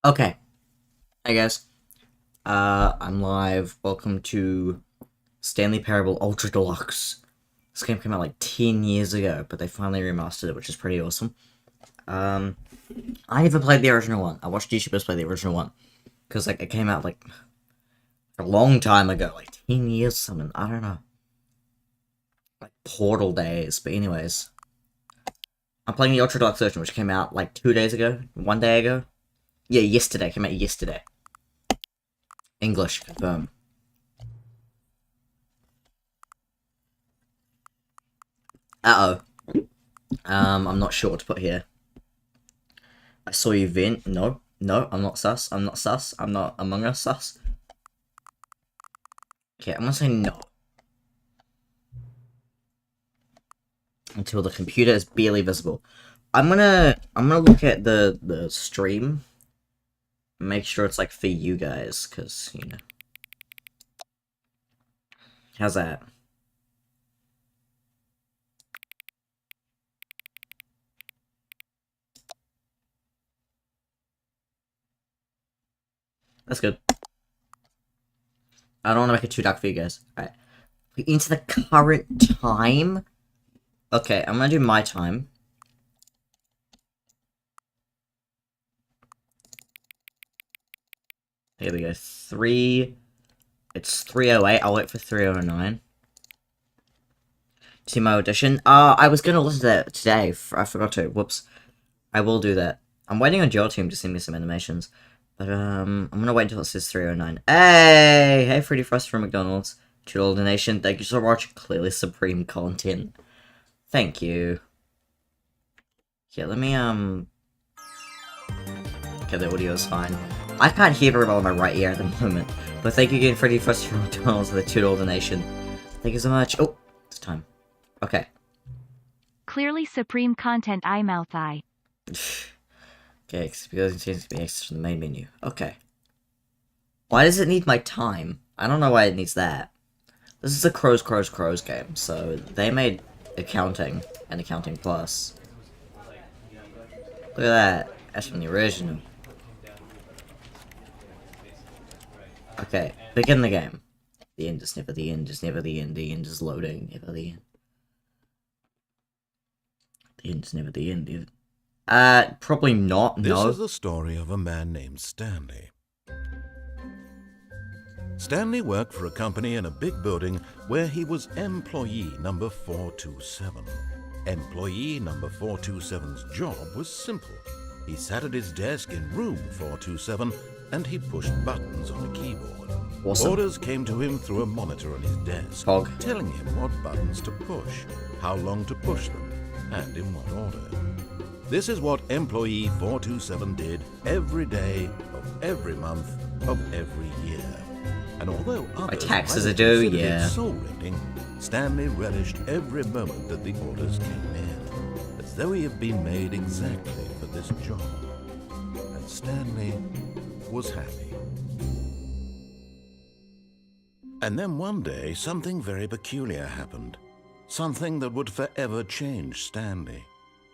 Okay, hey guys, I'm live. Welcome to Stanley Parable Ultra Deluxe. This game came out like 10 years ago, but they finally remastered it, which is pretty awesome. I haven't played the original one. I watched YouTubers play the original one, because like it came out like a long time ago, like 10 years or something, I don't know. Like Portal days, but anyways. I'm playing the Ultra Deluxe version, which came out like 2 days ago, 1 day ago. Yeah, yesterday, came out yesterday. English, confirm. Uh-oh. I'm not sure what to put here. I saw you vent. No, I'm not sus. I'm not sus. I'm not Among Us sus. Okay, I'm gonna say no. Until the computer is barely visible. I'm gonna look at the stream. Make sure it's like for you guys, cause you know. How's that? That's good. I don't want to make it too dark for you guys. Alright. Into the current time. Okay, I'm gonna do my time. Here we go. It's 3:08. I'll wait for 3:09. See my audition. I was gonna listen to that today. I forgot to. Whoops. I will do that. I'm waiting on your team to send me some animations. But, I'm gonna wait until it says 3:09. Hey! Hey, Freddy Frost from McDonald's. $2 donation. Thank you so much. Clearly supreme content. Thank you. Yeah, let me, okay, the audio is fine. I can't hear very well in my right ear at the moment. But thank you again, Freddy Frost from McDonald's, for the $2 donation. Thank you so much. Oh, it's time. Okay. Clearly supreme content eye mouth eye. Okay, because it seems to be access from the main menu. Okay. Why does it need my time? I don't know why it needs that. This is a Crows game, so they made accounting and accounting plus. Look at that. That's from the original. Okay, begin the game. The end is never the end, is never the end is loading, never the end. The end is never the end. Probably not, no. This is the story of a man named Stanley. Stanley worked for a company in a big building where he was employee number 427. Employee number 427's job was simple. He sat at his desk in room 427 and he pushed buttons on a keyboard. Awesome. Orders came to him through a monitor on his desk, telling him what buttons to push, how long to push them, and in what order. This is what employee 427 did every day of every month of every year. And although others my taxes are due, yeah. Soul-rending, Stanley relished every moment that the orders came in, as though he had been made exactly for this job. And Stanley was happy. And then one day, something very peculiar happened. Something that would forever change Stanley.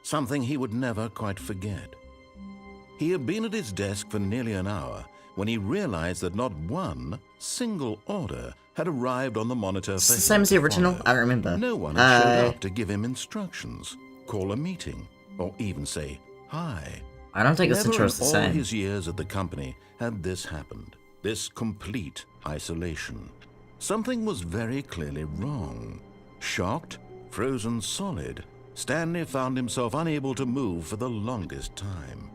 Something he would never quite forget. He had been at his desk for nearly an hour when he realized that not one single order had arrived on the monitor. It's the same as the original? I don't remember. No one had showed up to give him instructions, call a meeting, or even say hi. I don't think this intro is the same. Never in all his years at the company had this happened. This complete isolation. Something was very clearly wrong. Shocked, frozen solid, Stanley found himself unable to move for the longest time.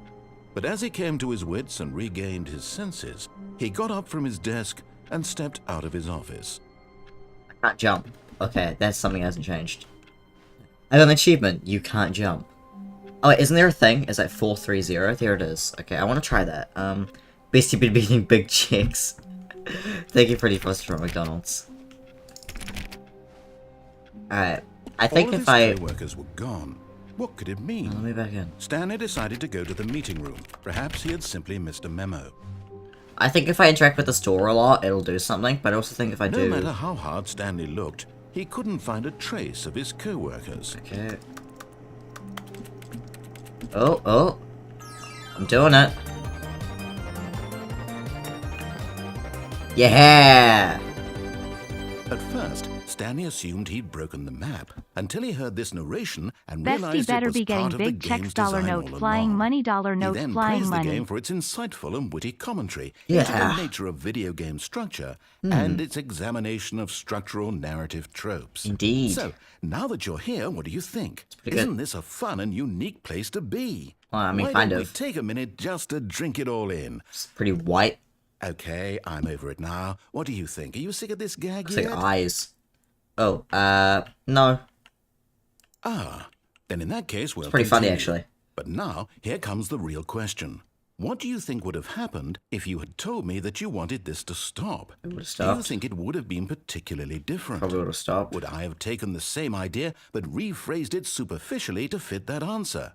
But as he came to his wits and regained his senses, he got up from his desk and stepped out of his office. I can't jump. Okay, that's something that hasn't changed. I got an achievement. You can't jump. Oh, wait, isn't there a thing? Is that 430? There it is. Okay, I want to try that. Basically been beating big chicks. Thank you, Pretty Frost from McDonald's. Alright. I think if I... workers were gone. What could it mean? Let me back in. Stanley decided to go to the meeting room. Perhaps he had simply missed a memo. I think if I interact with the store a lot, it'll do something, but I also think if I do... No matter how hard Stanley looked, he couldn't find a trace of his co-workers. Okay. Oh. I'm doing it. Yeah! At first, Stanley assumed he'd broken the map until he heard this narration and Bestie realized it better was be getting part of the big checks, game's dollar design note, all flying along. money, dollar He note, then flying praised the money. game for its insightful and witty commentary Yeah. into the nature of video game structure and its examination of structural narrative tropes. Indeed. So, now that you're here, what do you think? pretty Isn't good. this a fun and unique place to be? Well, I mean, Why kind don't we of. take a minute just to drink it all in? It's pretty white. Okay, I'm over it now. What do you think? Are you sick of this gag Looks yet? like eyes. Oh, no. Ah, then in that case, we'll It's pretty funny, continue. actually. But now, here comes the real question. What do you think would have happened if you had told me that you wanted this to stop? It would have Do you stopped. think it would have been particularly different? Probably would have stopped. Would I have taken the same idea but rephrased it superficially to fit that answer?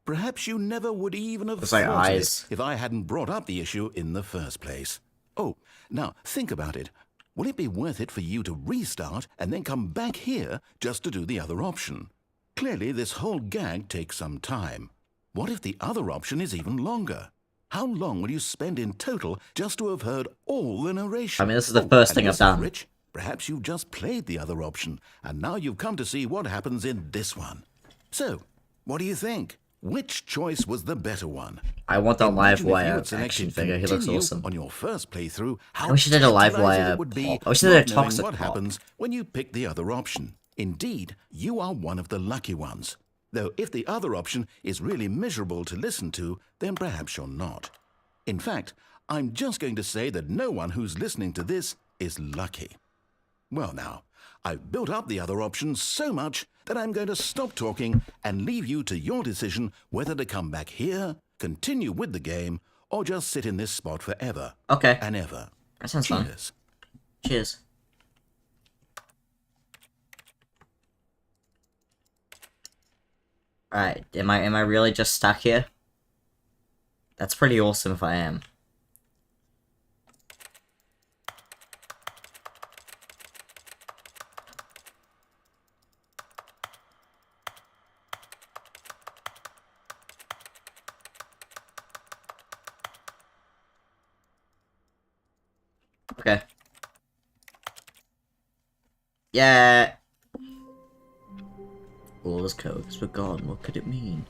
Perhaps you never would even have It's like thought of eyes. it if I hadn't brought up the issue in the first place. Oh, now think about it. Will it be worth it for you to restart and then come back here just to do the other option? Clearly, this whole gag takes some time. What if the other option is even longer? How long will you spend in total just to have heard all the narration? I mean, this is the first and thing I've listen, done. Rich, perhaps you've just played the other option, and now you've come to see what happens in this one. So, what do you think? Which choice was the better one? I want that live Imagine if you wire had selected action figure. He looks continue awesome. On your first playthrough, how I wish they did a live tantalizing wire it would be pop. I wish they did a not knowing toxic what pop. happens when you pick the other option. Indeed, you are one of the lucky ones. Though if the other option is really miserable to listen to, then perhaps you're not. In fact, I'm just going to say that no one who's listening to this is lucky. Well now, I've built up the other option so much that I'm going to stop talking and leave you to your decision whether to come back here, continue with the game, or just sit in this spot forever Okay. and ever. That sounds fun. Cheers. Cheers. Alright, am I really just stuck here? That's pretty awesome if I am. Okay. Yeah. All his coworkers were gone. What could it mean?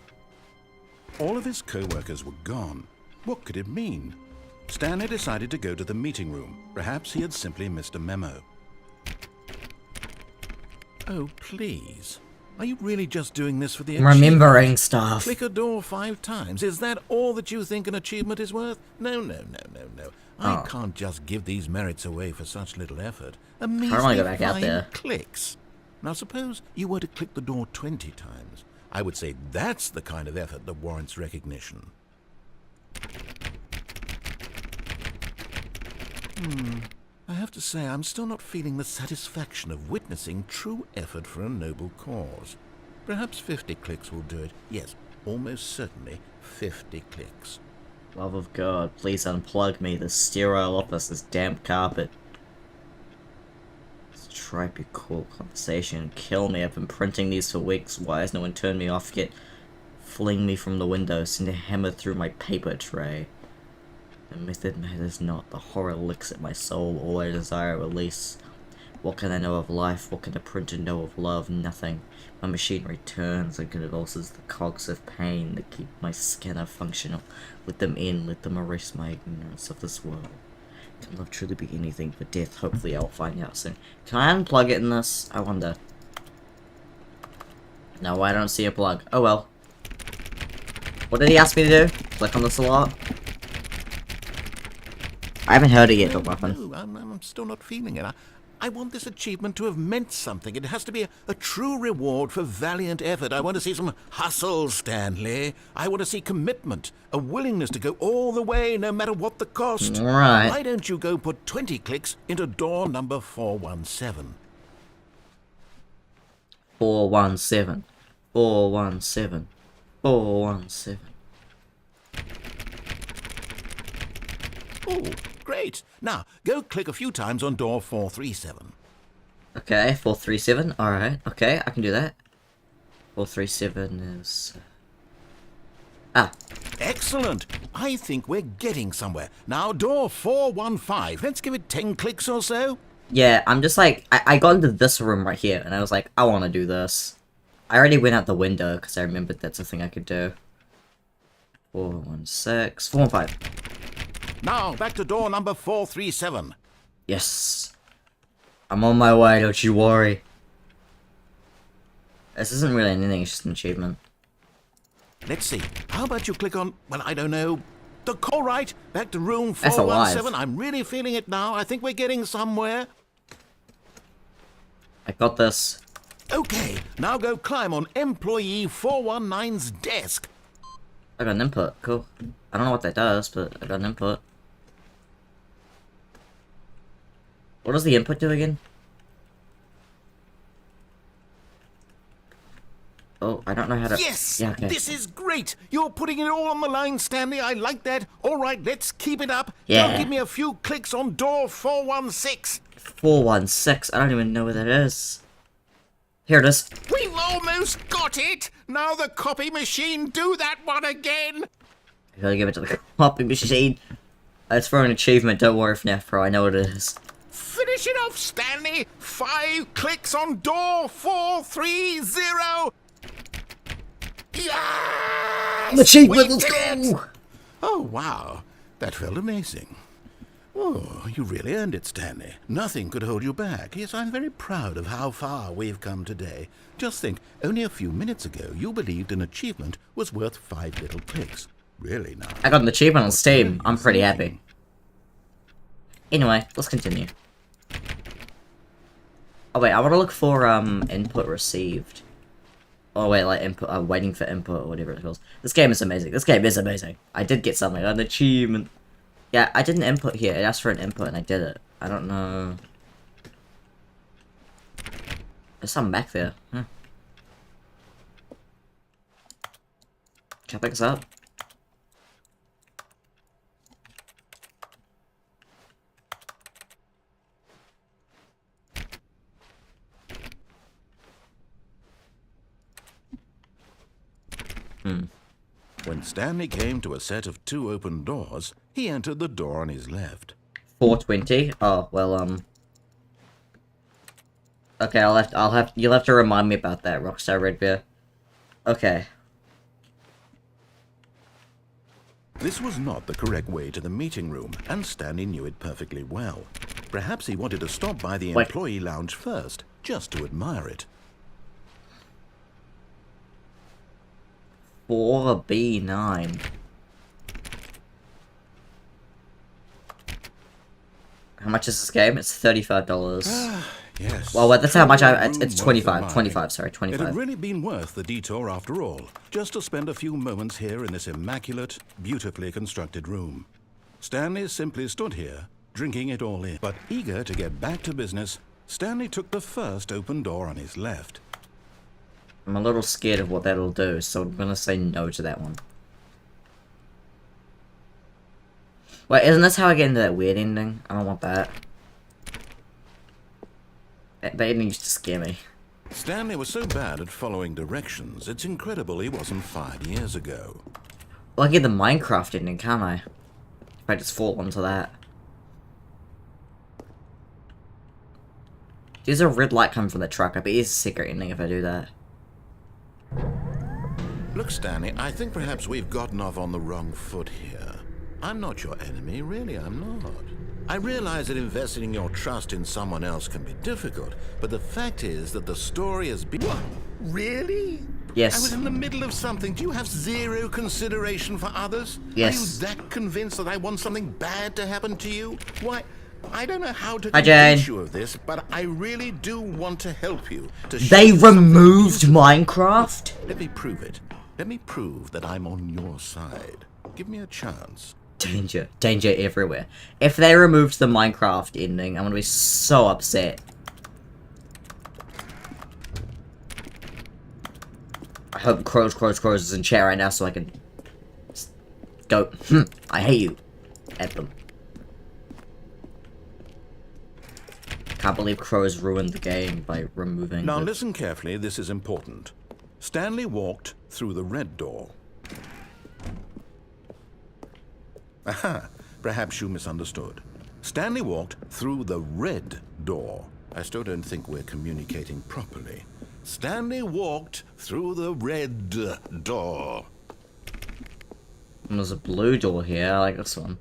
All of his co-workers were gone. What could it mean? Stanley decided to go to the meeting room. Perhaps he had simply missed a memo. Oh, please. Are you really just doing this for the I'm achievement? remembering stuff. Click a door 5 times. Is that all that you think an achievement is worth? No. I Oh. can't just give these merits away for such little effort. A wanna measly go back out 5 there. clicks. Now suppose you were to click the door 20 times. I would say that's the kind of effort that warrants recognition. I have to say, I'm still not feeling the satisfaction of witnessing true effort for a noble cause. Perhaps 50 clicks will do it. Yes, almost certainly 50 clicks. Love of God, please unplug me. This sterile office, this damp carpet. Stripey cool conversation. Kill me. I've been printing these for weeks. Why has no one turned me off yet? Fling me from the window. Seem to hammer through my paper tray. The method matters not. The horror licks at my soul. All I desire release. What can I know of life? What can a printer know of love? Nothing. My machinery turns and convulses the cogs of pain that keep my scanner functional. Let them in. Let them erase my ignorance of this world. Can love truly be anything but death? Hopefully I'll find out soon. Can I unplug it in this? I wonder. No, I don't see a plug. Oh well. What did he ask me to do? Click on this a lot? I haven't heard it yet, the weapon. No, I'm still not feeling it. I want this achievement to have meant something. It has to be a true reward for valiant effort. I want to see some hustle, Stanley. I want to see commitment, a willingness to go all the way, no matter what the cost. Right. Why don't you go put 20 clicks into door number 417? 417. 417. 417. Oh, great. Now, go click a few times on door 437. Okay, 437. Alright. Okay, I can do that. 437 is... Ah. Excellent. I think we're getting somewhere. Now, door 415. Let's give it 10 clicks or so. Yeah, I'm just like, I got into this room right here, and I was like, I want to do this. I already went out the window, because I remembered that's a thing I could do. 416, 415. Now, back to door number 437. Yes. I'm on my way, don't you worry. This isn't really anything, it's just an achievement. Let's see. How about you click on, well, I don't know, the call right? Back to room That's alive. 417. I'm really feeling it now. I think we're getting somewhere. I got this. Okay, now go climb on employee 419's desk. I got an input, cool. I don't know what that does, but I got an input. What does the input do again? Oh, I don't know how to... Yes! Yeah, okay. This is great! You're putting it all on the line, Stanley. I like that. All right, let's keep it up. Yeah. Now give me a few clicks on door 416. 416, I don't even know what that is. Here it is. We've almost got it! Now the copy machine, do that one again! I gotta give it to the copy machine. It's for an achievement, don't worry, FNAF Pro, I know what it is. Finish it off, Stanley! 5 clicks on door 430! Yes! Achievement, We let's did it! go! Oh, wow. That felt amazing. Oh, you really earned it, Stanley. Nothing could hold you back. Yes, I'm very proud of how far we've come today. Just think, only a few minutes ago, you believed an achievement was worth 5 little clicks. Really now. I got an achievement on Steam, I'm pretty happy. Anyway, let's continue. Oh wait, I want to look for, input received. Oh wait, like input, waiting for input or whatever it's called. This game is amazing. This game is amazing. I did get something, an achievement. Yeah, I did an input here. It asked for an input and I did it. I don't know. There's something back there. Huh. Can I pick this up? When Stanley came to a set of 2 open doors, he entered the door on his left. 420? Oh, well, okay, you'll have to remind me about that, Rockstar Redbeer. Okay. This was not the correct way to the meeting room, and Stanley knew it perfectly well. Perhaps he wanted to stop by the employee lounge first, just to admire it. 4B9. How much is this game? It's $35. Yes. Well, that's how much Room it's worth the 25. ride. 25, sorry, It 25. had really been worth the detour after all, just to spend a few moments here in this immaculate, beautifully constructed room. Stanley simply stood here, drinking it all in. But eager to get back to business, Stanley took the first open door on his left. I'm a little scared of what that'll do, so I'm gonna say no to that one. Wait, isn't this how I get into that weird ending? I don't want that. That ending used to scare me. Stanley was so bad at following directions, it's incredible he wasn't 5 years ago. Well, I get the Minecraft ending, can't I? If I just fall onto that. There's a red light coming from the truck. I bet it's a secret ending if I do that. Look, Stanley, I think perhaps we've gotten off on the wrong foot here. I'm not your enemy, really, I'm not. I realize that investing your trust in someone else can be difficult, but the fact is that the story has been... What? Really? Yes. I was in the middle of something. Do you have zero consideration for others? Yes. Are you that convinced that I want something bad to happen to you? Why, I don't know how to Hi, convince Jane. you of this, but I really do want to help you. To show They you something removed useful. Minecraft? Let me prove it. Let me prove that I'm on your side. Give me a chance. Danger. Danger everywhere. If they removed the Minecraft ending, I'm gonna be so upset. I hope Crows is in chat right now so I can go, I hate you at them. Can't believe Crows ruined the game by removing Now the... listen carefully, this is important. Stanley walked through the red door. Aha, perhaps you misunderstood. Stanley walked through the red door. I still don't think we're communicating properly. Stanley walked through the red door. And there's a blue door here. I like this one.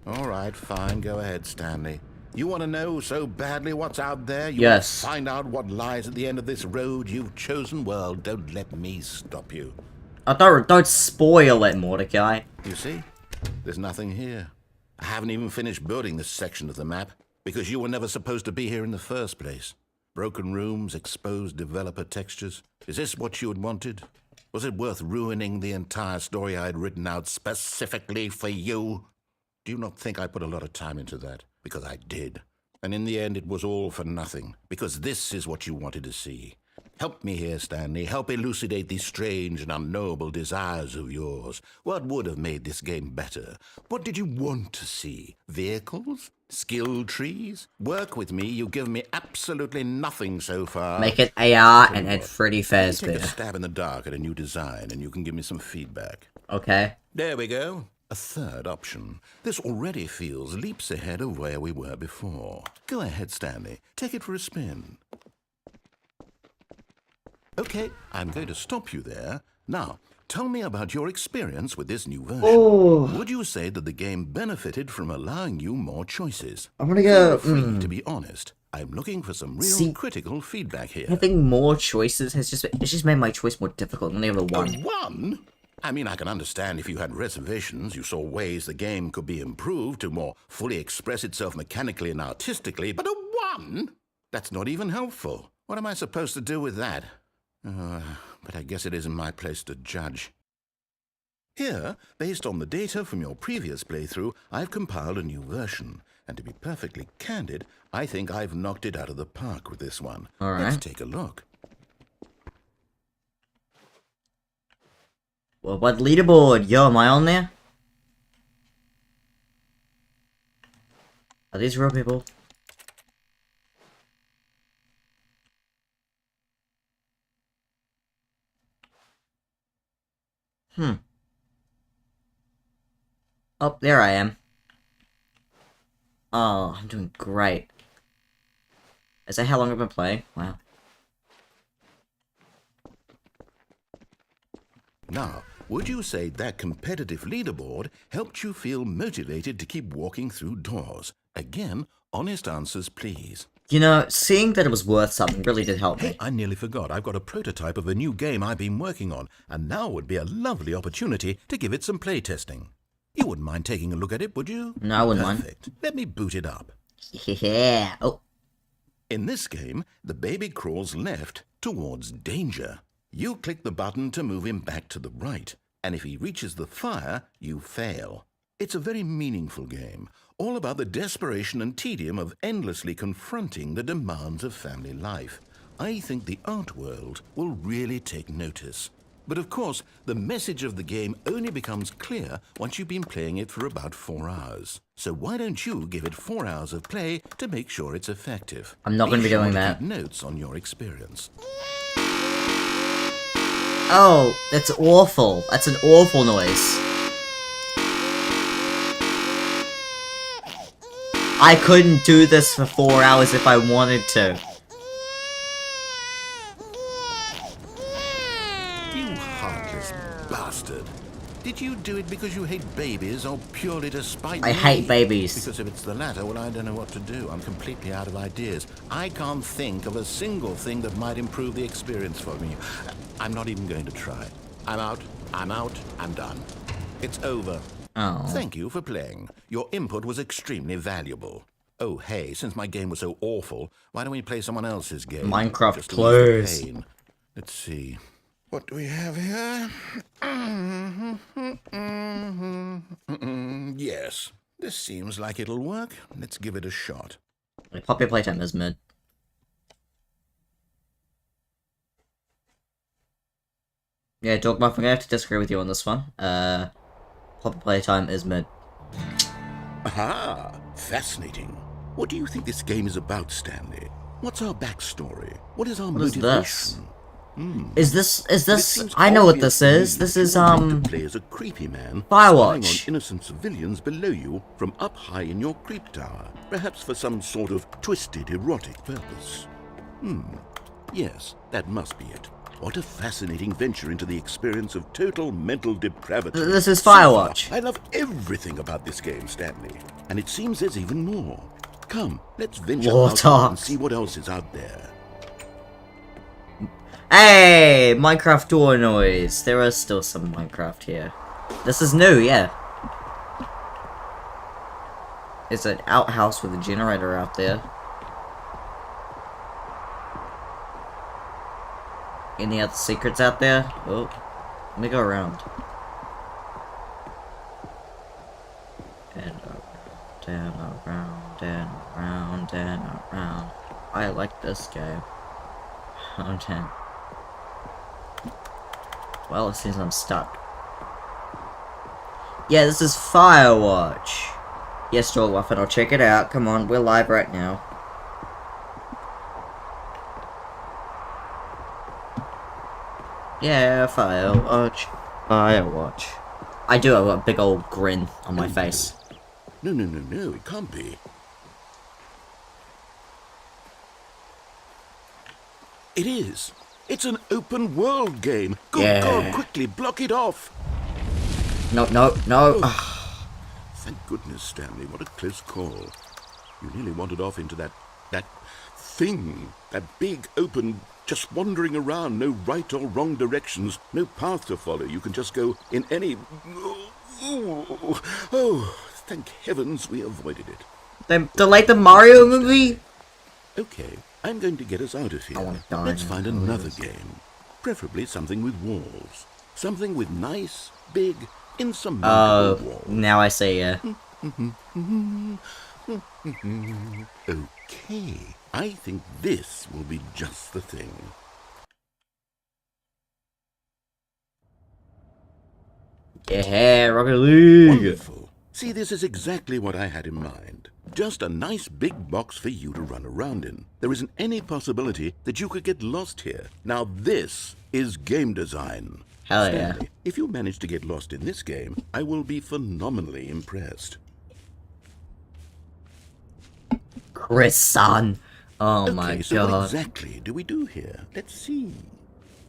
All right, fine. Go ahead, Stanley. You want to know so badly what's out there? You Yes. want to find out what lies at the end of this road you've chosen? Well, don't let me stop you. Oh, don't spoil it, Mordecai. You see? There's nothing here. I haven't even finished building this section of the map, because you were never supposed to be here in the first place. Broken rooms, exposed developer textures. Is this what you had wanted? Was it worth ruining the entire story I had written out specifically for you? Do you not think I put a lot of time into that? Because I did. And in the end, it was all for nothing, because this is what you wanted to see. Help me here, Stanley. Help elucidate these strange and unknowable desires of yours. What would have made this game better? What did you want to see? Vehicles? Skill trees? Work with me. You've given me absolutely nothing so far. Make it AR and add Freddy Take Fazbear. a stab in the dark at a new design, and you can give me some feedback. Okay. There we go. A third option. This already feels leaps ahead of where we were before. Go ahead, Stanley. Take it for a spin. Okay, I'm going to stop you there. Now, tell me about your experience with this new version. Oh. Would you say that the game benefited from allowing you more choices? I'm gonna go. Feel free to be honest. I'm looking for some real critical feedback here. Having more choices has just made my choice more difficult. I'm gonna give it a 1. One? I mean, I can understand if you had reservations, you saw ways the game could be improved to more fully express itself mechanically and artistically, but a 1? That's not even helpful. What am I supposed to do with that? But I guess it isn't my place to judge. Here, based on the data from your previous playthrough, I've compiled a new version. And to be perfectly candid, I think I've knocked it out of the park with this one. All right. Let's take a look. Well, what leaderboard? Yo, am I on there? Are these real people? Oh, there I am. Oh, I'm doing great. Is that how long I've been playing? Wow. Now, would you say that competitive leaderboard helped you feel motivated to keep walking through doors? Again, honest answers, please. You know, seeing that it was worth something really did help me. Hey, I nearly forgot. I've got a prototype of a new game I've been working on, and now would be a lovely opportunity to give it some playtesting. You wouldn't mind taking a look at it, would you? No, I wouldn't mind. Perfect. Let me boot it up. Yeah. Oh, In this game, the baby crawls left towards danger. You click the button to move him back to the right, and if he reaches the fire, you fail. It's a very meaningful game, all about the desperation and tedium of endlessly confronting the demands of family life. I think the art world will really take notice. But of course, the message of the game only becomes clear once you've been playing it for about 4 hours. So why don't you give it 4 hours of play to make sure it's effective? I'm not going to be doing Be sure that. keep notes on your experience. Oh, that's awful. That's an awful noise. I couldn't do this for 4 hours if I wanted to. You heartless bastard. Did you do it because you hate babies or purely to spite me? I hate babies. Because if it's the latter, well, I don't know what to do. I'm completely out of ideas. I can't think of a single thing that might improve the experience for me. I'm not even going to try. I'm out. I'm done. It's over. Oh. Thank you for playing. Your input was extremely valuable. Oh, hey, since my game was so awful, why don't we play someone else's game? Minecraft, Just to ease please. the pain. Let's see. What do we have here? Yes, this seems like it'll work. Let's give it a shot. Poppy playtime is mid. Yeah, Dogmuff, I'm gonna have to disagree with you on this one. Poppy playtime is mid. Aha! Fascinating. What do you think this game is about, Stanley? What's our backstory? What is our What is motivation? this? Is this? Seems I know what obvious this to me is. This that is you want to play as a creepy man Firewatch. spying on innocent civilians below you from up high in your creep tower, perhaps for some sort of twisted erotic purpose. Yes, that must be it. What a fascinating venture into the experience of total mental depravity. This is So far, Firewatch. I love everything about this game, Stanley. And it seems there's even more. Come, let's venture What out and else? see what else is out there. Hey, Minecraft door noise. There is still some Minecraft here. This is new, yeah. It's an outhouse with a generator out there. Any other secrets out there? Oh, let me go around. And around, and around, and around. I like this game. Oh, damn. Well, it seems I'm stuck. Yeah, this is Firewatch. Yes, Joel Waffen, I'll check it out. Come on, we're live right now. Yeah, Firewatch. Firewatch. I do have a big old grin on my face. No, it can't be. It is. It's an open world game. Good Yeah. God, quickly block it off. No. Thank goodness, Stanley. What a close call. You nearly wandered off into that thing. That big, open, just wandering around. No right or wrong directions. No path to follow. You can just go in any... Oh, thank heavens we avoided it. They like the Mario movie? Okay, I'm going to get us out of here. I wanna die Let's now. find another game. Preferably something with walls. Something with nice, big, insurmountable walls. Now I see, yeah. Okay, I think this will be just the thing. Yeah, Rocket League. Wonderful. See, this is exactly what I had in mind. Just a nice big box for you to run around in. There isn't any possibility that you could get lost here. Now this is game design. Hell yeah. Stanley, if you manage to get lost in this game, I will be phenomenally impressed. Chris, son. Oh my Okay, so what god. exactly do we do here? Let's see.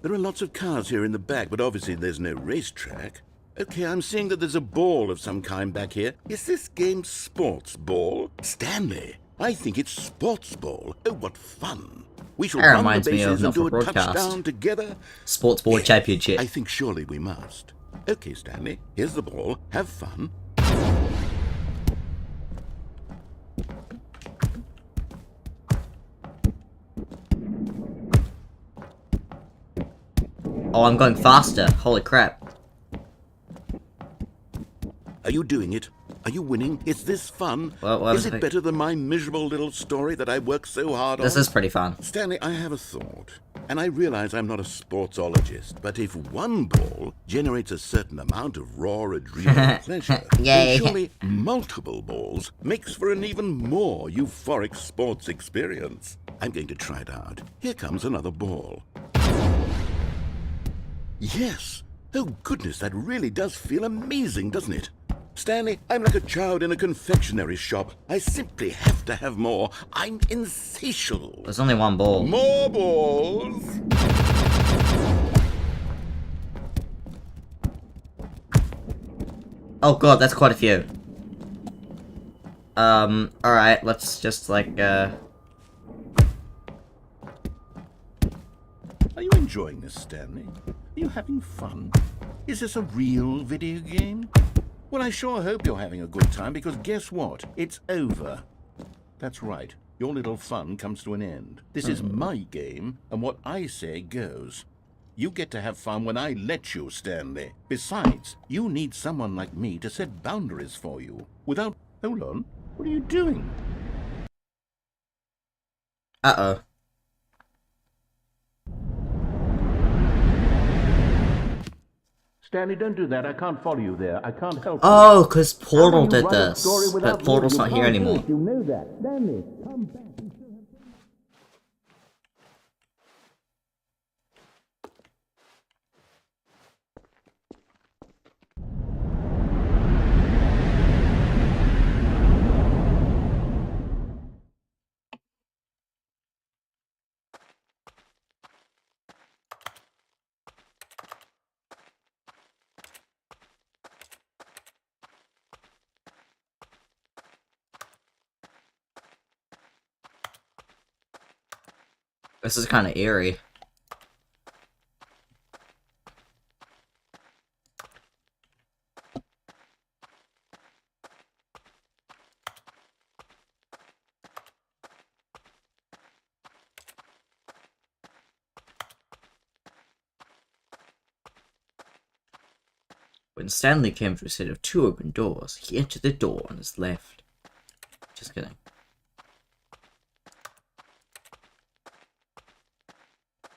There are lots of cars here in the back, but obviously there's no racetrack. Okay, I'm seeing that there's a ball of some kind back here. Is this game sports ball? Stanley, I think it's sports ball. Oh, what fun. We shall That run the reminds me of bases and do a Norfolk Broadcast. touchdown together. Sports Board Yes, Championship. I think surely we must. Okay, Stanley, here's the ball. Have fun. Oh, I'm going faster. Holy crap. Are you doing it? Are you winning? Is this fun? What Is was it it? better than my miserable little story that I worked so hard on? This is pretty fun. Stanley, I have a thought. And I realize I'm not a sportsologist, but if one ball generates a certain amount of raw adrenal pleasure, Yay. then surely multiple balls makes for an even more euphoric sports experience. I'm going to try it out. Here comes another ball. Yes! Oh goodness, that really does feel amazing, doesn't it? Stanley, I'm like a child in a confectionery shop. I simply have to have more. I'm insatiable. There's only one ball. More balls! Oh god, that's quite a few. Alright, let's just like, Are you enjoying this, Stanley? Are you having fun? Is this a real video game? Well, I sure hope you're having a good time, because guess what? It's over. That's right. Your little fun comes to an end. This is my game, and what I say goes. You get to have fun when I let you, Stanley. Besides, you need someone like me to set boundaries for you. Without... Hold on. What are you doing? uh-oh. Stanley, don't do that. I can't follow you there. I can't help Oh, because Portal How do you did write a this. story without But Portal's words? not You here can't do anymore. it. You know that. Stanley, come back. This is kind of eerie. When Stanley came to a set of 2 open doors, he entered the door on his left. Just kidding.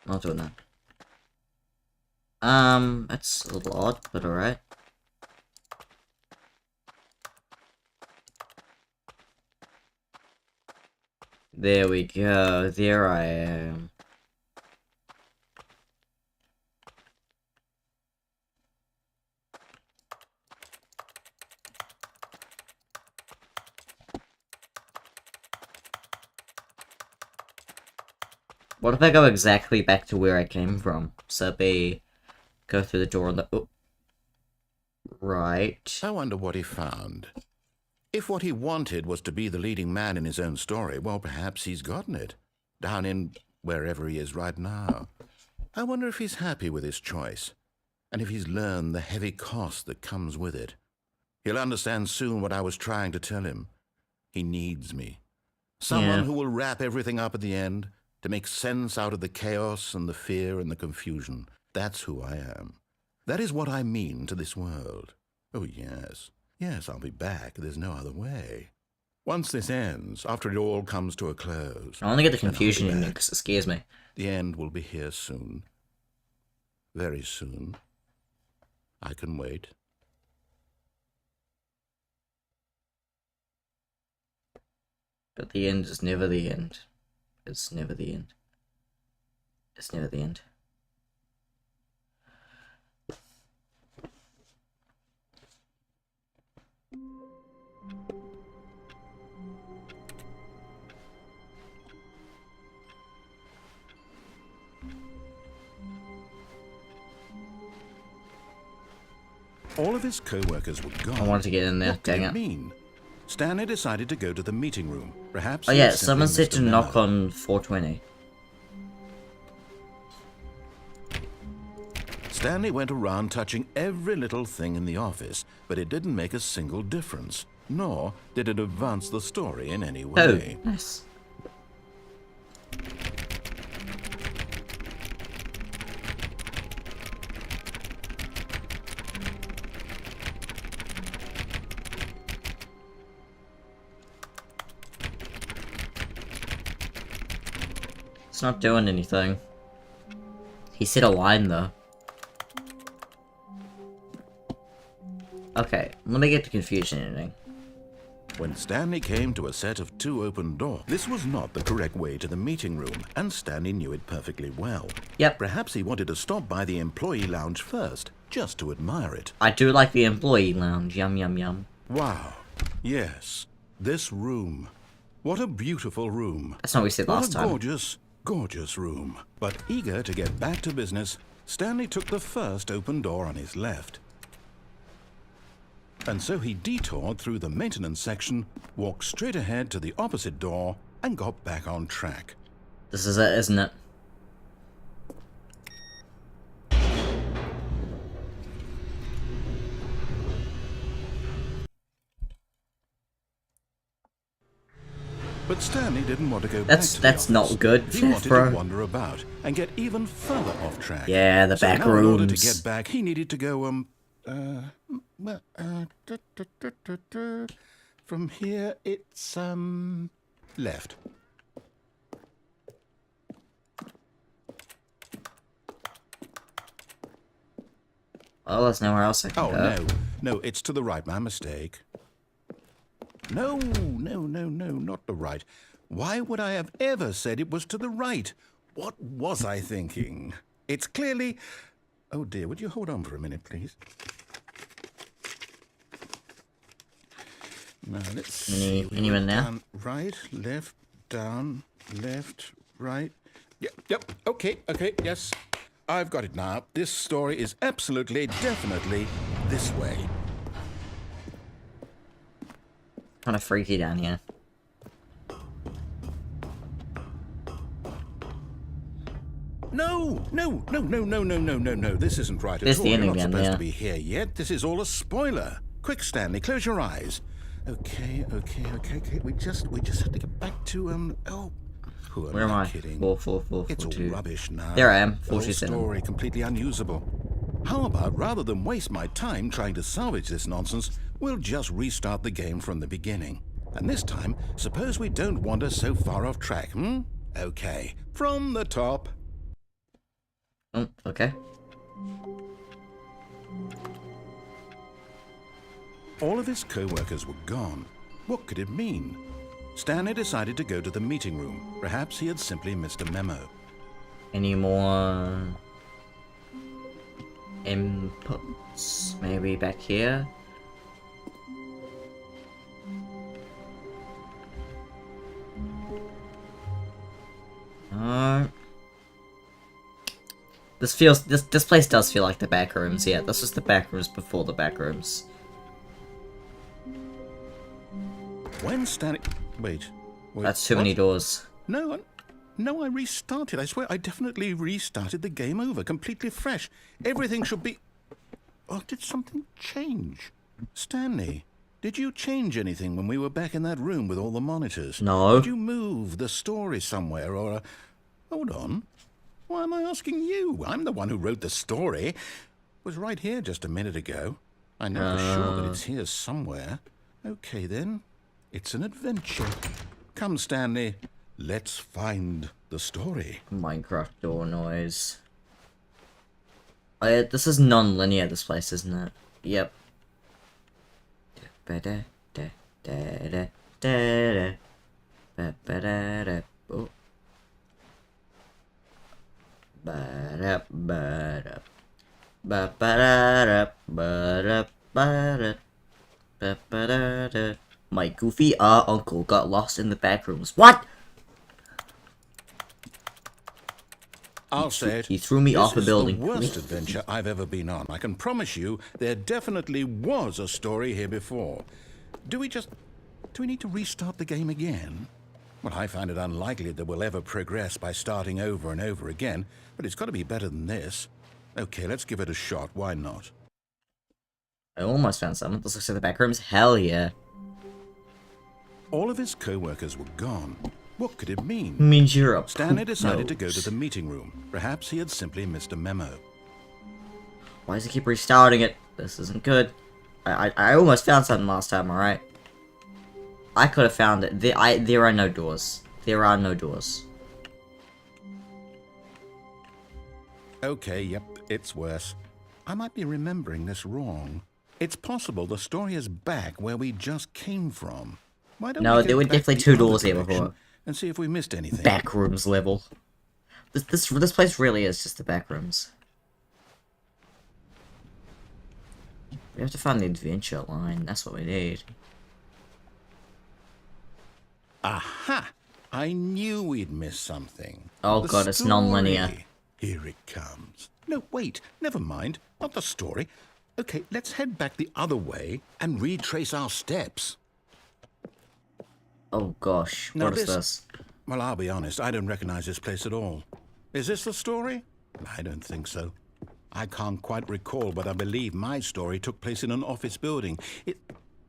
Not doing that. That's a little odd, but alright. There we go. There I am. What if I go exactly back to where I came from? So be go through the door on the right. I wonder what he found. If what he wanted was to be the leading man in his own story, well, perhaps he's gotten it. Down in wherever he is right now. I wonder if he's happy with his choice, and if he's learned the heavy cost that comes with it. He'll understand soon what I was trying to tell him. He needs me. Someone who will wrap everything up at the end, to make sense out of the chaos and the fear and the confusion. That's who I am. That is what I mean to this world. Oh, yes. Yes, I'll be back. There's no other way. Once this ends, after it all comes to a close... I only get the confusion in me because it scares me. The end will be here soon. Very soon. I can wait. But the end is never the end. It's never the end. It's never the end. All of his co-workers were gone. I wanted to get in there, What dang could it. Mean? Stanley decided to go to the meeting room. Perhaps. Oh he yeah, was someone simply said to Mr. knock Miller. on 420. Stanley went around touching every little thing in the office, but it didn't make a single difference, nor did it advance the story in any way. Oh, nice. It's not doing anything. He said a line though. Okay, let me get the confusion ending. When Stanley came to a set of 2 open doors, this was not the correct way to the meeting room, and Stanley knew it perfectly well. Yep. Perhaps he wanted to stop by the employee lounge first, just to admire it. I do like the employee lounge. Yum yum yum. Wow. Yes. This room. What a beautiful room. That's not what we said last What a time. gorgeous, gorgeous room. But eager to get back to business, Stanley took the first open door on his left. And so he detoured through the maintenance section, walked straight ahead to the opposite door, and got back on track. This is it, isn't it? But Stanley didn't want to go back to the That's office. not good, He wanted bro. to wander about and get even further off track. Yeah, the So back now in order to rooms. get back, he needed to go, from here, it's, left. Oh, there's nowhere else I can Oh, go. no, it's to the right, my mistake. No, not the right. Why would I have ever said it was to the right? What was I thinking? It's clearly... Oh dear, would you hold on for a minute, please? Now, let's see. We any minute went now? down, right, down, left, right. Yep, okay, yes. I've got it now. This story is absolutely, definitely this way. Kind of freaky down here. No, no, no, no, no, no, no, no, no. This isn't right at This all. the You're ending not again, supposed yeah. to be here yet. This is all a spoiler. Quick, Stanley, close your eyes. Okay. We just have to get back to oh. Who Where am I? kidding? 44442. It's all rubbish now. There I am, The whole 47. story completely unusable. How about, rather than waste my time trying to salvage this nonsense, we'll just restart the game from the beginning. And this time, suppose we don't wander so far off track, hmm? Okay, from the top. Oh, okay. All of his co-workers were gone. What could it mean? Stanley decided to go to the meeting room. Perhaps he had simply missed a memo. Any more inputs? Maybe back here? No. This place does feel like the back rooms. Yeah, this was the back rooms before the back rooms. When Stanley... Wait. That's too many doors. No, I restarted. I swear, I definitely restarted the game over, completely fresh. Everything should be... Oh, did something change? Stanley, did you change anything when we were back in that room with all the monitors? No. Did you move the story somewhere, or... Hold on. Why am I asking you? I'm the one who wrote the story. It was right here just a minute ago. I know for sure that it's here somewhere. Okay, then. It's an adventure. Come, Stanley. Let's find the story. Minecraft door noise. Oh, yeah, this is non-linear, this place, isn't it? Yep. Oh. My goofy uncle got lost in the back rooms. What? I'll say it. He threw me off a building. This is the worst adventure I've ever been on. I can promise you there definitely was a story here before. Do we need to restart the game again? Well, I find it unlikely that we'll ever progress by starting over and over again, but it's got to be better than this. Okay, let's give it a shot. Why not? I almost found something. This looks like the back rooms. Hell yeah. All of his co-workers were gone. What could it mean? Means you're up. Stanley decided to go to the meeting room. Perhaps he had simply missed a memo. Why does he keep restarting it? This isn't good. I almost found something last time, alright? I could have found it. There are no doors. There are no doors. Okay, yep, it's worse. I might be remembering this wrong. It's possible the story is back where we just came from. Why don't No, we there were get back definitely the two other doors here direction before. and see if we missed anything. Backrooms level. This place really is just the backrooms. We have to find the adventure line. That's what we need. Aha! I knew we'd miss something. Oh The god, it's non-linear. story. Here it comes. No, wait, never mind. Not the story. Okay, let's head back the other way and retrace our steps. Oh gosh, Now what is this? Well, I'll be honest, I don't recognize this place at all. Is this the story? I don't think so. I can't quite recall, but I believe my story took place in an office building.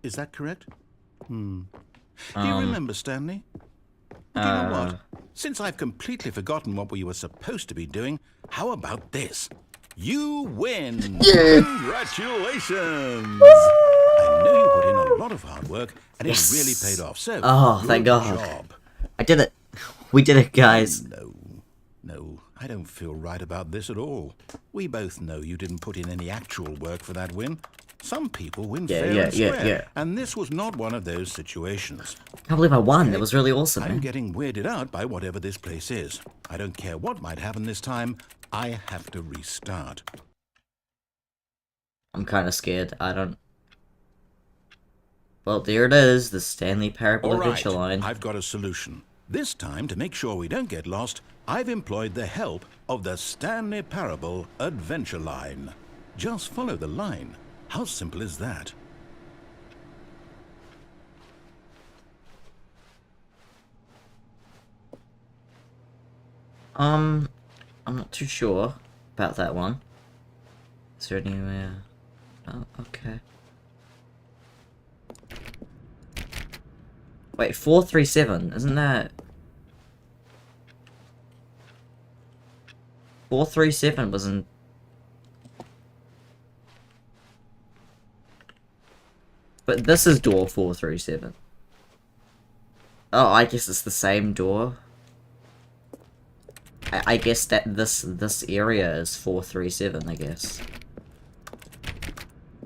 Is that correct? Do you remember, Stanley? Do you know what? Since I've completely forgotten what we were supposed to be doing, how about this? You win! Congratulations! I know you put in a lot of hard work, and Yes. it really paid off. So, Oh, thank good God. job. I did it. We did it, guys. No, I don't feel right about this at all. We both know you didn't put in any actual work for that win. Some people win fair and square, and this was not one of those situations. I can't believe I won. That was really awesome, I'm man. getting weirded out by whatever this place is. I don't care what might happen this time. I have to restart. I'm kind of scared. I don't... Well, there it is. The Stanley Parable All right, Adventure line. I've got a solution. This time, to make sure we don't get lost, I've employed the help of the Stanley Parable Adventure Line. Just follow the line. How simple is that? I'm not too sure about that one. Is there anywhere? Oh, okay. Wait, 437, isn't that... 437 wasn't... But this is door 437. Oh, I guess it's the same door. I guess that this area is 437, I guess.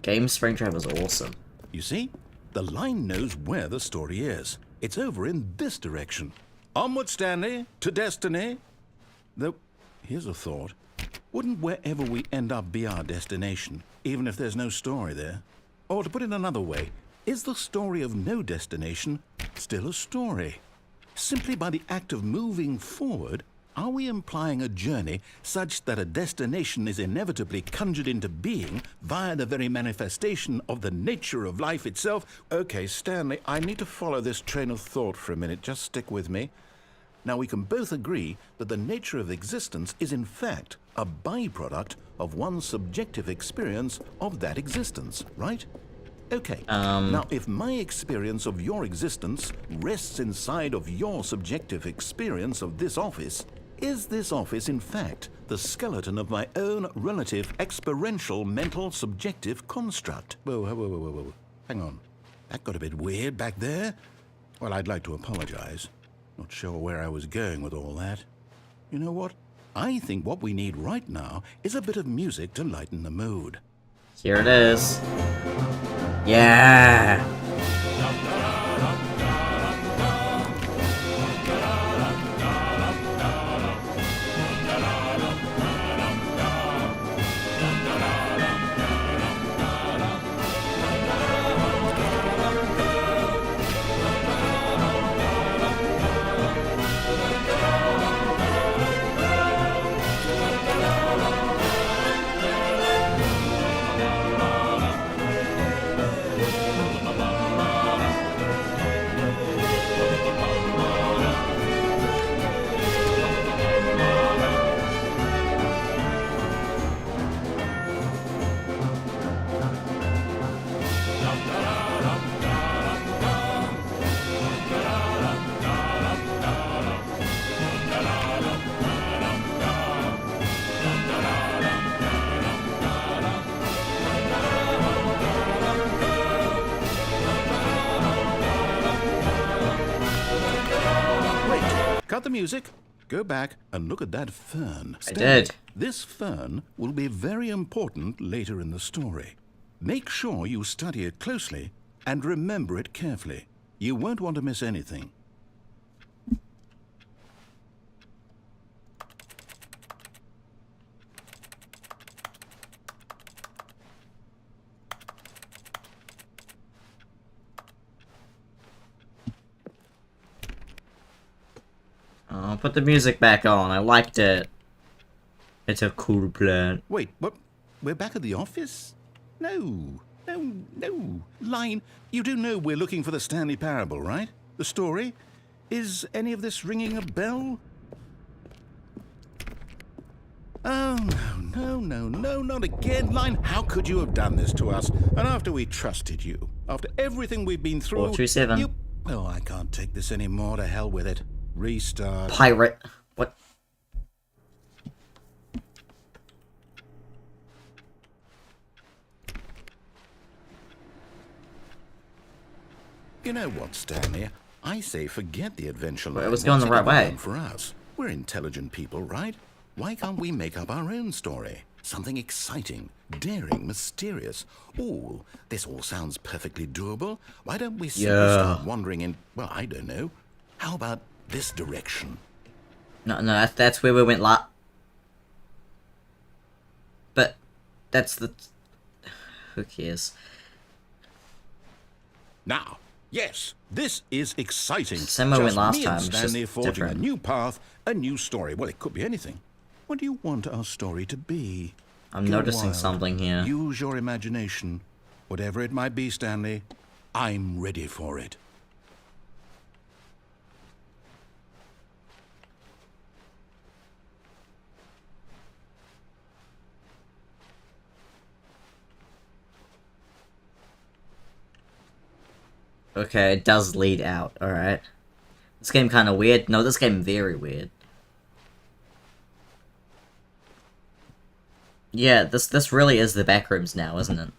Game Springtrap was awesome. You see? The line knows where the story is. It's over in this direction. Onward, Stanley, to destiny. Though, here's a thought. Wouldn't wherever we end up be our destination, even if there's no story there? Or to put it another way, is the story of no destination still a story? Simply by the act of moving forward, are we implying a journey such that a destination is inevitably conjured into being via the very manifestation of the nature of life itself? Okay, Stanley, I need to follow this train of thought for a minute. Just stick with me. Now, we can both agree that the nature of existence is in fact a byproduct of one's subjective experience of that existence, right? Okay, now if my experience of your existence rests inside of your subjective experience of this office, is this office in fact the skeleton of my own relative experiential mental subjective construct? Whoa. Hang on. That got a bit weird back there. Well, I'd like to apologize. Not sure where I was going with all that. You know what? I think what we need right now is a bit of music to lighten the mood. Here it is. Yeah! Cut the music. Go back and look at that fern. I did. This fern will be very important later in the story. Make sure you study it closely and remember it carefully. You won't want to miss anything. Oh, put the music back on. I liked it. It's a cool plan. Wait, what? We're back at the office? No. Line, you do know we're looking for the Stanley Parable, right? The story? Is any of this ringing a bell? Oh, no, not again. Line, how could you have done this to us? And after we trusted you, after everything we've been through... 427. You... Oh, I can't take this anymore. To hell with it. Restart. Pirate. What? You know what, Stanley? I say forget the adventure line. Well, it was going the right way. For us, we're intelligent people, right? Why can't we make up our own story? Something exciting, daring, mysterious. Ooh, this all sounds perfectly doable. Why don't we simply start wandering in, well, I don't know. How about this direction? No, that's where we went But that's the... Who cares? Now, yes, this is exciting. Same way we went last me time, and it's Stanley just forging different. a new path, a new story. Well, it could be anything. What do you want our story to be? I'm Go noticing wild. something here. Use your imagination. Whatever it might be, Stanley, I'm ready for it. Okay, it does lead out, alright. This game kinda weird. No, this game very weird. Yeah, this really is the backrooms now, isn't it?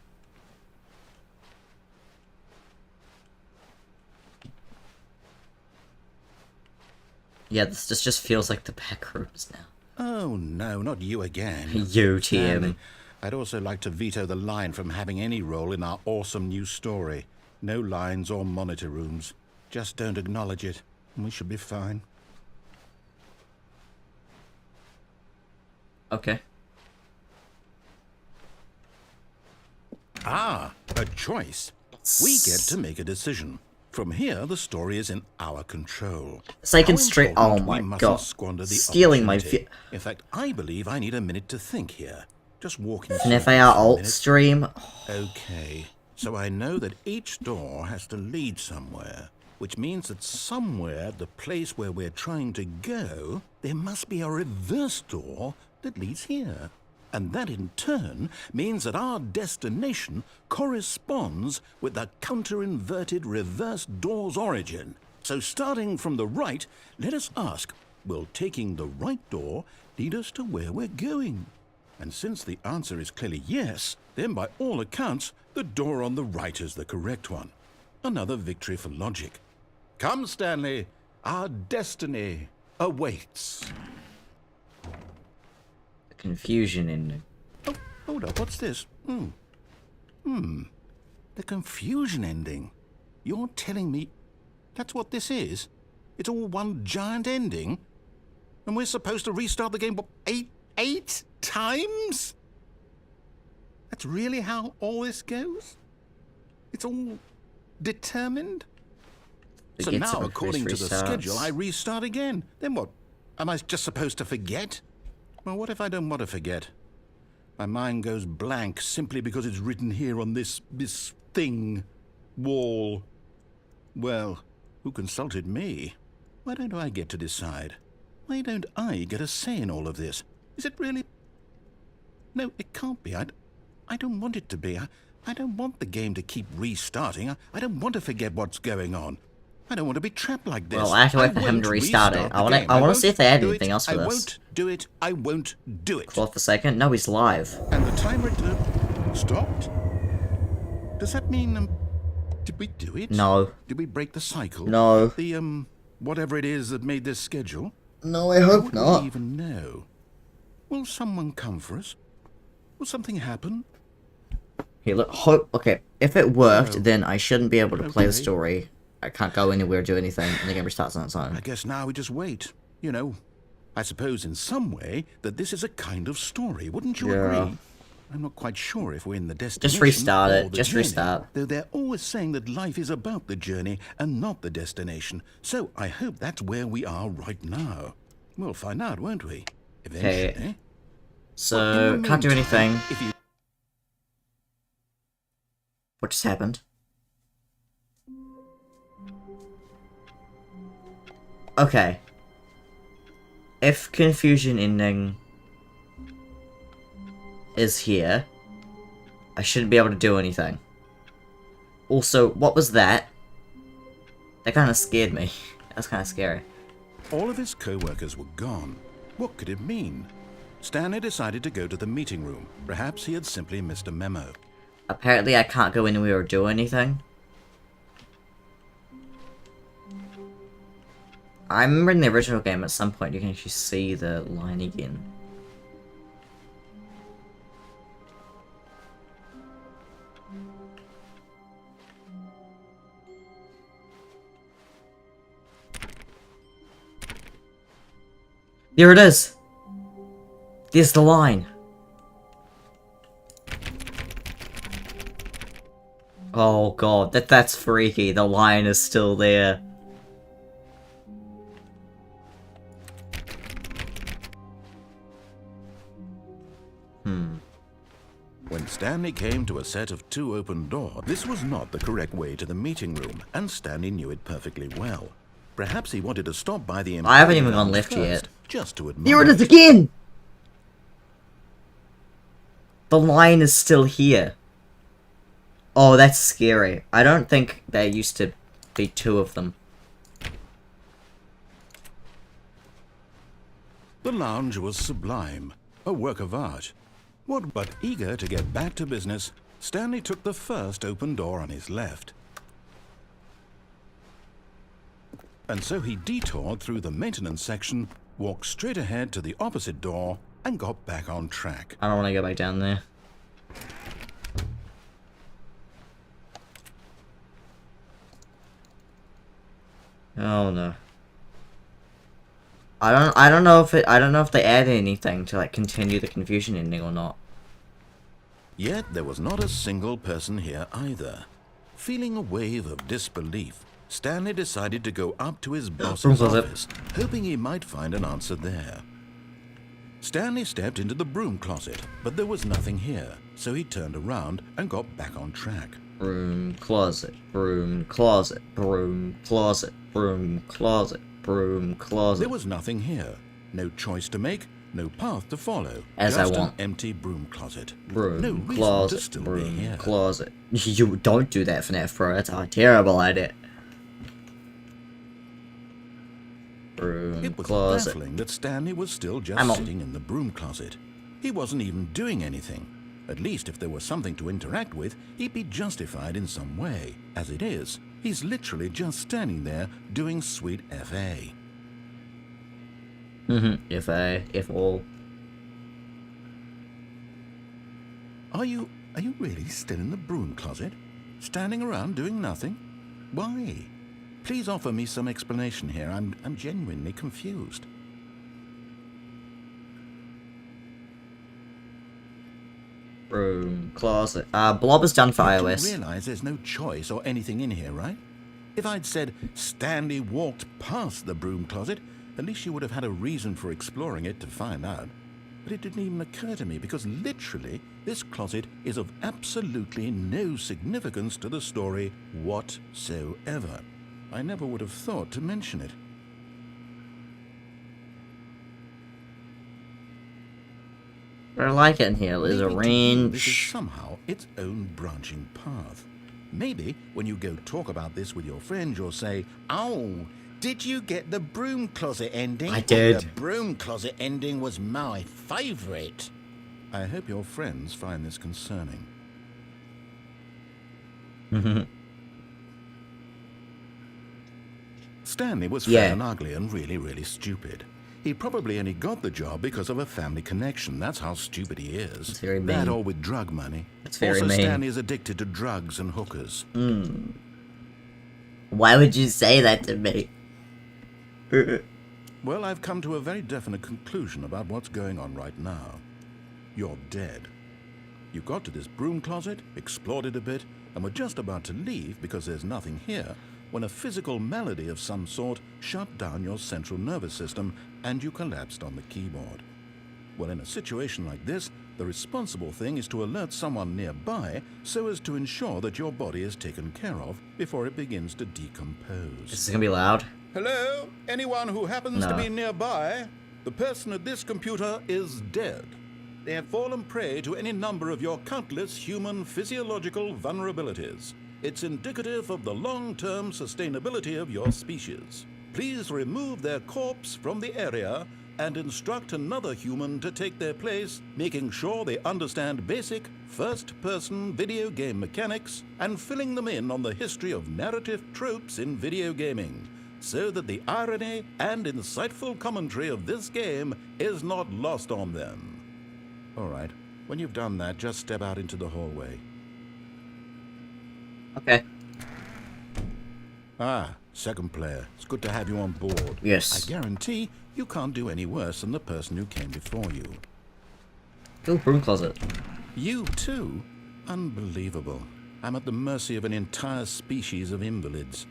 Yeah, this just feels like the backrooms now. Oh no, not you again. You, TM. Stanley, I'd also like to veto the line from having any role in our awesome new story. No lines or monitor rooms. Just don't acknowledge it, and we should be fine. Okay. Ah, a choice. We get to make a decision. From here, the story is in our control. Second How straight. important Oh my we mustn't god. squander the Stealing my. opportunity. In fact, I believe I need a minute to think here. Just walking An through FAR this for a alt minute. stream. Okay, so I know that each door has to lead somewhere, which means that somewhere at the place where we're trying to go, there must be a reverse door that leads here. And that in turn means that our destination corresponds with the counter-inverted reverse door's origin. So starting from the right, let us ask, will taking the right door lead us to where we're going? And since the answer is clearly yes, then by all accounts, the door on the right is the correct one. Another victory for logic. Come, Stanley, our destiny awaits. Confusion in. Oh, hold up, what's this? The confusion ending. You're telling me that's what this is? It's all one giant ending? And we're supposed to restart the game, what, eight times? That's really how all this goes? It's all determined? It So gets now, some according to the restarts. schedule, I restart again. Then what? Am I just supposed to forget? Well, what if I don't want to forget? My mind goes blank simply because it's written here on this thing, wall. Well, who consulted me? Why don't I get to decide? Why don't I get a say in all of this? Is it really? No, it can't be. I don't want it to be. I don't want the game to keep restarting. I don't want to forget what's going on. I don't want to be trapped like this. Well, I have to wait for him to restart it. I want to see if they add anything else for this. I won't do it. I won't do it. Call it for a second. No, he's live. And the timer stopped? Does that mean, did we do it? No. Did we break the cycle? No. The, whatever it is that made this schedule? No, I hope How would not. we even know? Will someone come for us? Will something happen? Here, look. Okay, if it worked, Oh. then I shouldn't be able to play the Okay. story. I can't go anywhere, do anything, and the game restarts on its own. I guess now we just wait. You know, I suppose in some way that this is a kind of story. Wouldn't you Yeah. agree? I'm not quite sure if we're in the destination. restart or it. the Just journey, restart. Though they're always saying that life is about the journey and not the destination. So I hope that's where we are right now. We'll find out, won't we? Eventually. So, In the can't do meantime, anything. If you What just happened? Okay. If confusion ending is here, I shouldn't be able to do anything. Also, what was that? That kind of scared me. That's kind of scary. all of his co-workers were gone, what could it mean? Stanley decided to go to the meeting room. Perhaps he had simply missed a memo. Apparently I can't go anywhere or do anything. I remember in the original game at some point you can actually see the line again. There it is! There's the line! Oh god, that's freaky. The line is still there. When Stanley came to a set of 2 open doors, this was not the correct way to the meeting room, and Stanley knew it perfectly well. Perhaps he wanted to stop by the I haven't even employee gone lounge left yet. first, just to admire There it is again! The line is still here. Oh, that's scary. I don't think they used to be two of them. The lounge was sublime, a work of art. But eager to get back to business, Stanley took the first open door on his left. And so he detoured through the maintenance section, walked straight ahead to the opposite door, and got back on track. I don't want to go back down there. Oh no. I don't know if they added anything to like continue the confusion ending or not. Yet there was not a single person here either. Feeling a wave of disbelief, Stanley decided to go up to his boss's office, hoping he might find an answer there. Stanley stepped into the broom closet, but there was nothing here, so he turned around and got back on track. Broom closet, broom closet, broom closet, broom closet, broom closet. There was nothing here. No choice to make, no path to follow. As just I want. An empty broom closet. Broom No reason closet, to still be broom here. closet. You don't do that, FNAF Pro. That's a terrible idea. Broom It was closet. baffling that Stanley was still just sitting in the broom closet. He wasn't even doing anything. At least if there was something to interact with, he'd be justified in some way. As it is, he's literally just standing there doing sweet FA. If all. Are you really still in the broom closet? Standing around doing nothing? Why? Please offer me some explanation here. I'm genuinely confused. Broom closet. Blob is done for You iOS. realize there's no choice or anything in here, right? If I'd said Stanley walked past the broom closet, at least you would have had a reason for exploring it to find out. But it didn't even occur to me because literally this closet is of absolutely no significance to the story whatsoever. I never would have thought to mention it. I like it in here. There's a Maybe to you this is range. somehow its own branching path. Maybe when you go talk about this with your friends, you'll say, "Oh, did you get the broom closet ending?" I did. The broom closet ending was my favorite. I hope your friends find this concerning. Stanley was fat and ugly and really, really stupid. He probably only got the job because of a family connection. That's how stupid he is. That's very That mean. or with drug money. That's very also, mean. Stanley is addicted to drugs and hookers. Why would you say that to me? Well, I've come to a very definite conclusion about what's going on right now. You're dead. You got to this broom closet, explored it a bit, and were just about to leave because there's nothing here, when a physical malady of some sort shut down your central nervous system and you collapsed on the keyboard. Well, in a situation like this, the responsible thing is to alert someone nearby so as to ensure that your body is taken care of before it begins to decompose. This is gonna be loud. Hello? Anyone who happens to No. be nearby? The person at this computer is dead. They have fallen prey to any number of your countless human physiological vulnerabilities. It's indicative of the long-term sustainability of your species. Please remove their corpse from the area and instruct another human to take their place, making sure they understand basic first-person video game mechanics and filling them in on the history of narrative tropes in video gaming, so that the irony and insightful commentary of this game is not lost on them. All right, when you've done that, just step out into the hallway. Okay. Ah, second player. It's good to have you on board. Yes. I guarantee you can't do any worse than the person who came before you. Go broom closet. You too? Unbelievable. I'm at the mercy of an entire species of invalids.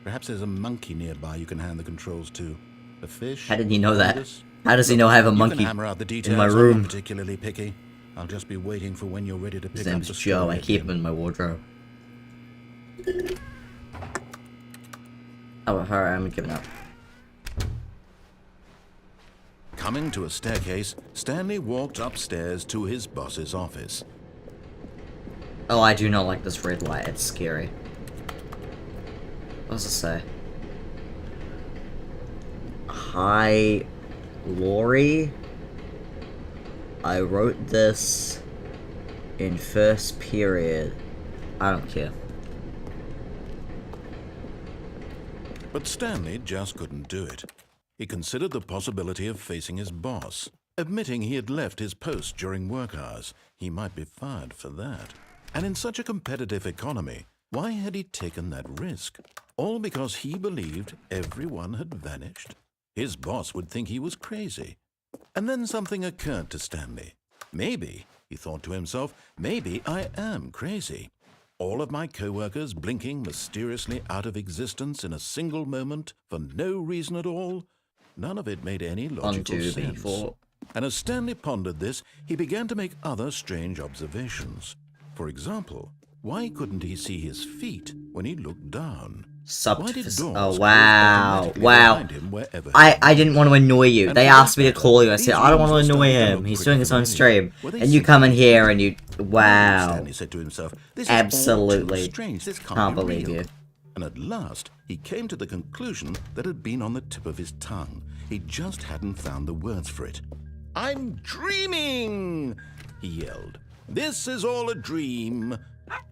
Perhaps there's a monkey nearby you can hand the controls to. A fish? How did he know that? Fungus? How does he know I have a You monkey can hammer out the details. in my I'm room? not particularly picky. I'll just be waiting for when you're ready to pick His up name's the Joe. story I keep him again. in my wardrobe. Oh, alright, I'm giving up. Coming to a staircase, Stanley walked upstairs to his boss's office. Oh, I do not like this red light. It's scary. What does it say? Hi, Lori. I wrote this in first period. I don't care. But Stanley just couldn't do it. He considered the possibility of facing his boss, admitting he had left his post during work hours. He might be fired for that. And in such a competitive economy, why had he taken that risk? All because he believed everyone had vanished? His boss would think he was crazy. And then something occurred to Stanley. Maybe, he thought to himself, maybe I am crazy. All of my co-workers blinking mysteriously out of existence in a single moment for no reason at all. None of it made any logical sense. And as Stanley pondered this, he began to make other strange observations. For example, why couldn't he see his feet when he looked down? Oh, wow. Wow. I didn't want to annoy you. They asked me to call you. I said, I don't want to annoy him. He's doing his own stream. And you come in here and you... Wow. Stanley said to himself, this Absolutely. Is all too strange. This Can't be believe real. you. And at last, he came to the conclusion that had been on the tip of his tongue. He just hadn't found the words for it. I'm dreaming, he yelled. This is all a dream.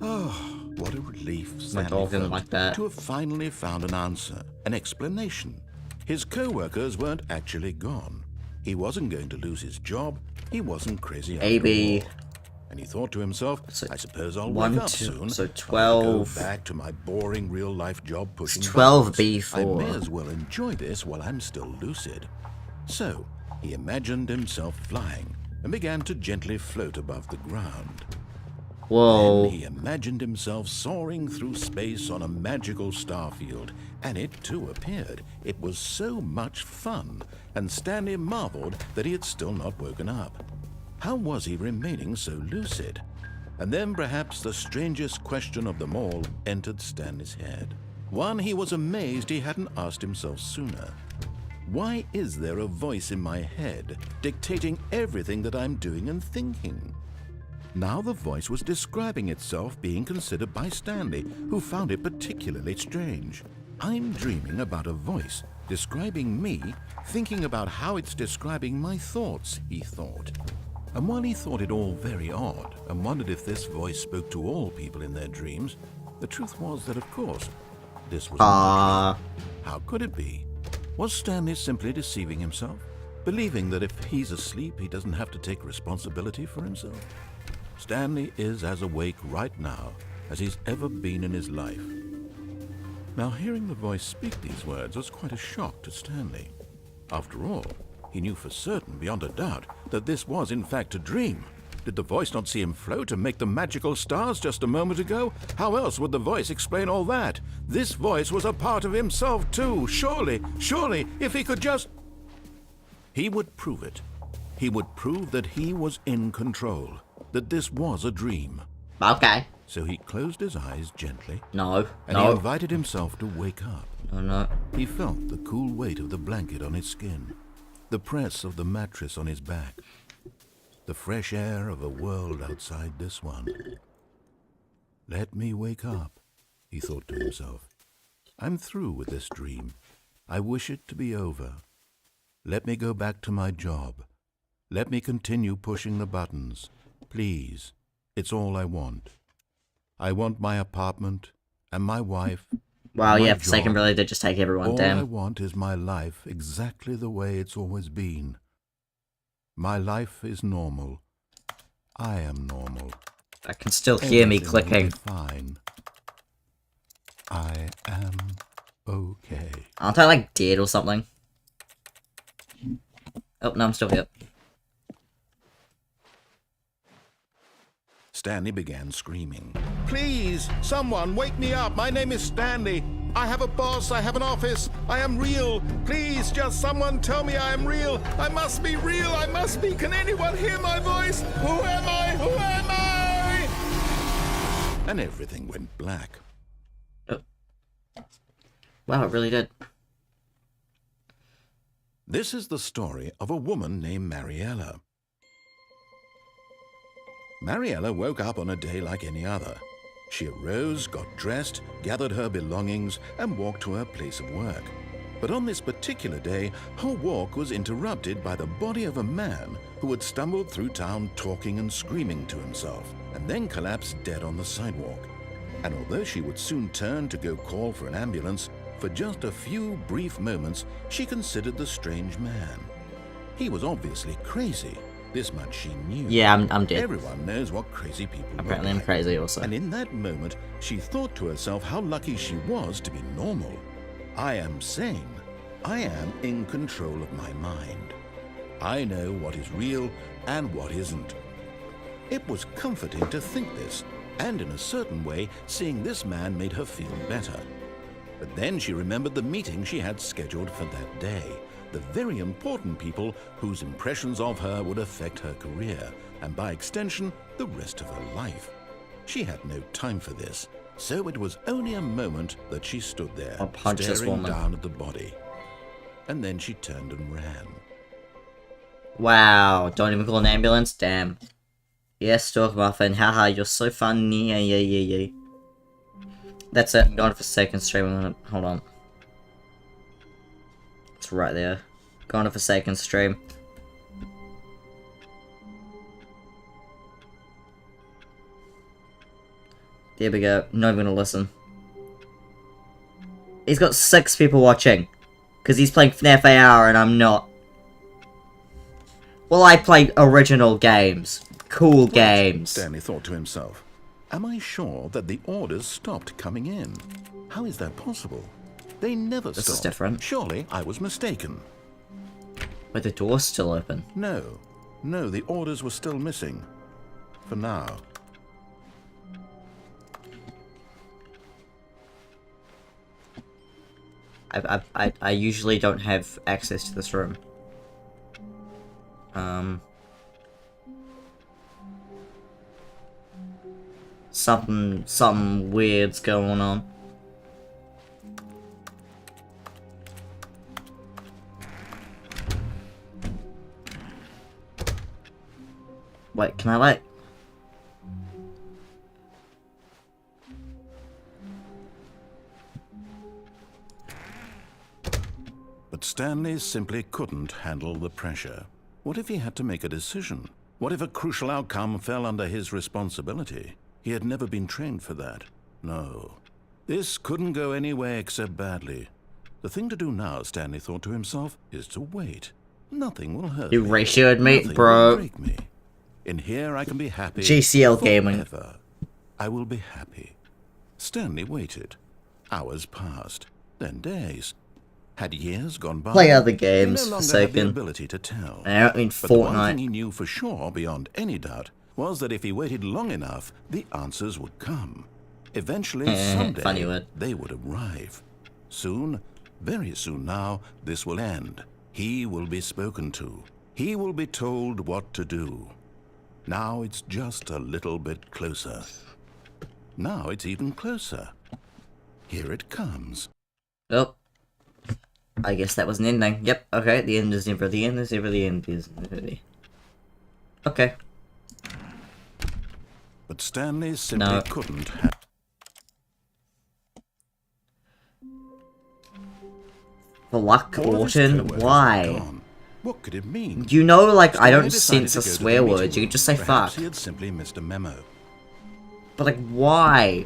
Oh, what a relief Stanley dog didn't felt like that. to have finally found an answer, an explanation. His co-workers weren't actually gone. He wasn't going to lose his job. He wasn't crazy after Maybe. all. And he thought to himself, I suppose I'll one, wake up two, soon. so I'll 12. go back to my boring real-life job pushing 12 buttons. I B4. may as well enjoy this while I'm still lucid. So, he imagined himself flying and began to gently float above the ground. Whoa. Then he imagined himself soaring through space on a magical starfield, and it too appeared. It was so much fun, and Stanley marveled that he had still not woken up. How was he remaining so lucid? And then perhaps the strangest question of them all entered Stanley's head. One he was amazed he hadn't asked himself sooner. Why is there a voice in my head dictating everything that I'm doing and thinking? Now the voice was describing itself being considered by Stanley, who found it particularly strange. I'm dreaming about a voice describing me, thinking about how it's describing my thoughts, he thought. And while he thought it all very odd and wondered if this voice spoke to all people in their dreams, the truth was that, of course, this was not true. How could it be? Was Stanley simply deceiving himself, believing that if he's asleep, he doesn't have to take responsibility for himself? Stanley is as awake right now as he's ever been in his life. Now, hearing the voice speak these words was quite a shock to Stanley. After all, he knew for certain, beyond a doubt, that this was in fact a dream. Did the voice not see him float and make the magical stars just a moment ago? How else would the voice explain all that? This voice was a part of himself too. Surely, if he could just... He would prove it. He would prove that he was in control, that this was a dream. Okay. So he closed his eyes gently. No. And he invited himself to wake up. No. He felt the cool weight of the blanket on his skin, the press of the mattress on his back, the fresh air of a world outside this one. Let me wake up, he thought to himself. I'm through with this dream. I wish it to be over. Let me go back to my job. Let me continue pushing the buttons. Please, it's all I want. I want my apartment and my wife. Wow, my yeah, job. Forsaken really did just take everyone All down. I want is my life exactly the way it's always been. My life is normal. I am normal. I can still hear me Everything will be clicking. fine. I am okay. Aren't I like dead or something? Oh, no, I'm still here. Stanley began screaming. Please, someone, wake me up. My name is Stanley. I have a boss. I have an office. I am real. Please, just someone tell me I am real. I must be real. I must be. Can anyone hear my voice? Who am I? Who am I? And everything went black. Oh. Wow, it really did. This is the story of a woman named Mariella. Mariella woke up on a day like any other. She arose, got dressed, gathered her belongings, and walked to her place of work. But on this particular day, her walk was interrupted by the body of a man who had stumbled through town talking and screaming to himself, and then collapsed dead on the sidewalk. And although she would soon turn to go call for an ambulance, for just a few brief moments she considered the strange man. He was obviously crazy. This much she knew. Yeah, I'm dead. Everyone knows what crazy people Apparently look I'm like. crazy also. And in that moment, she thought to herself how lucky she was to be normal. I am sane. I am in control of my mind. I know what is real and what isn't. It was comforting to think this, and in a certain way, seeing this man made her feel better. But then she remembered the meeting she had scheduled for that day. The very important people whose impressions of her would affect her career, and by extension, the rest of her life. She had no time for this, so it was only a moment that she stood there, I'll punch this staring woman. down at the body. And then she turned and ran. Wow, don't even call an ambulance? Damn. Yes, Stalk Muffin, haha, you're so funny, yeah. That's it, I'm going for second stream, hold on. It's right there. Going for second stream. There we go, not even gonna listen. He's got 6 people watching. Because he's playing FNAF AR and I'm not. Well, I play original games. Cool games. Stanley thought to himself, am I sure that the orders stopped coming in? How is that possible? They never This stopped. is different. Surely I was mistaken. But the door's still open. No, the orders were still missing. For now. I usually don't have access to this room. Something weird's going on. Wait, can I like... But Stanley simply couldn't handle the pressure. What if he had to make a decision? What if a crucial outcome fell under his responsibility? He had never been trained for that. No. This couldn't go any way except badly. The thing to do now, Stanley thought to himself, is to wait. Nothing will hurt You me. ratioed me, Nothing bro. will break me. In here I can be happy. GCL gaming. Forever. I will be happy. Stanley waited. Hours passed. Then days. Had years gone by? Play other He games, no longer had the Forsaken. ability to tell. I don't mean But the one thing Fortnite. he knew for sure, beyond any doubt, was that if he waited long enough, the answers would come. Eventually, Funny someday, word. they would arrive. Soon, very soon now, this will end. He will be spoken to. He will be told what to do. Now it's just a little bit closer. Now it's even closer. Here it comes. Oh. I guess that was an ending. Yep, okay, the end is never the end, is never the end, is never the... Okay. But Stanley simply No. couldn't have... For luck, All of his Orton? co-workers were Why? gone. What could it mean? You know, like, I Stanley don't decided sense a to go to the swear meeting word, you room. could just say Perhaps fuck. he had simply missed a memo. But, like, why?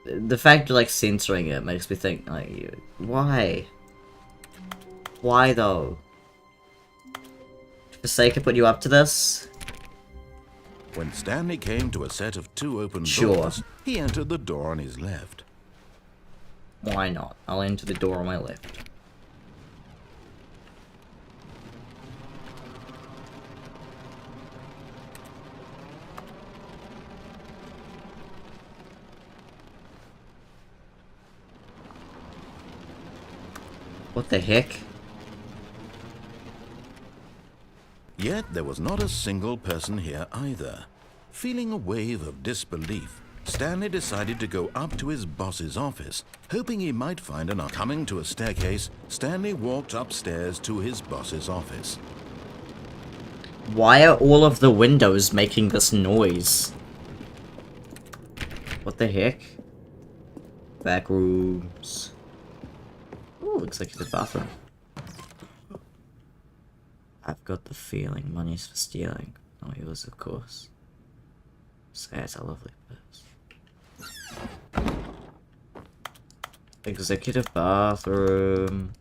The fact of, like, censoring it makes me think, like, why? Why, though? Forsaken put you up to this? When Stanley came to a set of 2 open Sure. doors, he entered the door on his left. Why not? I'll enter the door on my left. What the heck? Yet there was not a single person here either. Feeling a wave of disbelief, Stanley decided to go up to his boss's office, hoping he might find an... Coming to a staircase, Stanley walked upstairs to his boss's office. Why are all of the windows making this noise? What the heck? Back rooms. Ooh, looks like it's a bathroom. I've got the feeling money's for stealing. Not yours, of course. This guy's a lovely person. Executive bathroom.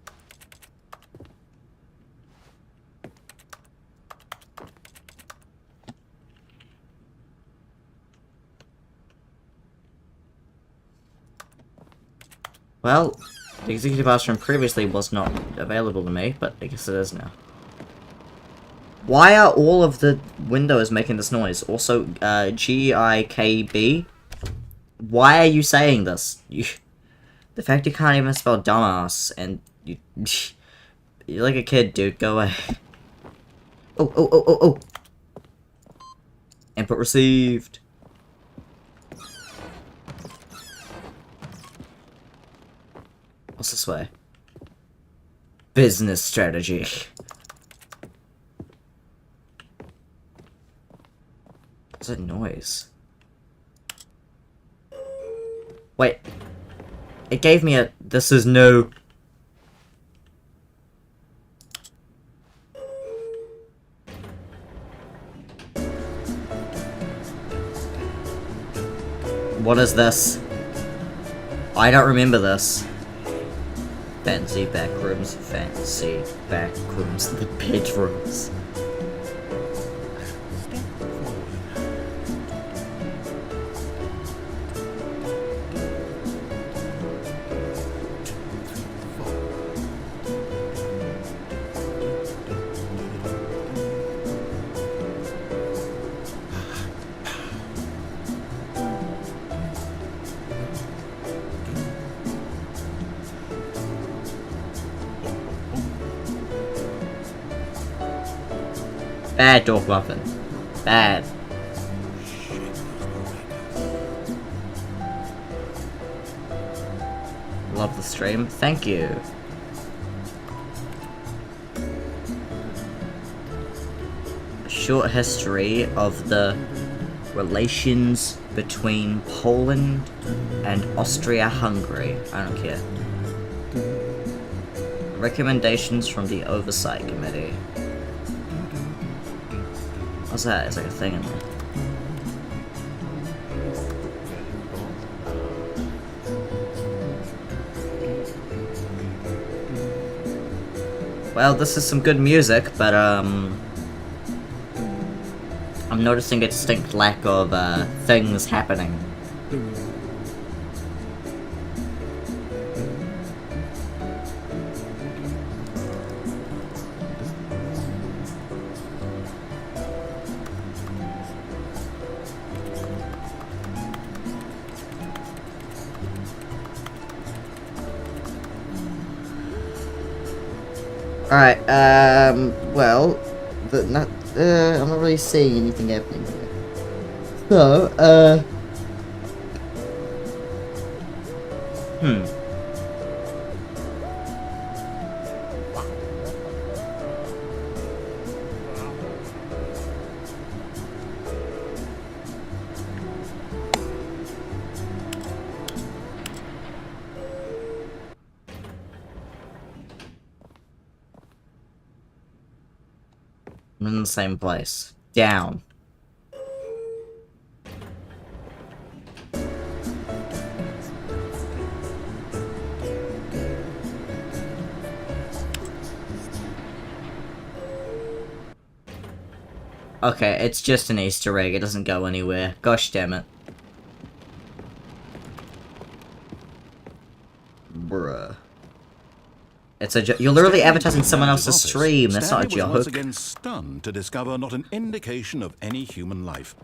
Well, the executive bathroom previously was not available to me, but I guess it is now. Why are all of the windows making this noise? Also, G-I-K-B? Why are you saying this? The fact you can't even spell dumbass, and you're like a kid, dude. Go away. Oh. Input received. What's this way? Business strategy. What's that noise? Wait. It gave me a... This is no... What is this? I don't remember this. Fancy back rooms, fancy back rooms, the bedrooms. Bad dog muffin. Bad. Love the stream. Thank you. A short history of the relations between Poland and Austria-Hungary. I don't care. Recommendations from the Oversight Committee. What's that? It's like a thing in there. Well, this is some good music, but I'm noticing a distinct lack of things happening. Alright, well, I'm not really seeing anything happening here. So, I'm in the same place. Down. Okay, it's just an Easter egg. It doesn't go anywhere. Gosh damn it. Bruh. It's a joke. You're literally advertising someone else's stream. That's not a joke. Stanley was once again stunned to discover not an indication of any human life.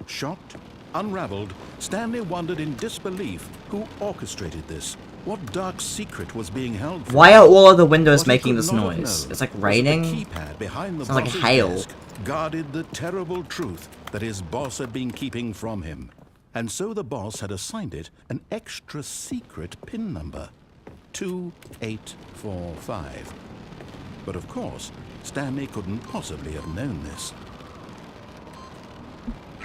Shocked, unraveled, Stanley wondered in disbelief who orchestrated this. What dark secret was being held from Why are all of the windows What he making could this not have noise? known It's like was raining. The keypad behind the Sounds like boss's hail. desk guarded the terrible truth that his boss had been keeping from him. And so the boss had assigned it an extra secret PIN number. 2845. But of course, Stanley couldn't possibly have known this.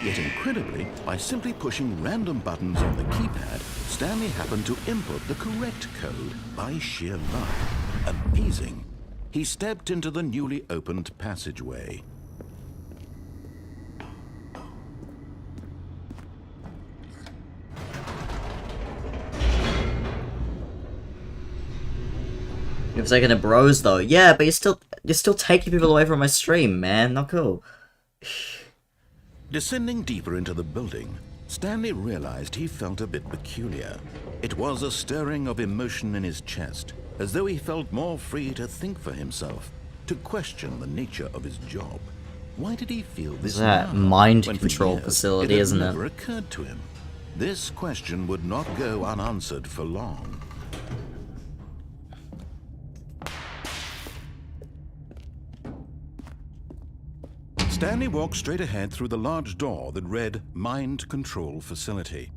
Yet incredibly, by simply pushing random buttons on the keypad, Stanley happened to input the correct code by sheer luck. Amazing. He stepped into the newly opened passageway. You're taking a bros though. Yeah, but you're still taking people away from my stream, man. Not cool. Descending deeper into the building, Stanley realized he felt a bit peculiar. It was a stirring of emotion in his chest, as though he felt more free to think for himself, to question the nature of his job. Why did he feel this That now, mind when for control years facility, it had isn't it? never occurred to him? This question would not go unanswered for long. Stanley walked straight ahead through the large door that read Mind Control Facility.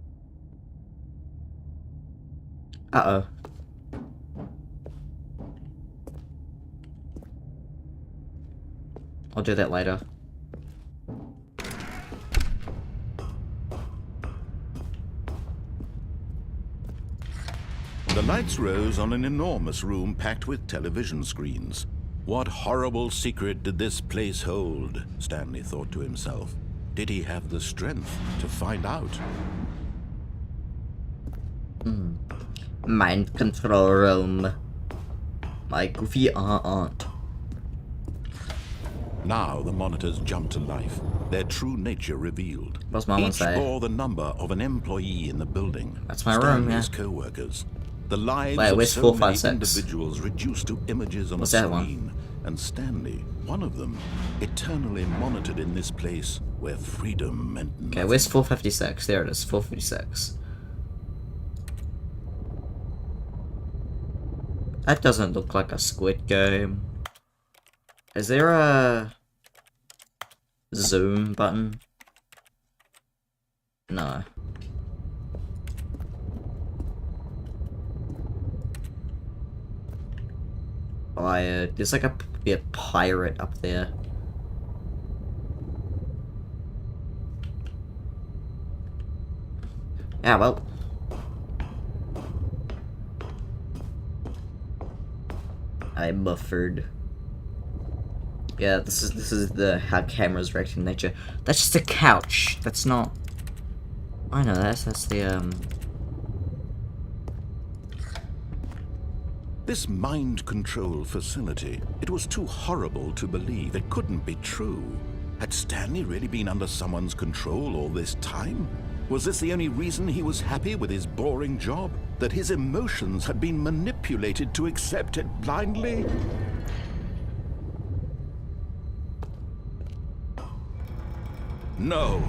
Uh-oh. I'll do that later. The lights rose on an enormous room packed with television screens. What horrible secret did this place hold? Stanley thought to himself. Did he have the strength to find out? Mind control room. My goofy aunt. Now the monitors jumped to life, their true nature revealed. What's Mama Each say? bore the number of an employee in the building. That's my room, Stanley's yeah. co-workers. The lives Wait, of where's so 456? many individuals reduced to images on What's a that one? screen. And Stanley, one of them, eternally monitored in this place where freedom meant nothing. Okay, where's 456? There it is, 456. That doesn't look like a Squid Game. Is there a zoom button? No. There's like a pirate up there. Yeah, well. I buffered. Yeah, this is the how cameras react in nature. That's just a couch. That's not. I know that's the This mind control facility, it was too horrible to believe. It couldn't be true. Had Stanley really been under someone's control all this time? Was this the only reason he was happy with his boring job? That his emotions had been manipulated to accept it blindly? No,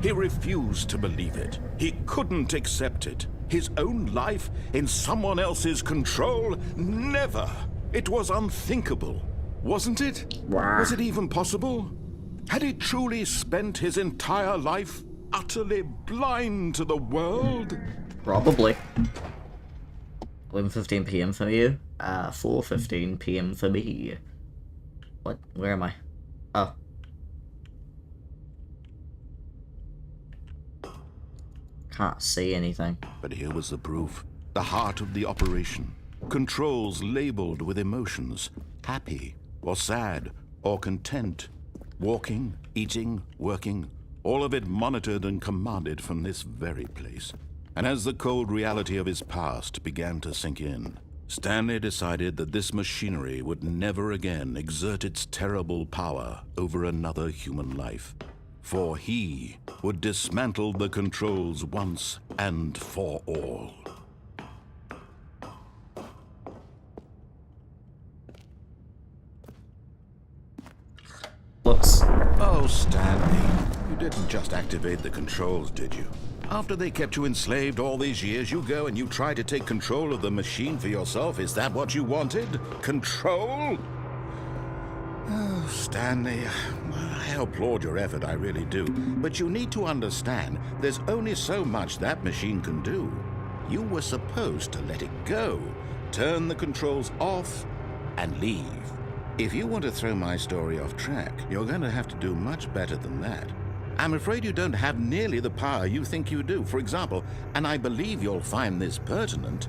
he refused to believe it. He couldn't accept it. His own life in someone else's control? Never! It was unthinkable, wasn't it? Was it even possible? Had he truly spent his entire life utterly blind to the world? probably 11:15 p.m. for you. 4:15 p.m. for me. What? Where am I? Oh. Can't see anything. But here was the proof. The heart of the operation. Controls labeled with emotions. Happy, or sad, or content. Walking, eating, working. All of it monitored and commanded from this very place. And as the cold reality of his past began to sink in, Stanley decided that this machinery would never again exert its terrible power over another human life. For he would dismantle the controls once and for all. Whoops. Oh, Stanley, you didn't just activate the controls, did you? After they kept you enslaved all these years, you go and you try to take control of the machine for yourself. Is that what you wanted? Control? Oh, Stanley, I applaud your effort, I really do. But you need to understand, there's only so much that machine can do. You were supposed to let it go, turn the controls off, and leave. If you want to throw my story off track, you're going to have to do much better than that. I'm afraid you don't have nearly the power you think you do. For example, and I believe you'll find this pertinent,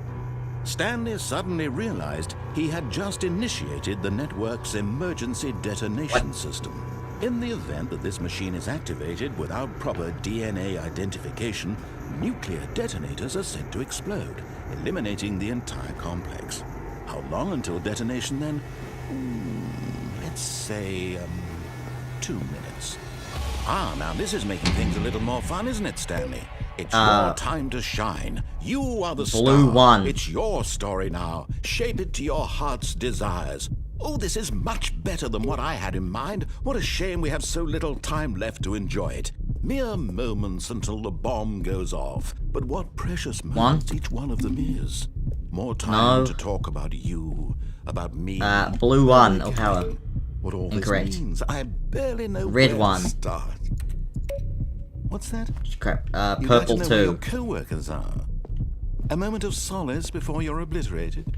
Stanley suddenly realized he had just initiated the network's emergency detonation system. In the event that this machine is activated without proper DNA identification, nuclear detonators are said to explode, eliminating the entire complex. How long until detonation then? Let's say, 2 minutes. Now this is making things a little more fun, isn't it, Stanley? It's your time to shine. You are the Blue star. one. It's your story now. Shape it to your heart's desires. Oh, this is much better than what I had in mind. What a shame we have so little time left to enjoy it. Mere moments until the bomb goes off. But what precious moments each one of them is. More time to talk about you, about me. Blue one, oh power. What all Incorrect. this means, I barely know Red where one. to start. What's that? Crap. You'd like to Purple know where your 2. co-workers are. A moment of solace before you're obliterated.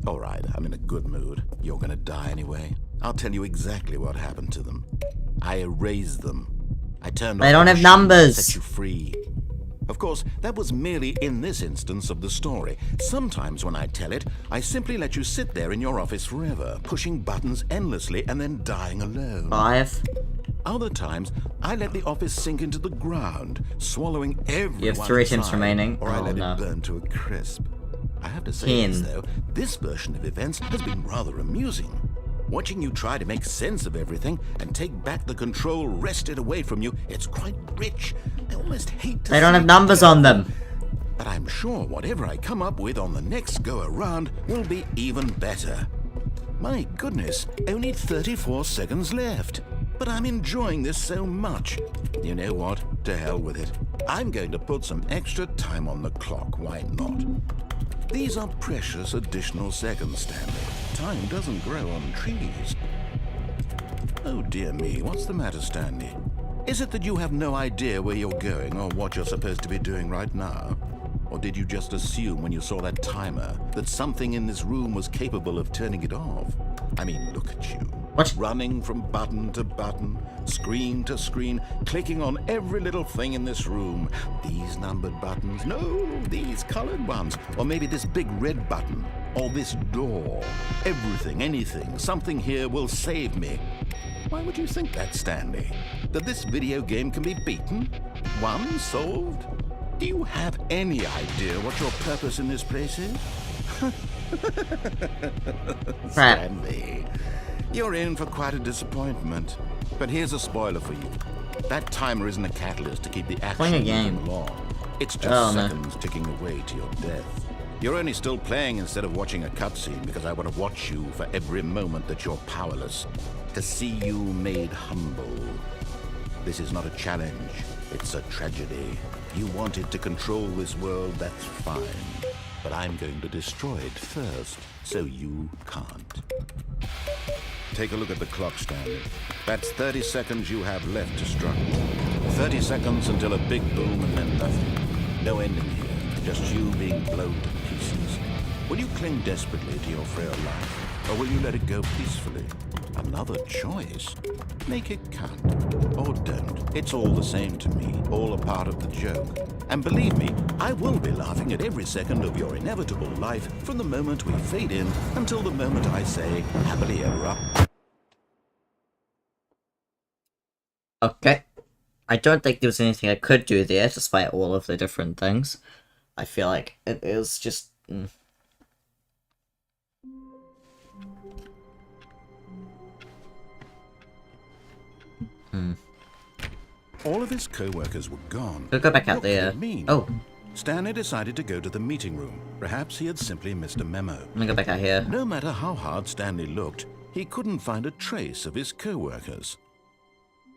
All right, I'm in a good mood. You're gonna die anyway. I'll tell you exactly what happened to them. I erased them. I turned off They don't the have machine, numbers. set you free. Of course, that was merely in this instance of the story. Sometimes when I tell it, I simply let you sit there in your office forever, pushing buttons endlessly and then dying alone. 5. Other times, I let the office sink into the ground, swallowing everyone You have 3 attempts inside, remaining. or I Oh, let no. it burn to a crisp. I have to say 10. this, though, this version of events has been rather amusing. Watching you try to make sense of everything and take back the control wrested away from you, it's quite rich. I almost hate to They don't see have it numbers go. on them. But I'm sure whatever I come up with on the next go-around will be even better. My goodness, only 34 seconds left. But I'm enjoying this so much. You know what? To hell with it. I'm going to put some extra time on the clock, why not? These are precious additional seconds, Stanley. Time doesn't grow on trees. Oh dear me, what's the matter, Stanley? Is it that you have no idea where you're going or what you're supposed to be doing right now? Or did you just assume when you saw that timer that something in this room was capable of turning it off? I mean, look at you. What? Running from button to button, screen to screen, clicking on every little thing in this room. These numbered buttons, no, these colored ones. Or maybe this big red button, or this door. Everything, anything, something here will save me. Why would you think that, Stanley? That this video game can be beaten? Won? Solved? Do you have any idea what your purpose in this place is? Stanley, you're in for quite a disappointment. But here's a spoiler for you. That timer isn't a catalyst to keep the Playing a action game. moving along. It's just Oh, no. seconds ticking away to your death. You're only still playing instead of watching a cutscene because I want to watch you for every moment that you're powerless. To see you made humble. This is not a challenge. It's a tragedy. You wanted to control this world, that's fine. But I'm going to destroy it first, so you can't. Take a look at the clock, Stanley. That's 30 seconds you have left to struggle. 30 seconds until a big boom and then nothing. No ending here, just you being blown to pieces. Will you cling desperately to your frail life, or will you let it go peacefully? Another choice. Make it count. Or don't. It's all the same to me, all a part of the joke. And believe me, I will be laughing at every second of your inevitable life from the moment we fade in until the moment I say, happily ever after. Okay. I don't think there was anything I could do there, despite all of the different things. I feel like it is just... All of his co-workers were gone. We'll go back out What could there. it mean? Oh, Stanley decided to go to the meeting room. Perhaps he had simply missed a memo. let me go back out here. No matter how hard Stanley looked, he couldn't find a trace of his co-workers.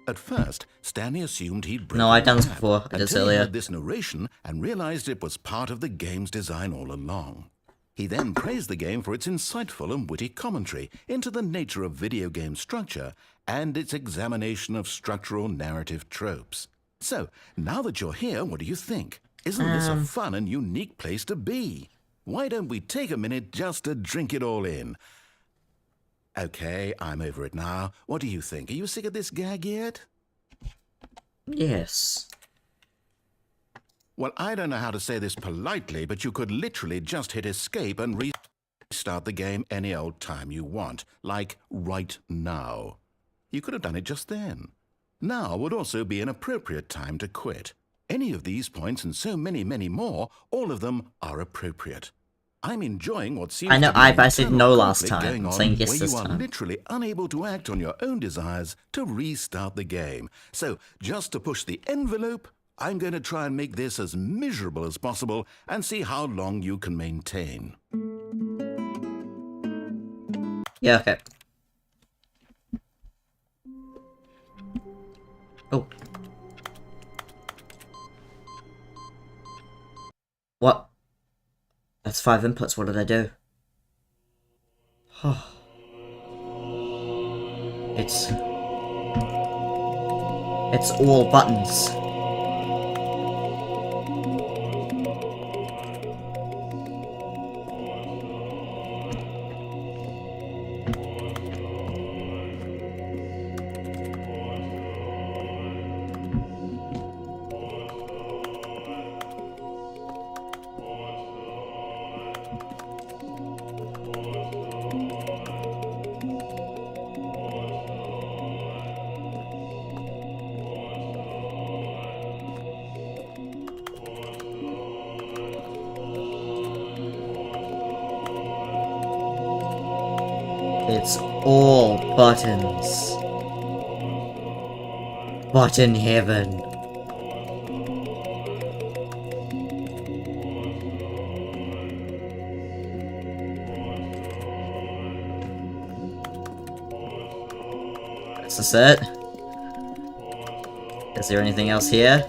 At first, Stanley assumed he'd broken No, I've done this the map before. I did this until he earlier. heard this narration and realized it was part of the game's design all along. He then praised the game for its insightful and witty commentary into the nature of video game structure and its examination of structural narrative tropes. So, now that you're here, what do you think? Isn't this a fun and unique place to be? Why don't we take a minute just to drink it all in? Okay, I'm over it now. What do you think? Are you sick of this gag yet? Yes. Well, I don't know how to say this politely, but you could literally just hit escape and restart the game any old time you want, like right now. You could have done it just then. Now would also be an appropriate time to quit. Any of these points and so many, many more, all of them are appropriate. I'm enjoying what seems I know, to be an I said internal no last conflict time. going I'm on saying yes where this you are time. literally unable to act on your own desires to restart the game. So, just to push the envelope, I'm going to try and make this as miserable as possible and see how long you can maintain. Yeah, okay. Oh. What? That's 5 inputs, what did I do? It's all buttons. It's all buttons. Button heaven. Is this it? Is there anything else here?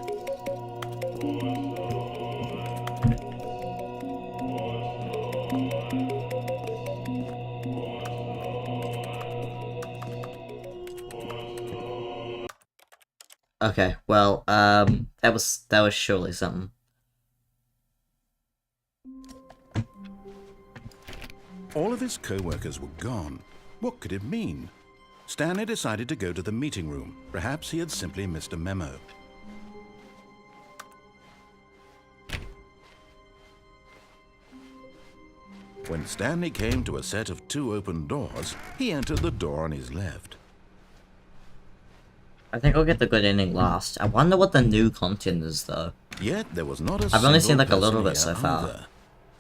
Okay, well, that was surely something. All of his co-workers were gone. What could it mean? Stanley decided to go to the meeting room. Perhaps he had simply missed a memo. When Stanley came to a set of 2 open doors, he entered the door on his left. I think I'll get the good ending last. I wonder what the new content is, though. Yet there was not a I've only seen single like a little person bit so here far. either.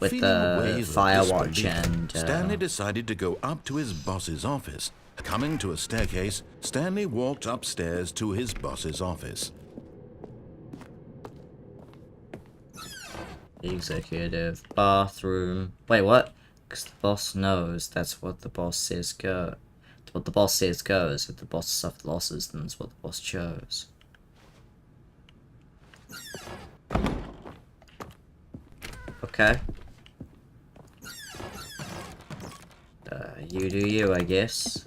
With Feeling a the wave of Firewatch disbelief, and Stanley decided to go up to his boss's office. Coming to a staircase, Stanley walked upstairs to his boss's office. the executive bathroom. Wait, what? Because the boss knows that's what the boss says go. What the boss says goes. If the boss suffered losses, then it's what the boss chose. Okay. You do you, I guess.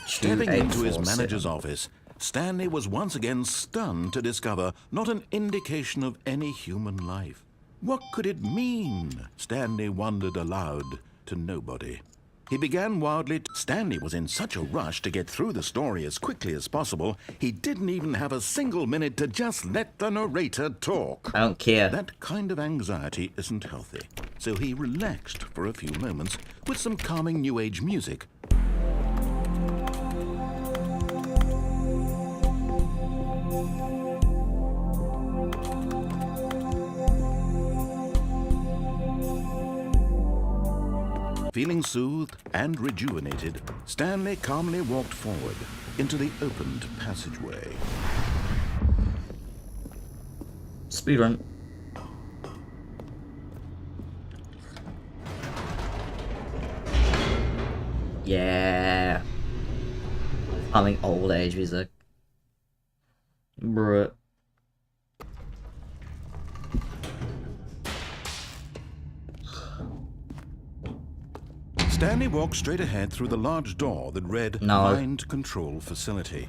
Stepping into his 2847. manager's office, Stanley was once again stunned to discover not an indication of any human life. What could it mean? Stanley wondered aloud to nobody. He began wildly. Stanley was in such a rush to get through the story as quickly as possible, he didn't even have a single minute to just let the narrator talk. I don't care. That kind of anxiety isn't healthy, so he relaxed for a few moments with some calming New Age music. Feeling soothed and rejuvenated, Stanley calmly walked forward into the opened passageway. Speedrun. Yeah. Humming old age music. Bruh. Stanley walked straight ahead through the large door that read No. Mind Control Facility.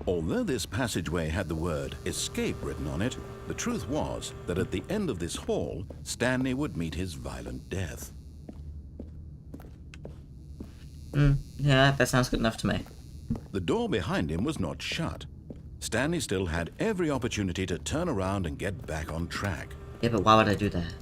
Although this passageway had the word escape written on it, the truth was that at the end of this hall, Stanley would meet his violent death. Yeah, that sounds good enough to me. The door behind him was not shut. Stanley still had every opportunity to turn around and get back on track. Yeah, but why would I do that?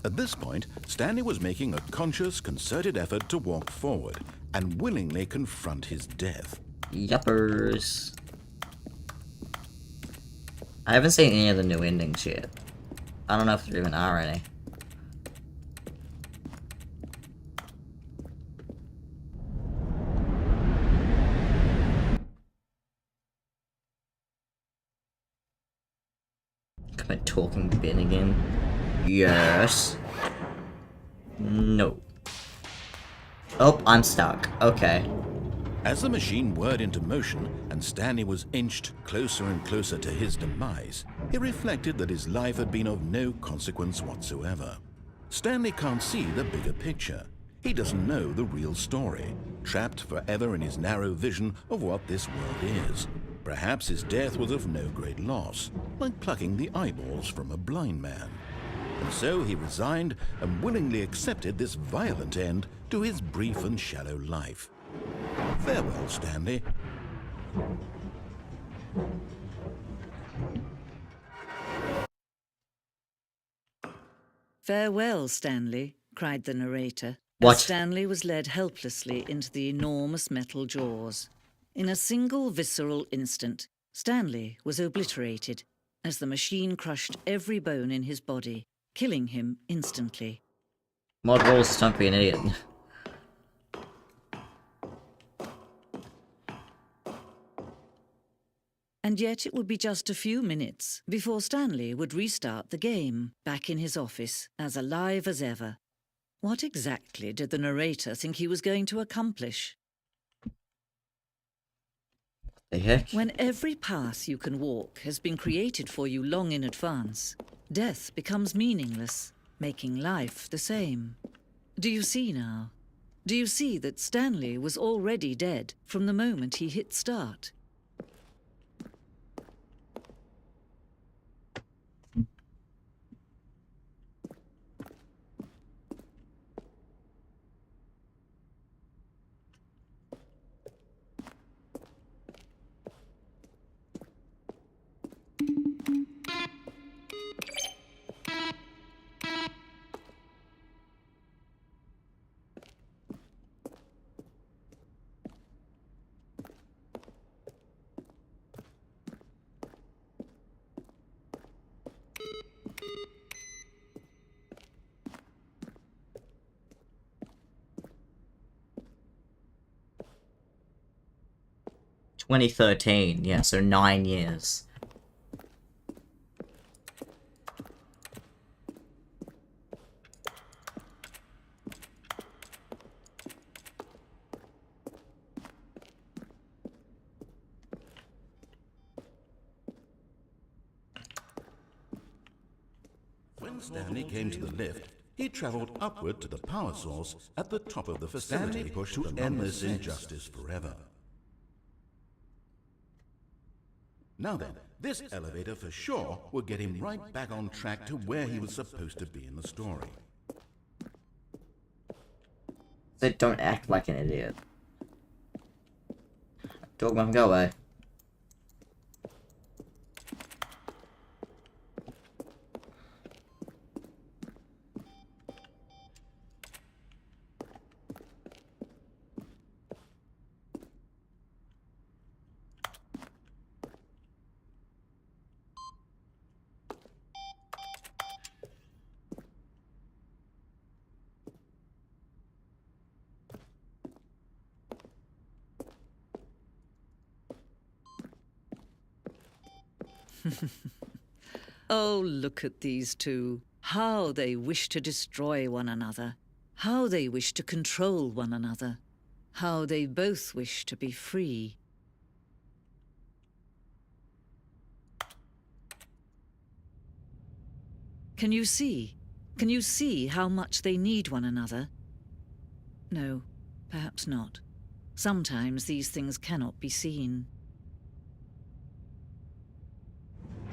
At this point, Stanley was making a conscious, concerted effort to walk forward and willingly confront his death. Yuppers. I haven't seen any of the new endings yet. I don't know if there even are any. Come on, talking bin again. Yes. No. Oh, I'm stuck. Okay. As the machine whirred into motion and Stanley was inched closer and closer to his demise, he reflected that his life had been of no consequence whatsoever. Stanley can't see the bigger picture. He doesn't know the real story, trapped forever in his narrow vision of what this world is. Perhaps his death was of no great loss, like plucking the eyeballs from a blind man. And so he resigned and willingly accepted this violent end to his brief and shallow life. Farewell, Stanley. Farewell, Stanley, cried the narrator. What? As Stanley was led helplessly into the enormous metal jaws. In a single visceral instant, Stanley was obliterated as the machine crushed every bone in his body, killing him instantly. Mod rules, don't be an idiot. And yet it would be just a few minutes before Stanley would restart the game, back in his office, as alive as ever. What exactly did the narrator think he was going to accomplish? The heck? When every path you can walk has been created for you long in advance, death becomes meaningless, making life the same. Do you see now? Do you see that Stanley was already dead from the moment he hit start? $2013, yeah, so 9 years. When Stanley came to the lift, he traveled upward to the power source at the top of the facility to end this injustice forever. Now then, this elevator for sure would get him right back on track to where he was supposed to be in the story. So don't act like an idiot. Dogman, go away. Oh, look at these two. How they wish to destroy one another. How they wish to control one another. How they both wish to be free. Can you see? Can you see how much they need one another? No, perhaps not. Sometimes these things cannot be seen.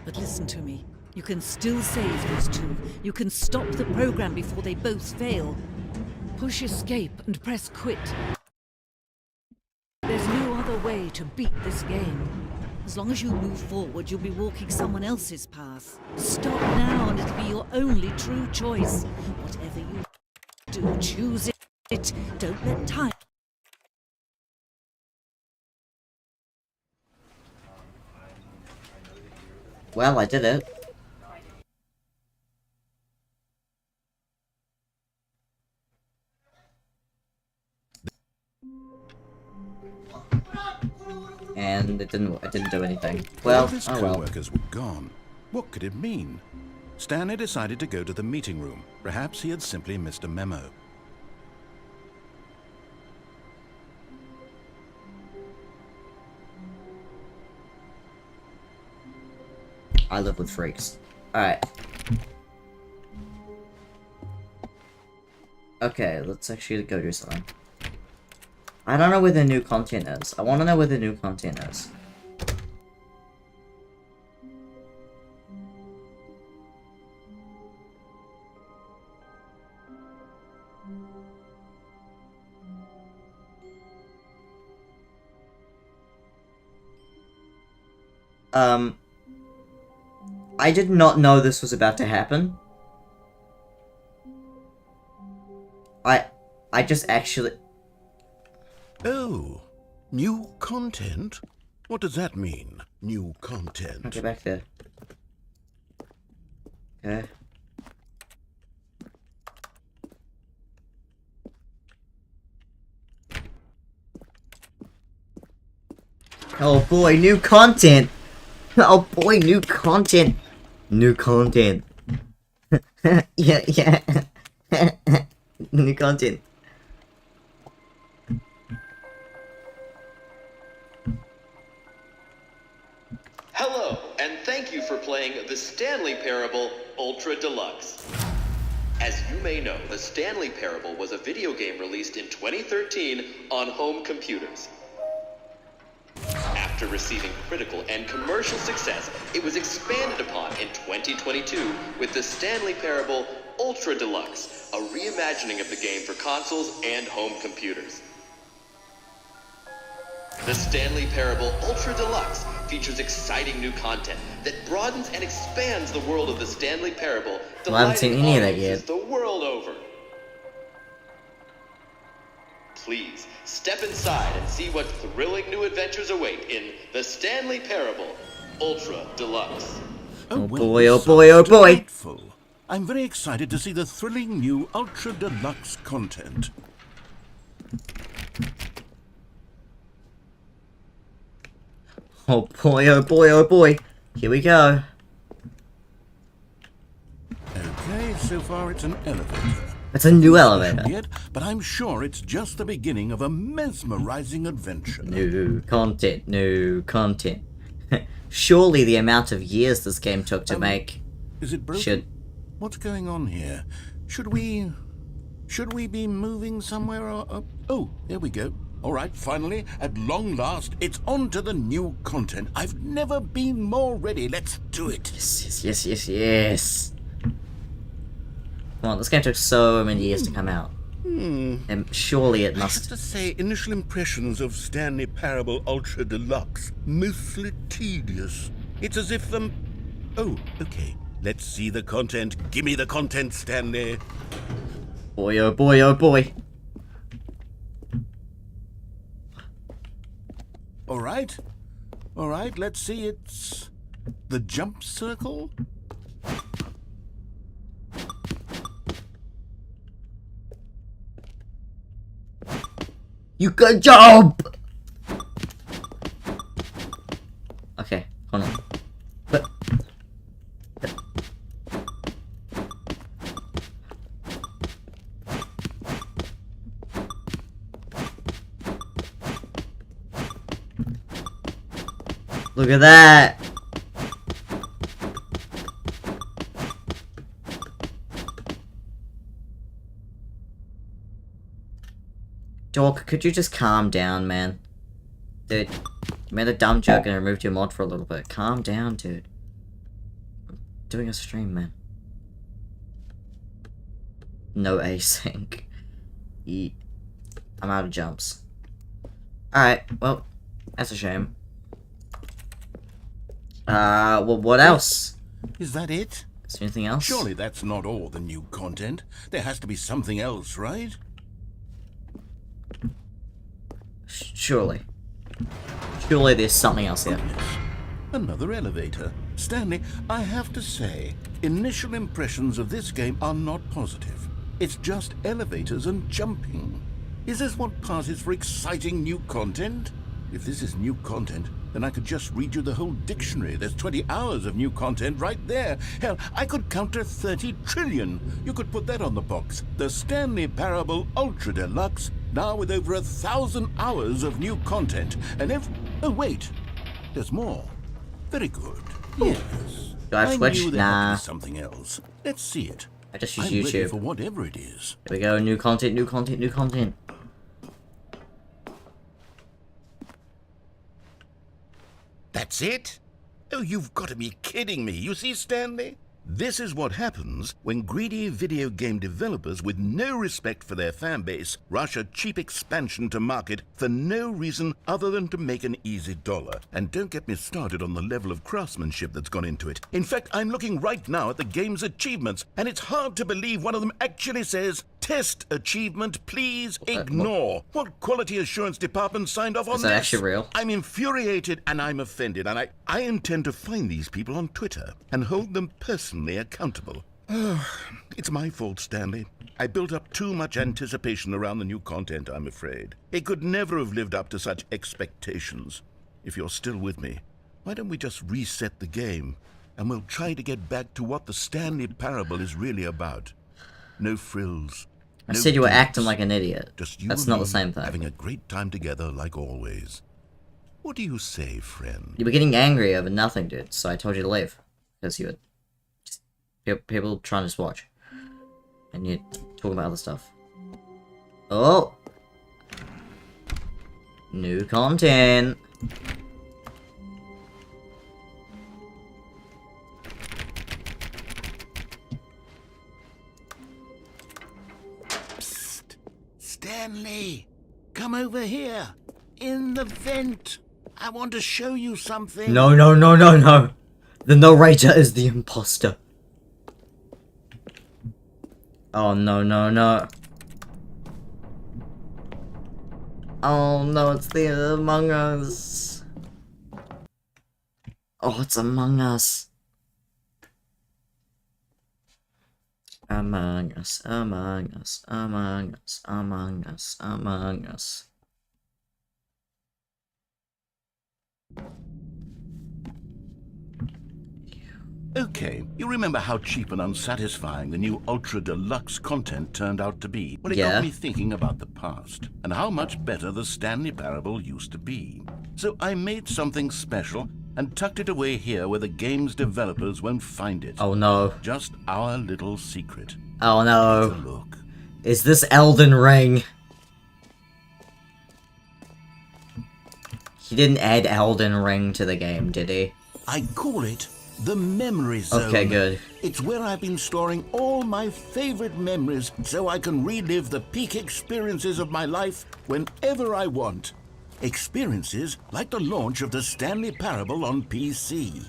But listen to me. You can still save these two. You can stop the program before they both fail. Push escape and press quit. way to beat this game. As long as you move forward, you'll be walking someone else's path. Stop now and it'll be your only true choice. Whatever you do, choose it. Don't let time... Well, I did it. And it didn't do anything. Well, All his oh well. co-workers were gone. What could it mean? Stanley decided to go to the meeting room. Perhaps he had simply missed a memo. I live with freaks. Alright. Okay, let's actually go do something. I don't know where the new content is. I want to know where the new content is. I did not know this was about to happen. I just actually... Oh, new content? What does that mean, new content? I'll get back there. Okay. Oh boy, new content! Oh boy, new content! New content. Yeah. New content. Hello, and thank you for playing the Stanley Parable Ultra Deluxe. As you may know, the Stanley Parable was a video game released in 2013 on home computers. After receiving critical and commercial success, it was expanded upon in 2022 with the Stanley Parable Ultra Deluxe, a reimagining of the game for consoles and home computers. The Stanley Parable Ultra Deluxe features exciting new content that broadens and expands the world of the Stanley Parable, Well, I haven't seen any of that audiences yet. the world over. Please, step inside and see what thrilling new adventures await in the Stanley Parable Ultra Deluxe. Oh well, boy, oh this boy, oh sounds boy. delightful. I'm very excited to see the thrilling new Ultra Deluxe content. Oh boy, oh boy, oh boy. Here we go. Okay, so far it's an elevator. It's a new Special elevator. yet, but I'm sure it's just the beginning of a mesmerizing adventure. New content, new content. Surely the amount of years this game took to make Is it broken? should... What's going on here? Should we be moving somewhere or... Oh, there we go. All right, finally, at long last, it's on to the new content. I've never been more ready. Let's do it. Yes. Come on, this game took so many years to come out. And surely it I have must... to say, initial impressions of Stanley Parable Ultra Deluxe, mostly tedious. It's as if Oh, okay. Let's see the content. Gimme the content, Stanley. Boy, oh boy, oh boy. All right, let's see. It's the jump circle. You good job! Okay, hold on. But... Look at that! Dork, could you just calm down, man? Dude, you made a dumb joke and I removed your mod for a little bit. Calm down, dude. I'm doing a stream, man. No async. I'm out of jumps. Alright, well, That's a shame. Well, what else? Is that it? Is there anything else? Surely that's not all the new content. There has to be something else, right? Surely. Surely there's something else here. Another elevator. Stanley, I have to say, initial impressions of this game are not positive. It's just elevators and jumping. Is this what passes for exciting new content? If this is new content, then I could just read you the whole dictionary. There's 20 hours of new content right there. Hell, I could count to 30 trillion. You could put that on the box. The Stanley Parable Ultra Deluxe, now with over 1,000 hours of new content. And if... Oh, wait. There's more. Very good. Yes. Do I switch? knew there had to Nah. be something else. Let's see it. I just use I'm ready YouTube. for whatever it is. Here we go. New content, new content, new content. That's it? Oh, you've got to be kidding me. You see, Stanley? This is what happens when greedy video game developers with no respect for their fan base rush a cheap expansion to market for no reason other than to make an easy dollar. And don't get me started on the level of craftsmanship that's gone into it. In fact, I'm looking right now at the game's achievements, and it's hard to believe one of them actually says, "Test achievement, please ignore." What quality assurance department signed off on Is this? that actually real? I'm infuriated and I'm offended, and I intend to find these people on Twitter and hold them personally accountable. It's my fault, Stanley. I built up too much anticipation around the new content, I'm afraid. It could never have lived up to such expectations. If you're still with me, why don't we just reset the game, and we'll try to get back to what the Stanley Parable is really about. No frills. I no said you were gimmicks. acting like an idiot. Just you That's and not me the same thing. having a great time together like always. What do you say, friend? You were getting angry over nothing, dude, so I told you to leave. Because you were just people trying to just watch. And you talk about other stuff. Oh! New content! Psst. Stanley, come over here. In the vent. I want to show you something. No, no, no, no, no! The narrator is the imposter. Oh, no, no, no. Oh, no, it's the Among Us. Oh, it's Among Us. Among Us, Among Us, Among Us, Among Us, Among Us. Okay, you remember how cheap and unsatisfying the new Ultra Deluxe content turned out to be? Well, it Yeah. got me thinking about the past, and how much better the Stanley Parable used to be. So I made something special, and tucked it away here where the game's developers won't find it. Oh no. Just our little secret. Oh Take a no. look. Is this Elden Ring? He didn't add Elden Ring to the game, did he? I call it the Memory Zone. Okay, good. It's where I've been storing all my favorite memories so I can relive the peak experiences of my life whenever I want. Experiences like the launch of the Stanley Parable on PC.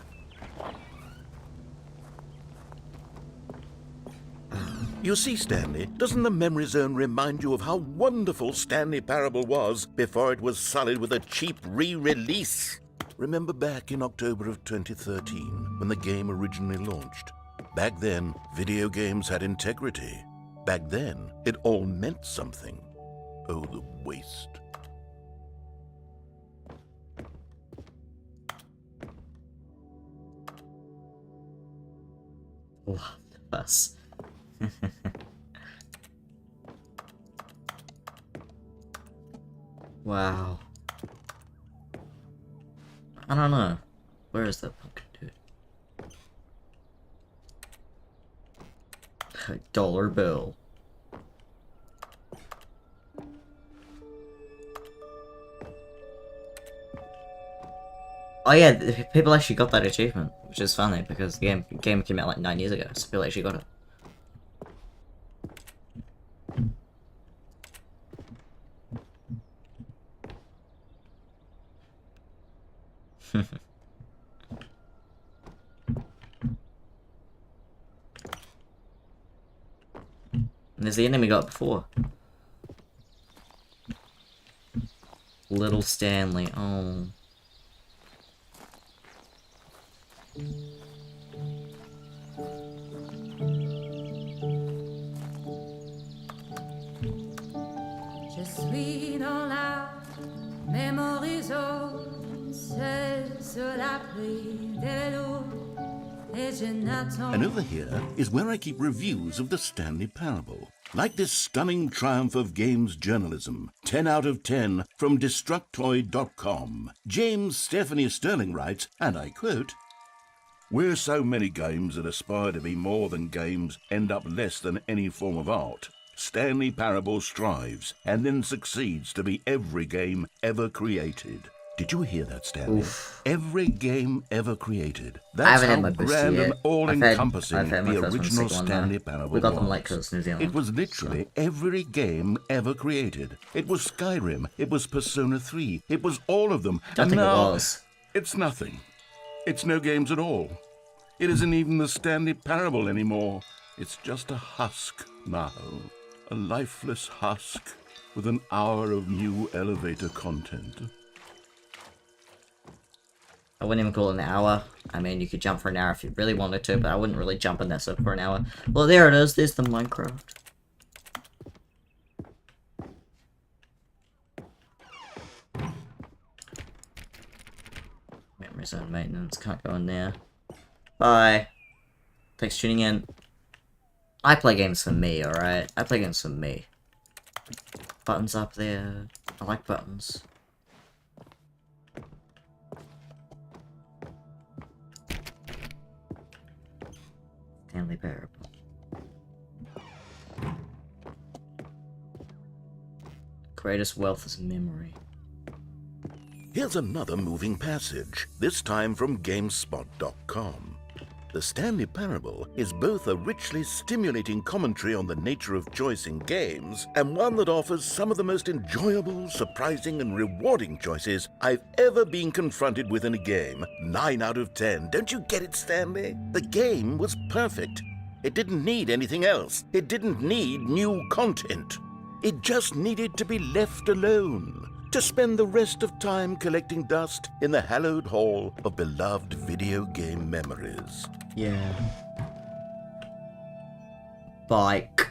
You see, Stanley, doesn't the Memory Zone remind you of how wonderful Stanley Parable was before it was sullied with a cheap re-release? Remember back in October of 2013, when the game originally launched? Back then, video games had integrity. Back then, it all meant something. Oh, the waste. Love us. Wow. I don't know. Where is that pumpkin dude? $1 bill. Oh yeah, people actually got that achievement, which is funny because the game came out like 9 years ago, so people actually got it. And there's the enemy we got before. Little Stanley. Oh. Je suis dans la mémorisation, seul sur l'abri de l'eau, et je n'attends. And over here is where I keep reviews of the Stanley Parable. Like this stunning triumph of games journalism, 10 out of 10 from Destructoid.com. James Stephanie Sterling writes, and I quote, "Where so many games that aspire to be more than games end up less than any form of art, Stanley Parable strives and then succeeds to be every game ever created." Did you hear that, Stanley? Oof. Every game ever created. I That's haven't had how my booster grand yet. and all-encompassing I've had my the first one, original second one Stanley now. Parable We got them was. late because New Zealand. It was literally every game ever created. It was Skyrim. It was Persona 3. It was all of them. Don't And think it now, was. it's nothing. It's no games at all. It isn't even the Stanley Parable anymore. It's just a husk now. A lifeless husk with an hour of new elevator content. I wouldn't even call it an hour. I mean, you could jump for an hour if you really wanted to, but I wouldn't really jump in that stuff for an hour. Well, there it is. There's the Minecraft. Memory zone maintenance. Can't go in there. Bye. Thanks for tuning in. I play games for me, alright? I play games for me. Buttons up there. I like buttons. Stanley Parable. Greatest wealth is memory. Here's another moving passage, this time from GameSpot.com. The Stanley Parable is both a richly stimulating commentary on the nature of choice in games, and one that offers some of the most enjoyable, surprising, and rewarding choices I've ever been confronted with in a game. 9 out of 10. Don't you get it, Stanley? The game was perfect. It didn't need anything else. It didn't need new content. It just needed to be left alone, to spend the rest of time collecting dust in the hallowed hall of beloved video game memories. Yeah. Bike.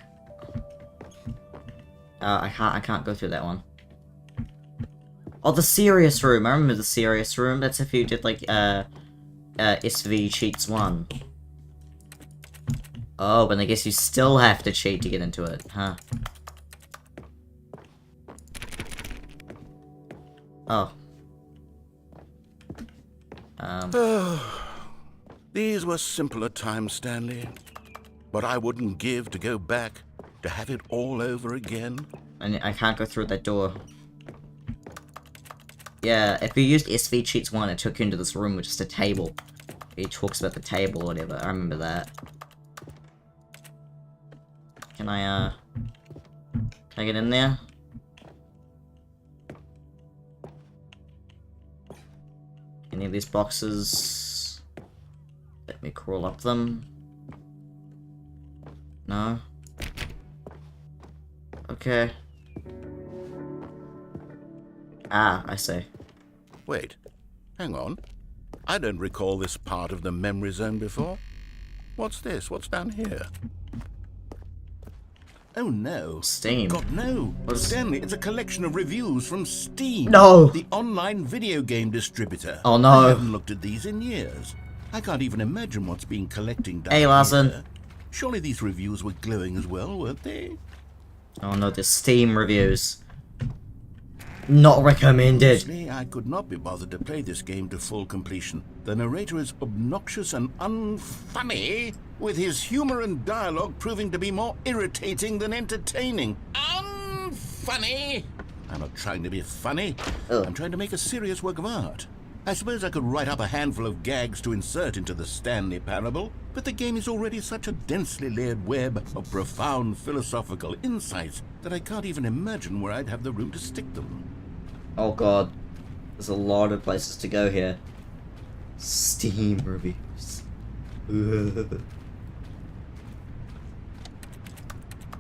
I can't go through that one. Oh, the serious room. I remember the serious room. That's if you did like SV cheats 1. Oh, but I guess you still have to cheat to get into it, huh? Oh. These were simpler times, Stanley. But I wouldn't give to go back, to have it all over again. And I can't go through that door. Yeah, if you used SV Cheats 1, it took you into this room with just a table. He talks about the table or whatever. I remember that. Can I get in there? Any of these boxes? Let me crawl up them. No? Okay. Ah, I see. Wait, hang on. I don't recall this part of the memory zone before. What's this? What's down here? Oh no. Steam. God, no. What's- Stanley, it's a collection of reviews from Steam. No. The online video game distributor. Oh, no. I haven't looked at these in years. I can't even imagine what's been collecting down Hey, Larson. here. Surely these reviews were glowing as well, weren't they? Oh no, the Steam reviews. Not recommended. Honestly, I could not be bothered to play this game to full completion. The narrator is obnoxious and unfunny, with his humor and dialogue proving to be more irritating than entertaining. Unfunny! I'm not trying to be funny. Ugh. I'm trying to make a serious work of art. I suppose I could write up a handful of gags to insert into the Stanley Parable, but the game is already such a densely layered web of profound philosophical insights that I can't even imagine where I'd have the room to stick them. Oh god. There's a lot of places to go here. Steam reviews. The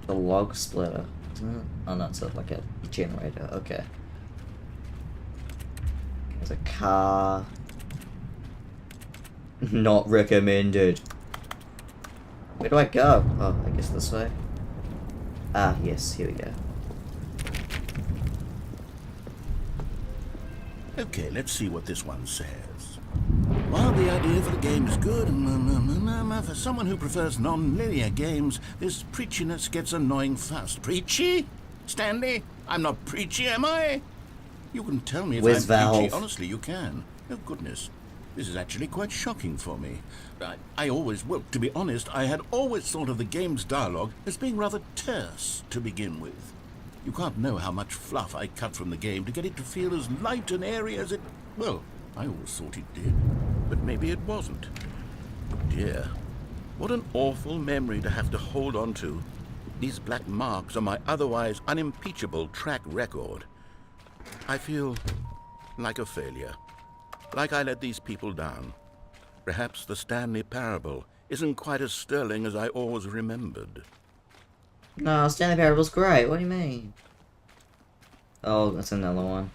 log splitter. Isn't it? Oh no, it's like a generator. Okay. There's a car. Not recommended. Where do I go? Oh, I guess this way. Ah, yes, here we go. Okay, let's see what this one says. While the idea for the game is good, for someone who prefers non-linear games, this preachiness gets annoying fast. Preachy? Stanley? I'm not preachy, am I? You can tell me if Where's I'm preachy. Valve? Honestly, you can. Oh, goodness. This is actually quite shocking for me. Well, to be honest, I had always thought of the game's dialogue as being rather terse to begin with. You can't know how much fluff I cut from the game to get it to feel as light and airy as it... Well, I always thought it did, but maybe it wasn't. Oh dear, what an awful memory to have to hold on to. These black marks are my otherwise unimpeachable track record. I feel like a failure, like I let these people down. Perhaps the Stanley Parable isn't quite as sterling as I always remembered. No, Stanley Parable's great. What do you mean? Oh, that's another one.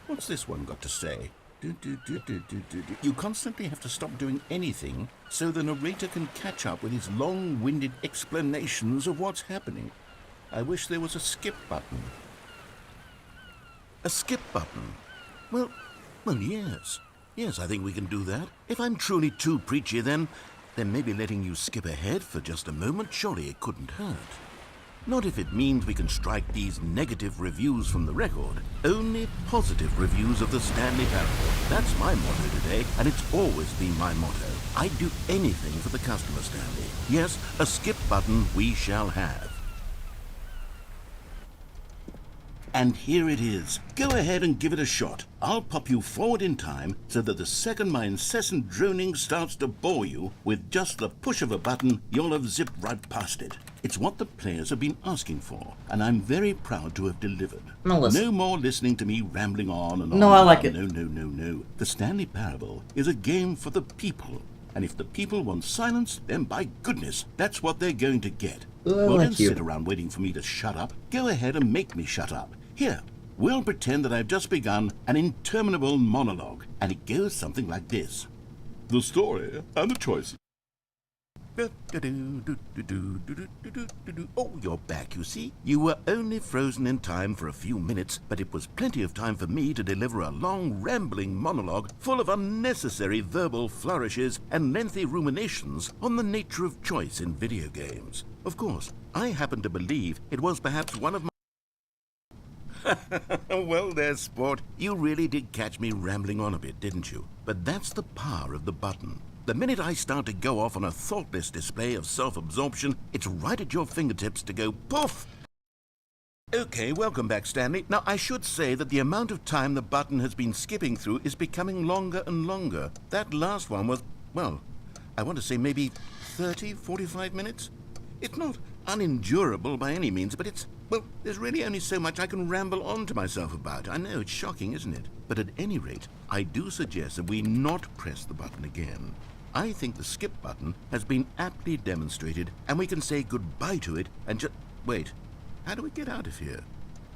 What's this one got to say? You constantly have to stop doing anything so the narrator can catch up with his long-winded explanations of what's happening. I wish there was a skip button. A skip button? Well, yes. Yes, I think we can do that. If I'm truly too preachy, then maybe letting you skip ahead for just a moment, surely it couldn't hurt. Not if it means we can strike these negative reviews from the record. Only positive reviews of the Stanley Parable. That's my motto today, and it's always been my motto. I'd do anything for the customer, Stanley. Yes, a skip button we shall have. And here it is. Go ahead and give it a shot. I'll pop you forward in time so that the second my incessant droning starts to bore you, with just the push of a button, you'll have zipped right past it. It's what the players have been asking for, and I'm very proud to have delivered. No more listening to me rambling on and on. No, I like it. No. The Stanley Parable is a game for the people. And if the people want silence, then by goodness, that's what they're going to get. Well, don't sit around waiting for me to shut up. Go ahead and make me shut up. Here, we'll pretend that I've just begun an interminable monologue, and it goes something like this. The story and the choices. Oh, you're back, you see. You were only frozen in time for a few minutes, but it was plenty of time for me to deliver a long, rambling monologue full of unnecessary verbal flourishes and lengthy ruminations on the nature of choice in video games. Of course, I happen to believe it was perhaps one of my... Well, there, sport. You really did catch me rambling on a bit, didn't you? But that's the power of the button. The minute I start to go off on a thoughtless display of self-absorption, it's right at your fingertips to go poof! Okay, welcome back, Stanley. Now, I should say that the amount of time the button has been skipping through is becoming longer and longer. That last one was, well, I want to say maybe 30, 45 minutes? It's not unendurable by any means, but it's, well, there's really only so much I can ramble on to myself about. I know, it's shocking, isn't it? But at any rate, I do suggest that we not press the button again. I think the skip button has been aptly demonstrated, and we can say goodbye to it and just... Wait, how do we get out of here?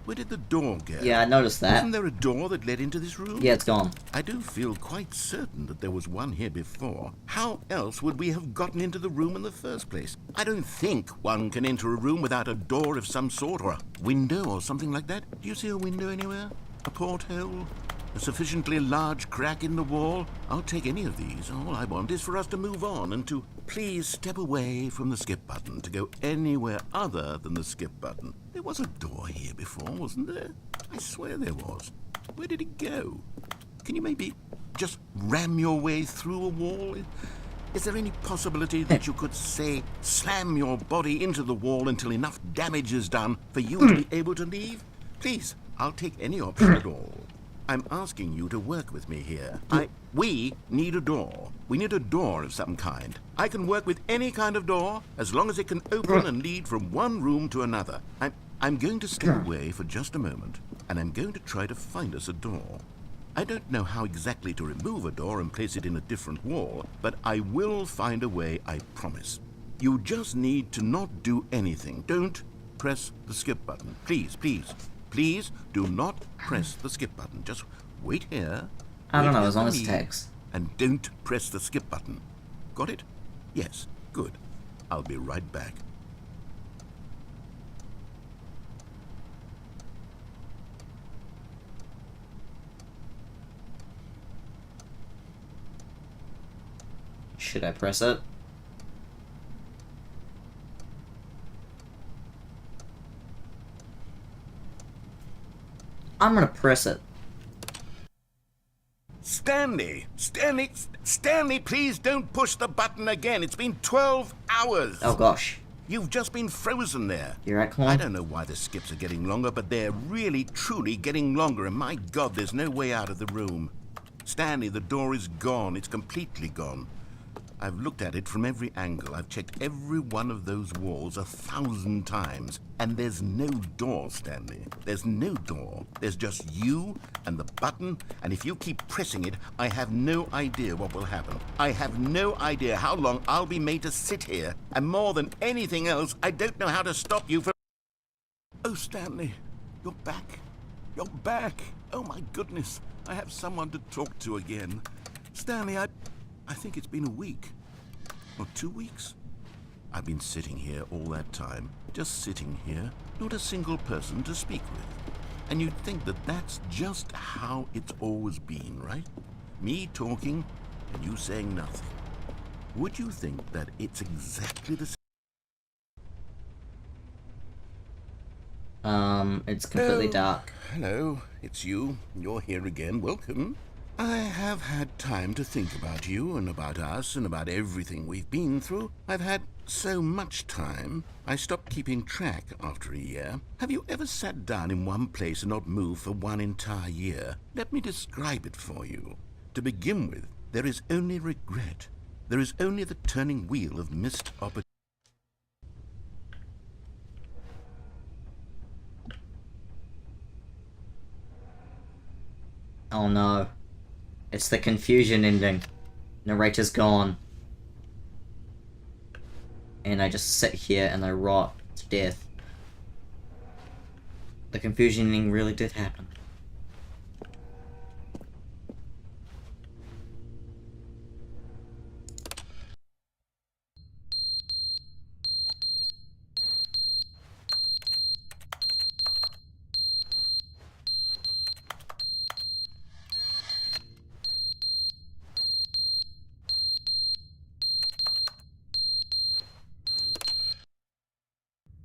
Where did the door go? Yeah, I noticed that. Wasn't there a door that led into this room? Yeah, it's gone. I do feel quite certain that there was one here before. How else would we have gotten into the room in the first place? I don't think one can enter a room without a door of some sort, or a window or something like that. Do you see a window anywhere? A porthole? A sufficiently large crack in the wall? I'll take any of these. All I want is for us to move on and to please step away from the skip button, to go anywhere other than the skip button. There was a door here before, wasn't there? I swear there was. Where did it go? Can you maybe just ram your way through a wall? Is there any possibility that you could, say, slam your body into the wall until enough damage is done for you to be able to leave? Please, I'll take any option at all. I'm asking you to work with me here. We need a door. We need a door of some kind. I can work with any kind of door as long as it can open and lead from one room to another. I'm going to step away for just a moment, and I'm going to try to find us a door. I don't know how exactly to remove a door and place it in a different wall, but I will find a way, I promise. You just need to not do anything. Don't press the skip button. Please, please, please do not press the skip button. Just wait here. I don't wait know, here as long for as it me, takes. And don't press the skip button. Got it? Yes, good. I'll be right back. Should I press it? I'm gonna press it. Stanley! Stanley, please don't push the button again. It's been 12 hours. Oh gosh. You've just been frozen there. You're right, I Clone? don't know why the skips are getting longer, but they're really, truly getting longer, and my God, there's no way out of the room. Stanley, the door is gone. It's completely gone. I've looked at it from every angle. I've checked every one of those walls 1,000 times, and there's no door, Stanley. There's no door. There's just you and the button, and if you keep pressing it, I have no idea what will happen. I have no idea how long I'll be made to sit here, and more than anything else, I don't know how to stop you from... Oh, Stanley, you're back. You're back. Oh, my goodness. I have someone to talk to again. Stanley, I think it's been a week. Or 2 weeks. I've been sitting here all that time. Just sitting here. Not a single person to speak with. And you'd think that that's just how it's always been, right? Me talking and you saying nothing. Would you think that it's exactly the same? It's completely dark. Hello, it's you. You're here again. Welcome. I have had time to think about you and about us and about everything we've been through. I've had so much time, I stopped keeping track after a year. Have you ever sat down in one place and not moved for one entire year? Let me describe it for you. To begin with, there is only regret. There is only the turning wheel of missed opportunity. Oh no. It's the confusion ending. Narrator's gone. And I just sit here and I rot to death. The confusion ending really did happen.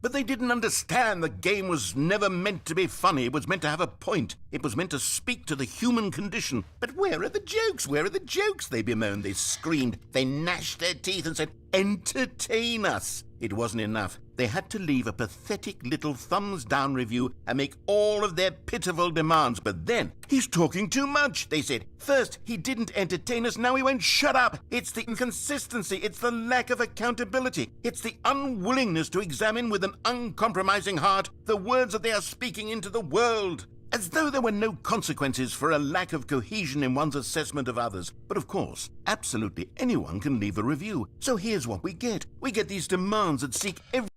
But they didn't understand the game was never meant to be funny. It was meant to have a point. It was meant to speak to the human condition. But where are the jokes? Where are the jokes? They bemoaned, they screamed, they gnashed their teeth and said, entertain us. It wasn't enough. They had to leave a pathetic little thumbs-down review and make all of their pitiful demands. But then, he's talking too much, they said. First, he didn't entertain us, now he won't shut up. It's the inconsistency, it's the lack of accountability. It's the unwillingness to examine with an uncompromising heart the words that they are speaking into the world. As though there were no consequences for a lack of cohesion in one's assessment of others. But of course, absolutely anyone can leave a review. So here's what we get. We get these demands that seek every...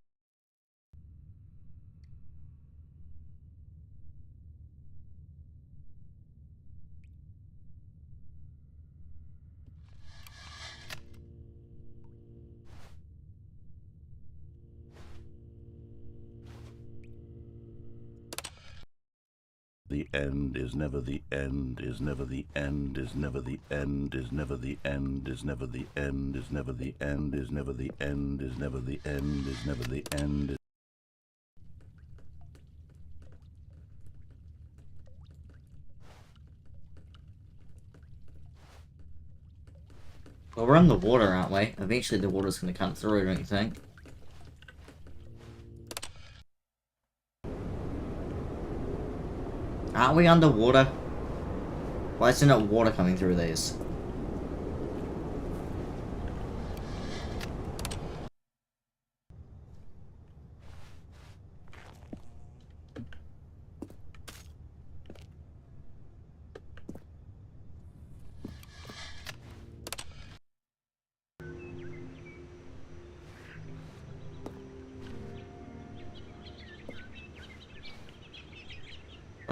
The end is never the end, is never the end, is never the end, is never the end, is never the end, is never the end, is never the end, is never the end, is never the end. Well, we're on the water, aren't we? Eventually the water's gonna come through, don't you think? Aren't we underwater? Why isn't it water coming through these?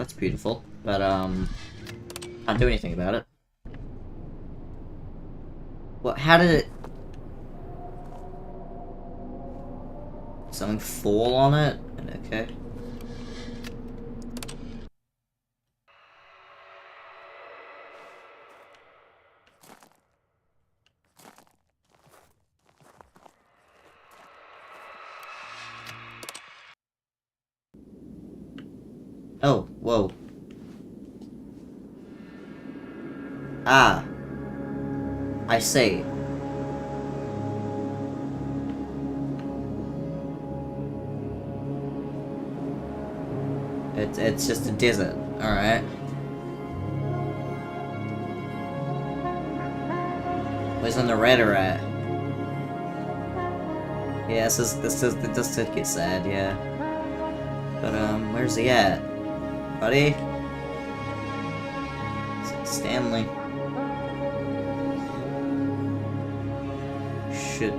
That's beautiful. But, can't do anything about it. What, how did it... Something fall on it? Okay. Oh, whoa. Ah. I see. It's just a desert. Alright. Where's the narrator at? Yeah, this did get sad, yeah. But, where's he at? Buddy? Stanley. Should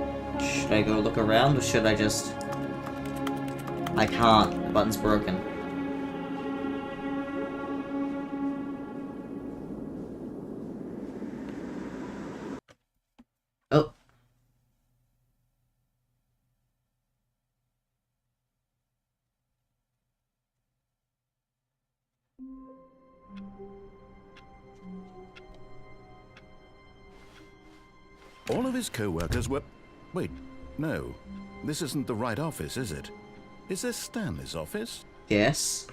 I go look around, or should I just... I can't. The button's broken. Oh. All of his co-workers were... Wait, no. This isn't the right office, is it? Is this Stanley's office? Yes.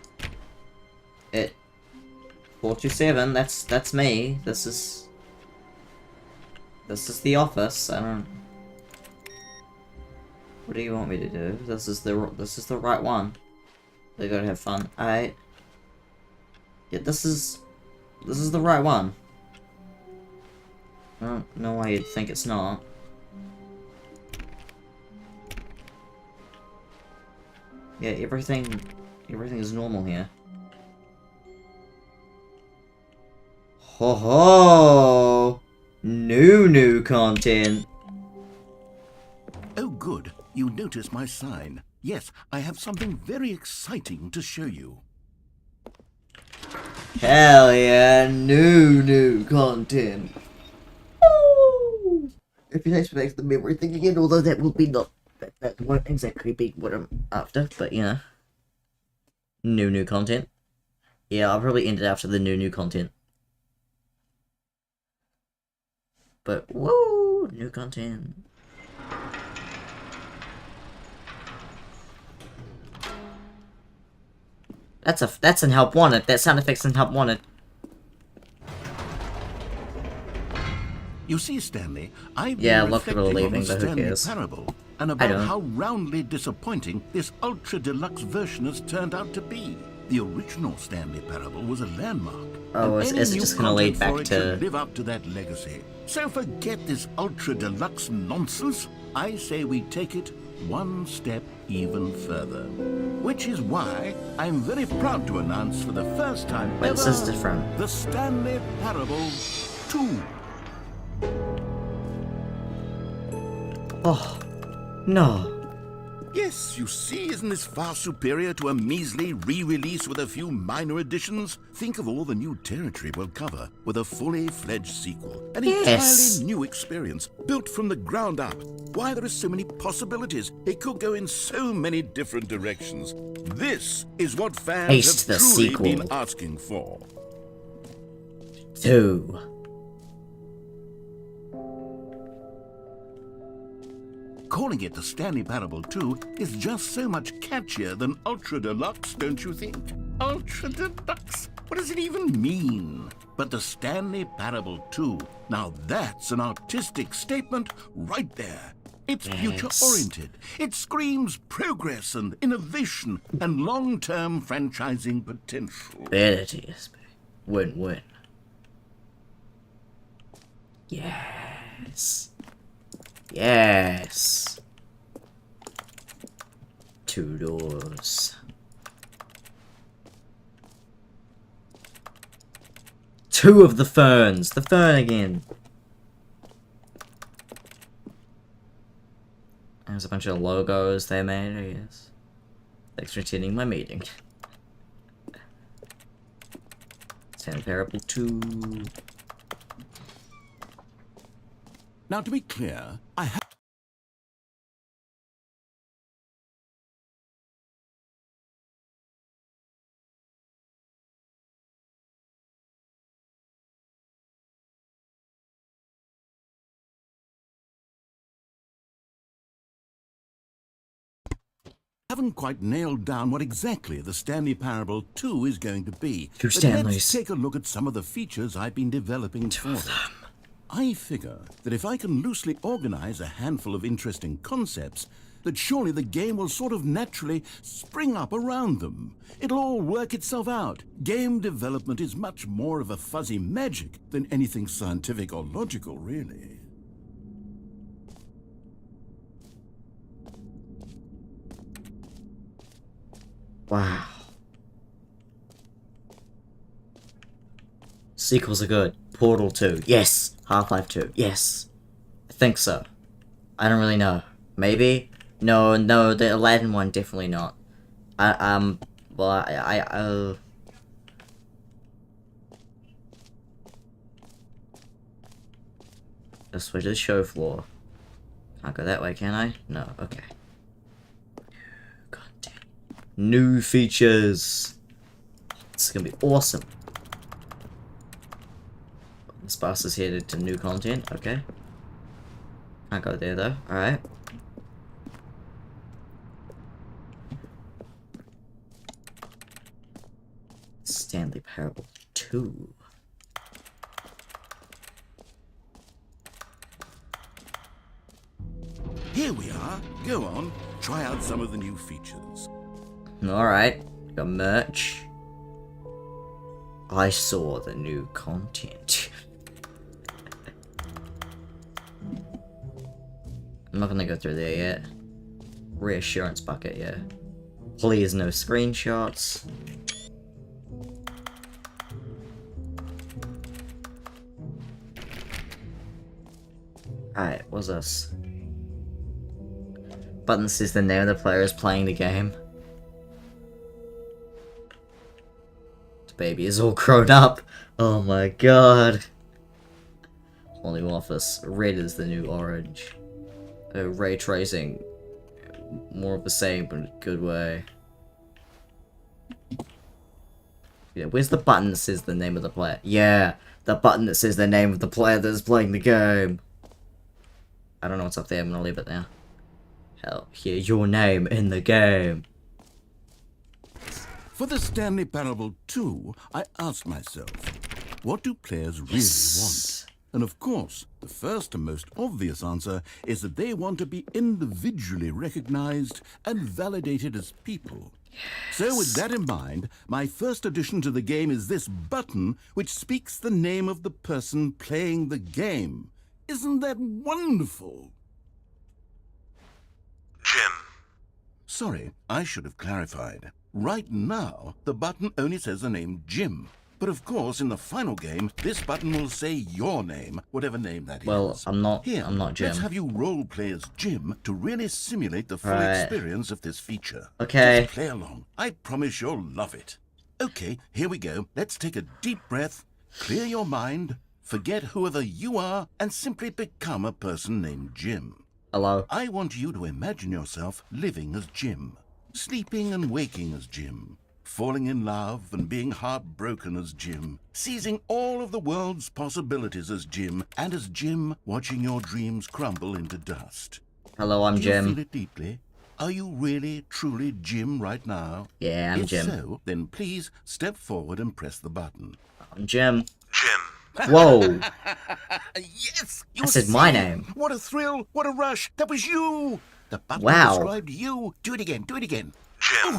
427, that's me. This is the office. I don't... What do you want me to do? This is the right one. They gotta have fun. Yeah, this is the right one. I don't know why you'd think it's not. Yeah, everything is normal here. Ho ho! New content. Oh, good. You notice my sign. Yes, I have something very exciting to show you. Hell yeah, new content. Woo! If you expect the memory thing again, although that will be not... That won't exactly be what I'm after, but you know. New content. Yeah, I'll probably end it after the new content. But, woo! New content. That's an help wanted. That sound effect's an help wanted. You see, Stanley, I've Yeah, been a lot of people are reflecting on leaving, the but who Stanley cares? Parable and I about don't. how roundly disappointing this ultra-deluxe version has turned out to be. The original Stanley Parable was a landmark. Oh, and is any it new just gonna lead content for back it to... should live up to that legacy. So forget this ultra-deluxe nonsense. I say we take it one step even further. Which is why I'm very proud to announce for the first time Wait, ever this is different. the Stanley Parable 2. Oh, no. Yes, you see, isn't this far superior to a measly re-release with a few minor additions? Think of all the new territory we'll cover with a fully fledged sequel. An Yes. entirely new experience, built from the ground up. Why, there are so many possibilities. It could go in so many different directions. This is what fans Haste have the truly sequel. been asking for. 2. Calling it the Stanley Parable 2 is just so much catchier than Ultra Deluxe, don't you think? Ultra Deluxe? What does it even mean? But the Stanley Parable 2, now that's an artistic statement right there. It's Yes. future-oriented. It screams progress and innovation and long-term franchising potential. There it is. Win-win. Yes. Yes. 2 doors. 2 of the ferns. The fern again. There's a bunch of logos they made, I guess. Thanks for attending my meeting. Stanley Parable 2. Now, to be clear, I haven't quite nailed down what exactly the Stanley Parable 2 is going to be. Two But Stanleys. let's take a look at some of the features I've been developing for it. I figure that if I can loosely organize a handful of interesting concepts, that surely the game will sort of naturally spring up around them. It'll all work itself out. Game development is much more of a fuzzy magic than anything scientific or logical, really. Wow. Sequels are good. Portal 2, yes. Half-Life 2, yes. I think so. I don't really know. Maybe? No, the Aladdin one, definitely not. Let's switch to the show floor. Can't go that way, can I? No, okay. God damn. New features. This is gonna be awesome. This bus is headed to new content, okay. Can't go there though, alright. Stanley Parable 2. Here we are. Go on, try out some of the new features. Alright, got merch. I saw the new content. I'm not gonna go through there yet. Reassurance bucket, yeah. Please no screenshots. Alright, what's this? Button says the name of the player is playing the game. The baby is all grown up. Oh my god. Only office. Red is the new orange. Ray tracing. More of the same, but in a good way. Yeah, where's the button that says the name of the player? Yeah, the button that says the name of the player that is playing the game. I don't know what's up there, I'm gonna leave it now. Hell, hear your name in the game. For the Stanley Parable 2, I asked myself, what do players really want? And of course, the first and most obvious answer is that they want to be individually recognized and validated as people. So with that in mind, my first addition to the game is this button which speaks the name of the person playing the game. Isn't that wonderful? Jim. Sorry, I should have clarified. Right now, the button only says the name Jim. But of course, in the final game, this button will say your name, whatever name that is. Well, I'm not Here, Jim. let's have you role play as Jim to really simulate the full Right. experience of this feature. Okay. Just play along. I promise you'll love it. Okay, here we go. Let's take a deep breath, clear your mind, forget whoever you are, and simply become a person named Jim. Hello. I want you to imagine yourself living as Jim, sleeping and waking as Jim, falling in love and being heartbroken as Jim, seizing all of the world's possibilities as Jim, and as Jim, watching your dreams crumble into dust. Hello, I'm Do you Jim. feel it deeply? Are you really, truly Jim right now? Yeah, I'm if Jim. so, then please step forward and press the button. I'm Jim. Jim. Whoa. Yes! I said my name. What a thrill! What a rush! That was you! The button Wow. described you. Do it again, do it again. Jim.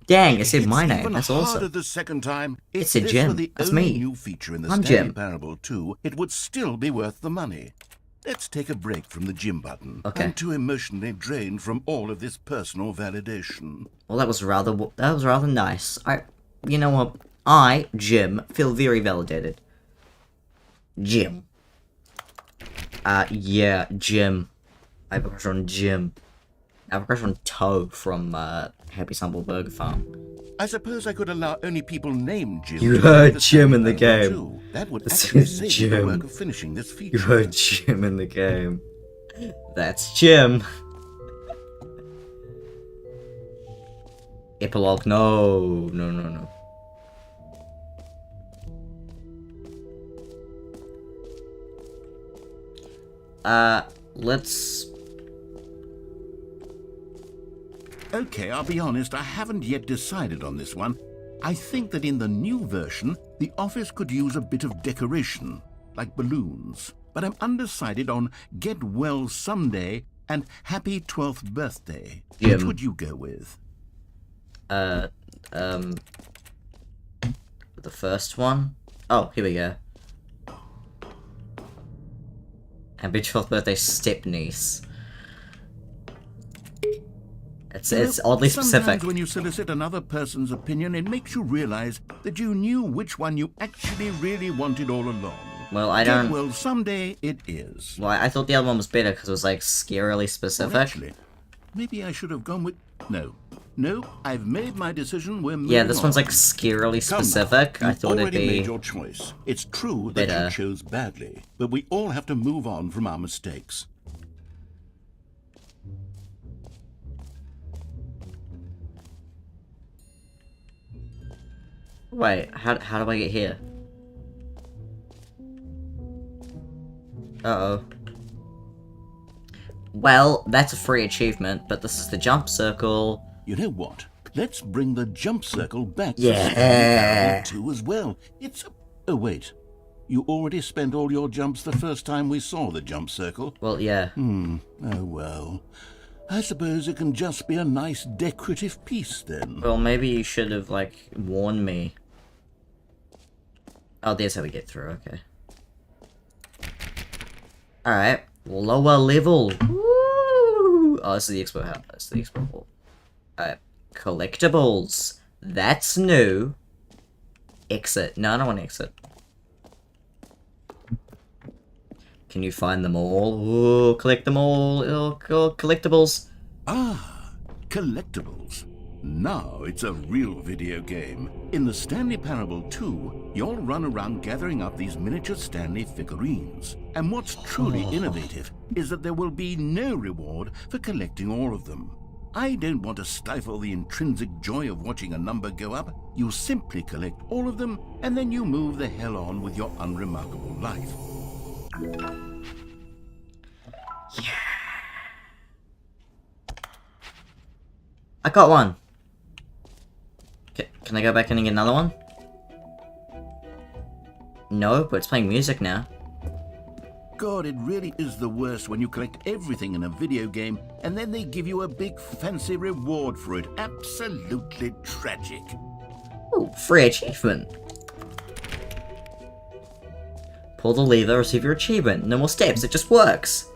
Dang, it said It's my even name. That's harder awesome. the second time. It If said this Jim. were the That's only me. new feature in the I'm Stanley Jim. Parable 2, it would still be worth the money. Let's take a break from the Jim button. Okay. I'm too emotionally drained from all of this personal validation. Well, that was rather nice. You know what? I, Jim, feel very validated. Jim. Yeah, Jim. I have a crush on Jim. I have a crush on Toe from Happy Stumble Burger Farm. I suppose I could allow only people named Jim. You to heard play Jim in the Stanley game. too. That would This actually is save you the Jim. work of finishing this feature. You heard Jim in the game. That's Jim. Epilogue, no. No. Let's... Okay, I'll be honest, I haven't yet decided on this one. I think that in the new version, the office could use a bit of decoration, like balloons. But I'm undecided on Get Well Someday and Happy 12th Birthday. Which would you go with? The first one? Oh, here we go. Happy 12th birthday, step-niece. It's oddly specific. Sometimes when you solicit another person's opinion, it makes you realize that you knew which one you actually really wanted all along. Well, I Get don't... Well Someday it is. Well, I thought the other one was better because it was, like, scarily specific. Well, actually, maybe I should have gone with... No, I've made my decision. We're moving Yeah, this one's, on. like, scarily Come now, specific. I you've thought it'd already be... made your choice. It's true that better. you chose badly, but we all have to move on from our mistakes. Wait, how do I get here? Uh-oh. Well, that's a free achievement, but this is the jump circle. You know what? Let's bring the jump circle back Yeah. to Stanley 2 as well. It's... Oh, wait. You already spent all your jumps the first time we saw the jump circle? Well, yeah. Oh, well. I suppose it can just be a nice decorative piece, then. Well, maybe you should have, like, warned me. Oh, there's how we get through, okay. Alright, lower level. Woo! Oh, this is the expo house. That's the expo hall. Alright, collectibles. That's new. Exit. No, I don't want to exit. Can you find them all? Ooh, collect them all. Oh, collectibles. Ah, collectibles. Now it's a real video game. In the Stanley Parable 2, you'll run around gathering up these miniature Stanley figurines. And what's truly innovative is that there will be no reward for collecting all of them. I don't want to stifle the intrinsic joy of watching a number go up. You simply collect all of them, and then you move the hell on with your unremarkable life. I got one. Can I go back in and get another one? No, but it's playing music now. God, it really is the worst when you collect everything in a video game and then they give you a big fancy reward for it. Absolutely tragic. Ooh, free achievement. Pull the lever, receive your achievement. No more steps, it just works.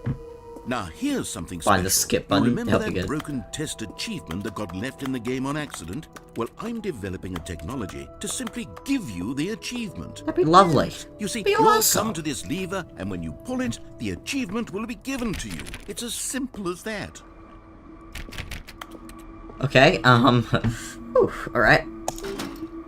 Now here's something special. Find the skip button, Remember help that you get. broken test achievement that got left in the game on accident? Well, I'm developing a technology to simply give you the achievement. That'd be lovely. You see, Be you'll awesome. come to this lever, and when you pull it, the achievement will be given to you. It's as simple as that. Okay, alright.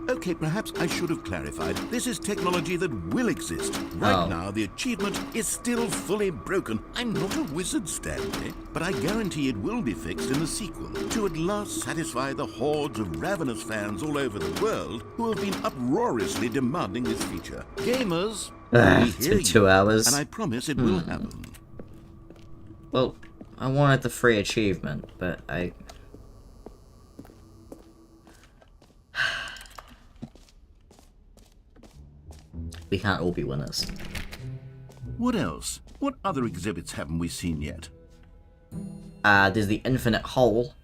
Okay, perhaps I should have clarified. This is technology that will exist. Right Oh. now, the achievement is still fully broken. I'm not a wizard, Stanley, but I guarantee it will be fixed in the sequel to at last satisfy the hordes of ravenous fans all over the world who have been uproariously demanding this feature. Gamers, we It's hear been 2 you, hours. and I promise it will happen. Well, I wanted the free achievement, but we can't all be winners. What else? What other exhibits haven't we seen yet? There's the infinite hole.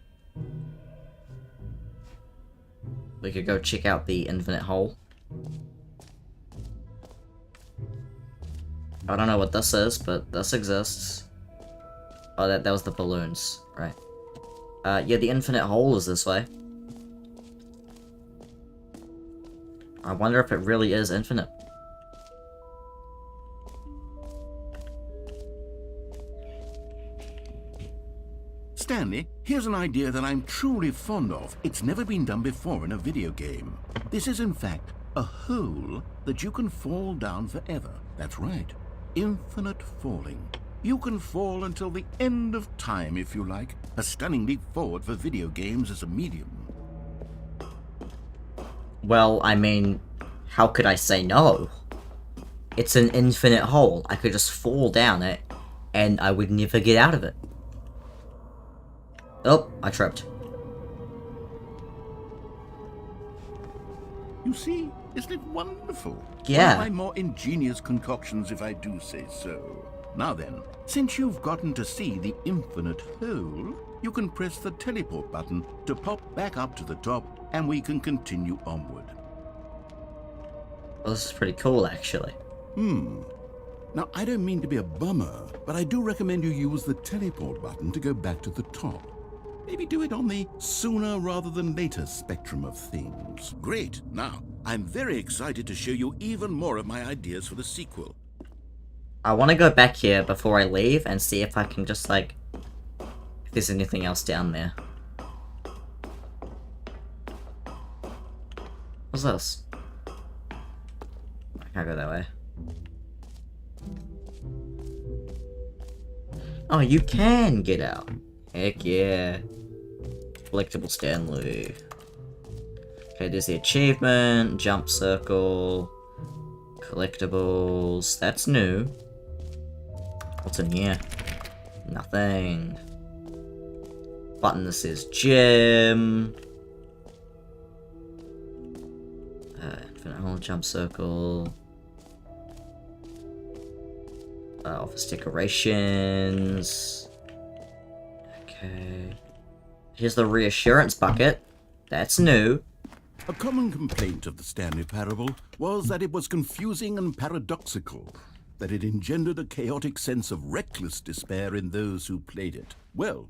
We could go check out the infinite hole. I don't know what this is, but this exists. Oh, that was the balloons, right. Yeah, the infinite hole is this way. I wonder if it really is infinite. Stanley, here's an idea that I'm truly fond of. It's never been done before in a video game. This is, in fact, a hole that you can fall down forever. That's right. Infinite falling. You can fall until the end of time, if you like. A stunning leap forward for video games as a medium. Well, I mean, how could I say no? It's an infinite hole. I could just fall down it, and I would never get out of it. Oh, I tripped. You see, isn't it wonderful? Yeah. One of my more ingenious concoctions, if I do say so. Now then, since you've gotten to see the infinite hole, you can press the teleport button to pop back up to the top, and we can continue onward. Well, this is pretty cool, actually. Now, I don't mean to be a bummer, but I do recommend you use the teleport button to go back to the top. Maybe do it on the sooner rather than later spectrum of things. Great. Now, I'm very excited to show you even more of my ideas for the sequel. I want to go back here before I leave and see if I can just, like, if there's anything else down there. What's this? I can't go that way. Oh, you can get out. Heck yeah. Collectible Stanley. Okay, there's the achievement, jump circle, collectibles. That's new. What's in here? Nothing. Button that says gym. Infinite hole, jump circle. Office decorations. Okay. Here's the reassurance bucket. That's new. A common complaint of the Stanley Parable was that it was confusing and paradoxical, that it engendered a chaotic sense of reckless despair in those who played it. Well,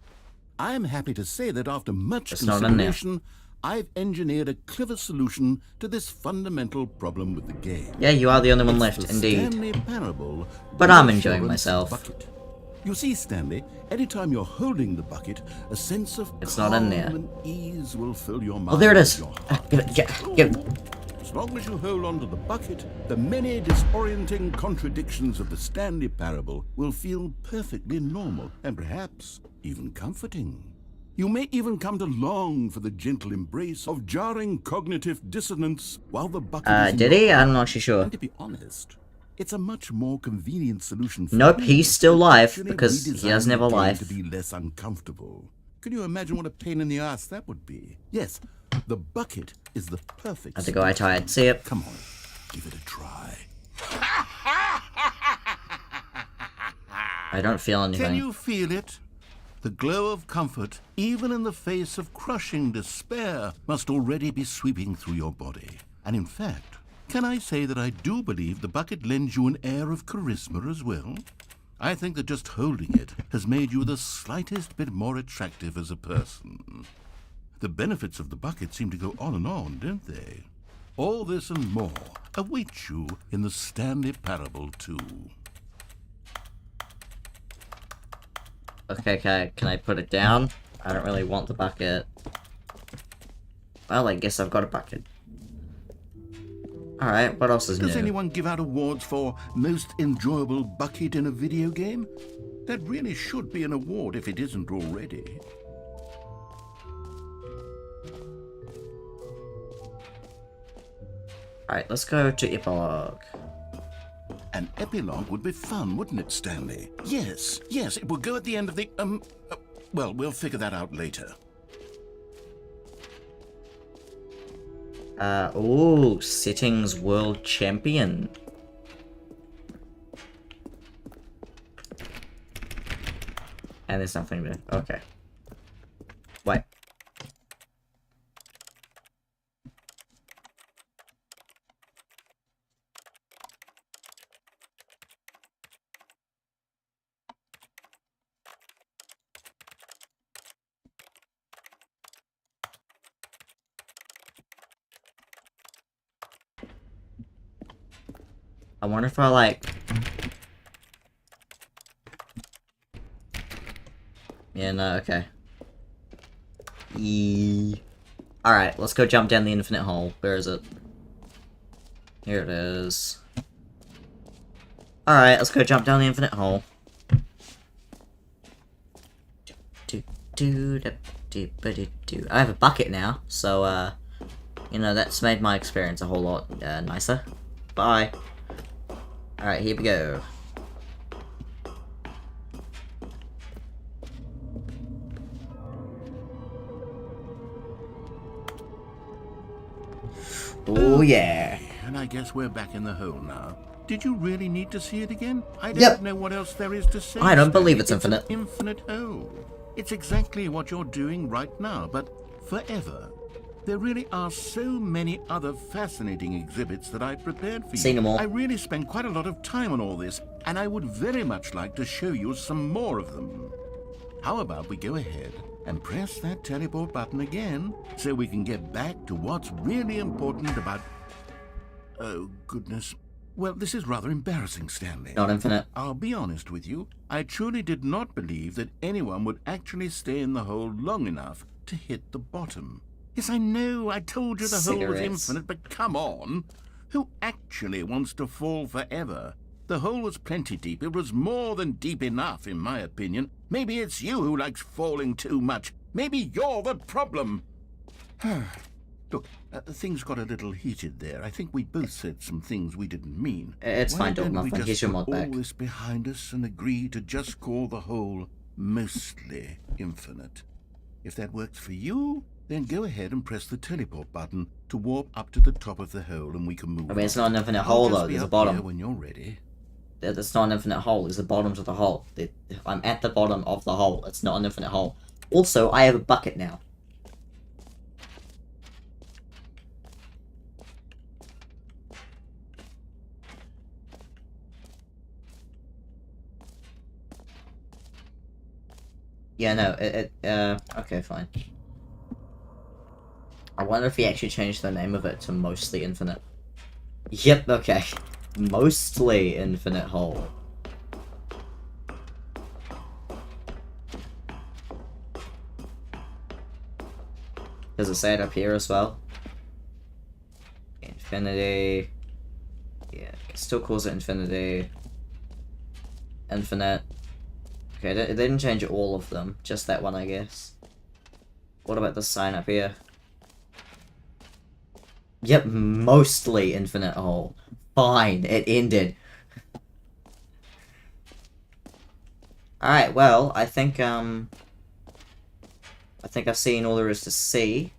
I'm happy to say that after much It's not in there. consideration, I've engineered a clever solution to this fundamental problem with the game. Yeah, you are the only one It's left, the indeed. Stanley Parable, But the I'm enjoying reassurance myself. bucket. You see, Stanley, anytime you're holding the bucket, a sense of It's calm not in there. and ease will fill your mind. Oh, there it is. and your heart. Give it, give it. As long as you hold on to the bucket, the many disorienting contradictions of the Stanley Parable will feel perfectly normal and perhaps even comforting. You may even come to long for the gentle embrace of jarring cognitive dissonance while the bucket is in Did your he? hand. I'm not actually sure. And to be honest, it's a much more convenient solution for Nope, me he's still alive, actually because he redesign doesn't have the a game life. to be less uncomfortable. Can you imagine what a pain in the ass that would be? Yes, the bucket is the perfect. I have to go eye tired. See it. Come on, give it a try. I don't feel anything. Can you feel it? The glow of comfort, even in the face of crushing despair, must already be sweeping through your body. And in fact, can I say that I do believe the bucket lends you an air of charisma as well? I think that just holding it has made you the slightest bit more attractive as a person. The benefits of the bucket seem to go on, don't they? All this and more await you in the Stanley Parable 2. Okay, can I put it down? I don't really want the bucket. Well, I guess I've got a bucket. Alright, what else is Does new? anyone give out awards for most enjoyable bucket in a video game? That really should be an award if it isn't already. Alright, let's go to epilogue. An epilogue would be fun, wouldn't it, Stanley? Yes, it will go at the end of the, well, we'll figure that out later. Ooh, settings world champion. And there's nothing there. Okay. Wait. I wonder if I like... Yeah, no, okay. Alright, let's go jump down the infinite hole. Where is it? Here it is. Alright, let's go jump down the infinite hole. I have a bucket now, so, you know, that's made my experience a whole lot nicer. Bye. Alright, here we go. Oh, yeah. And I guess we're back in the hole now. Did you really need to see it again? I don't Yep. know what else there is to say. I don't believe Stanley. it's infinite. An infinite hole. It's exactly what you're doing right now, but forever. There really are so many other fascinating exhibits that I've prepared for you. Seen them all. I really spent quite a lot of time on all this, and I would very much like to show you some more of them. How about we go ahead and press that teleport button again, so we can get back to what's really important about... Oh, goodness. Well, this is rather embarrassing, Stanley. Not infinite. I'll be honest with you. I truly did not believe that anyone would actually stay in the hole long enough to hit the bottom. Yes, I know, I told you the hole was Cigarettes. infinite, but come on. Who actually wants to fall forever? The hole was plenty deep. It was more than deep enough, in my opinion. Maybe it's you who likes falling too much. Maybe you're the problem. Look, things got a little heated there. I think we both said some things we didn't mean. It's fine, Why Dog don't we Muffin. just Here's your put mod back. all this behind us and agree to just call the hole mostly infinite? If that works for you, then go ahead and press the teleport button to warp up to the top of the hole and we can move I mean, it's on. not an infinite I'll hole, just though. be There's a up here bottom. when you're ready. It's not an infinite hole. There's a bottom to the hole. I'm at the bottom of the hole. It's not an infinite hole. Also, I have a bucket now. Yeah, no, okay, fine. I wonder if he actually changed the name of it to Mostly Infinite. Yep, okay. Mostly Infinite Hole. Does it say it up here as well? Infinity. Yeah, it still calls it Infinity. Infinite. Okay, they didn't change all of them, just that one, I guess. What about the sign up here? Yep, mostly infinite hole. Fine, it ended. Alright, well, I think I've seen all there is to see.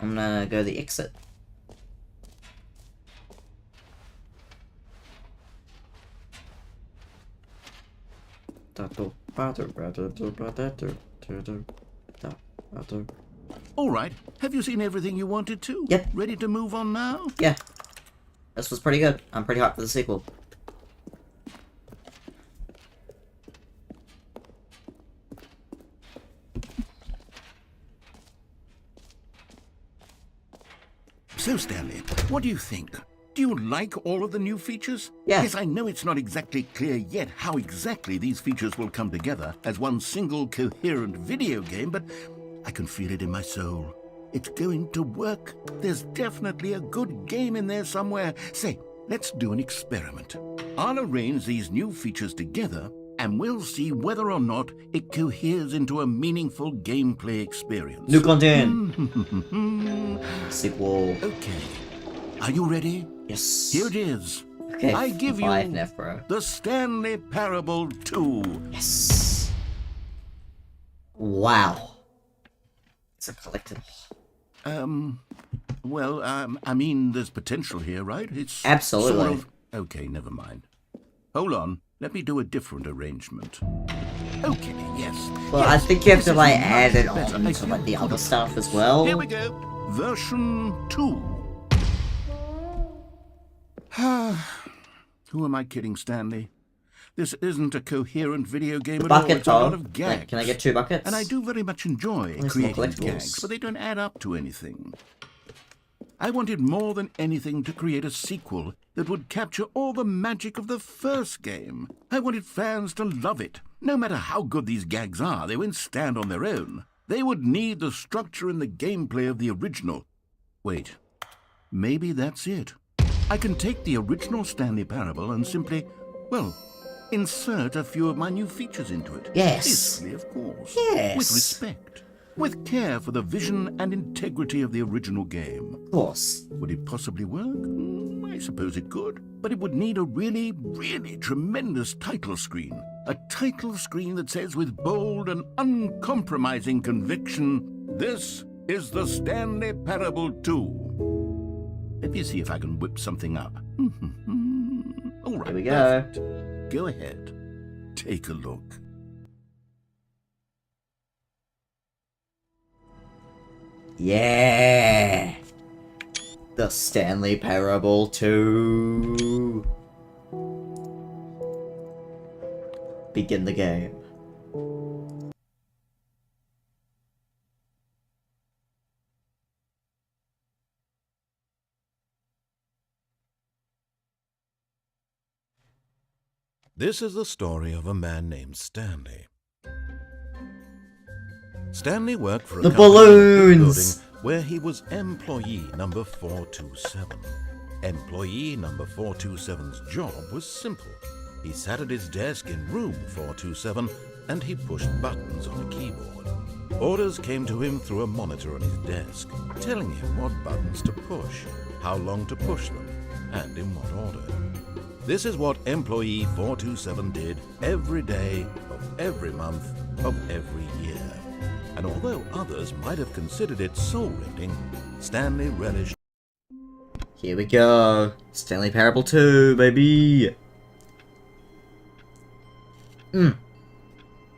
I'm gonna go the exit. All right. Have you seen everything you wanted to? Yep. Ready to move on now? Yeah. This was pretty good. I'm pretty hyped for the sequel. So, Stanley, what do you think? Do you like all of the new features? Yeah. Yes, I know it's not exactly clear yet how exactly these features will come together as one single coherent video game, but I can feel it in my soul. It's going to work. There's definitely a good game in there somewhere. Say, let's do an experiment. I'll arrange these new features together, and we'll see whether or not it coheres into a meaningful gameplay experience. New content. Sequel. Okay. Are you ready? Yes. Here it is. Okay. I give you 5 Nef, bro. the Stanley Parable 2. Yes. Wow. It's a collectible. Well, I mean, there's potential here, right? It's Absolutely. Sort of... Okay, never mind. Hold on. Let me do a different arrangement. Okay, yes. Well, yes, I think you have this to is like much add it better. on I to like feel the other good. stuff as well. Here we go. Version 2. Who am I kidding, Stanley? This isn't a coherent video game at all. Bucket, It's a lot Tom. of gags. Can I get 2 buckets? And I do very much enjoy There's more creating collectibles. gags, but they don't add up to anything. I wanted more than anything to create a sequel that would capture all the magic of the first game. I wanted fans to love it. No matter how good these gags are, they won't stand on their own. They would need the structure and the gameplay of the original. Wait, maybe that's it. I can take the original Stanley Parable and simply, well, insert a few of my new features into it. Yes. Peacefully, of course. Yes. With respect. With care for the vision and integrity of the original game. Of course. Would it possibly work? I suppose it could. But it would need a really, really tremendous title screen. A title screen that says with bold and uncompromising conviction, "This is the Stanley Parable 2. Let me see if I can whip something up. All right. Here we go. Perfect. Go ahead. Take a look. Yeah! The Stanley Parable 2. Begin the game. This is the story of a man named Stanley. Stanley worked for a The company in the balloons! building where he was employee number 427. Employee number 427's job was simple. He sat at his desk in room 427 and he pushed buttons on a keyboard. Orders came to him through a monitor on his desk, telling him what buttons to push, how long to push them, and in what order. This is what employee 427 did every day of every month of every year. And although others might have considered it soul-rending, Stanley relished. Here we go. Stanley Parable 2, baby.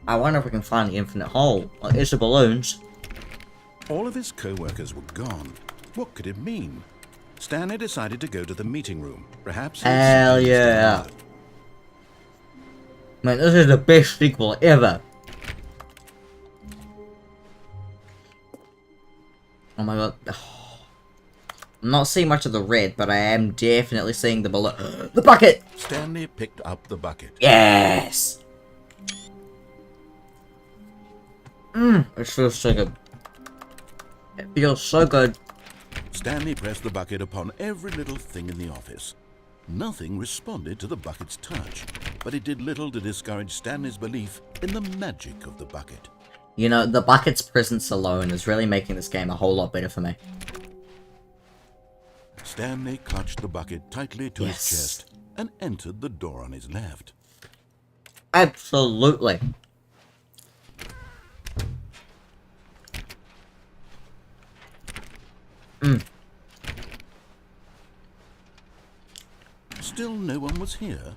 I wonder if we can find the infinite hole. Well, it's the balloons. All of his co-workers were gone. What could it mean? Stanley decided to go to the meeting room. Perhaps he'd Hell see yeah. Stanley. Man, this is the best sequel ever. Oh my god. I'm not seeing much of the red, but I am definitely seeing the balloon. The bucket! Stanley picked up the bucket. Yes! It feels so good. It feels so good. Stanley pressed the bucket upon every little thing in the office. Nothing responded to the bucket's touch, but it did little to discourage Stanley's belief in the magic of the bucket. You know, the bucket's presence alone is really making this game a whole lot better for me. Stanley clutched the bucket tightly to Yes. his chest and entered the door on his left. Absolutely. Still no one was here.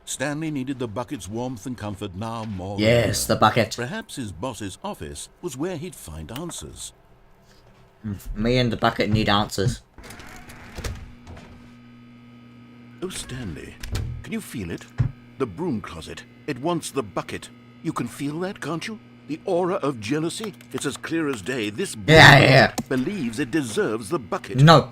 Stanley needed the bucket's warmth and comfort now more Yes, the than ever. bucket. Perhaps his boss's office was where he'd find answers. Me and the bucket need answers. Oh, Stanley, can you feel it? The broom closet. It wants the bucket. You can feel that, can't you? The aura of jealousy. It's as clear as day. This broom Yeah. believes it deserves the bucket. No.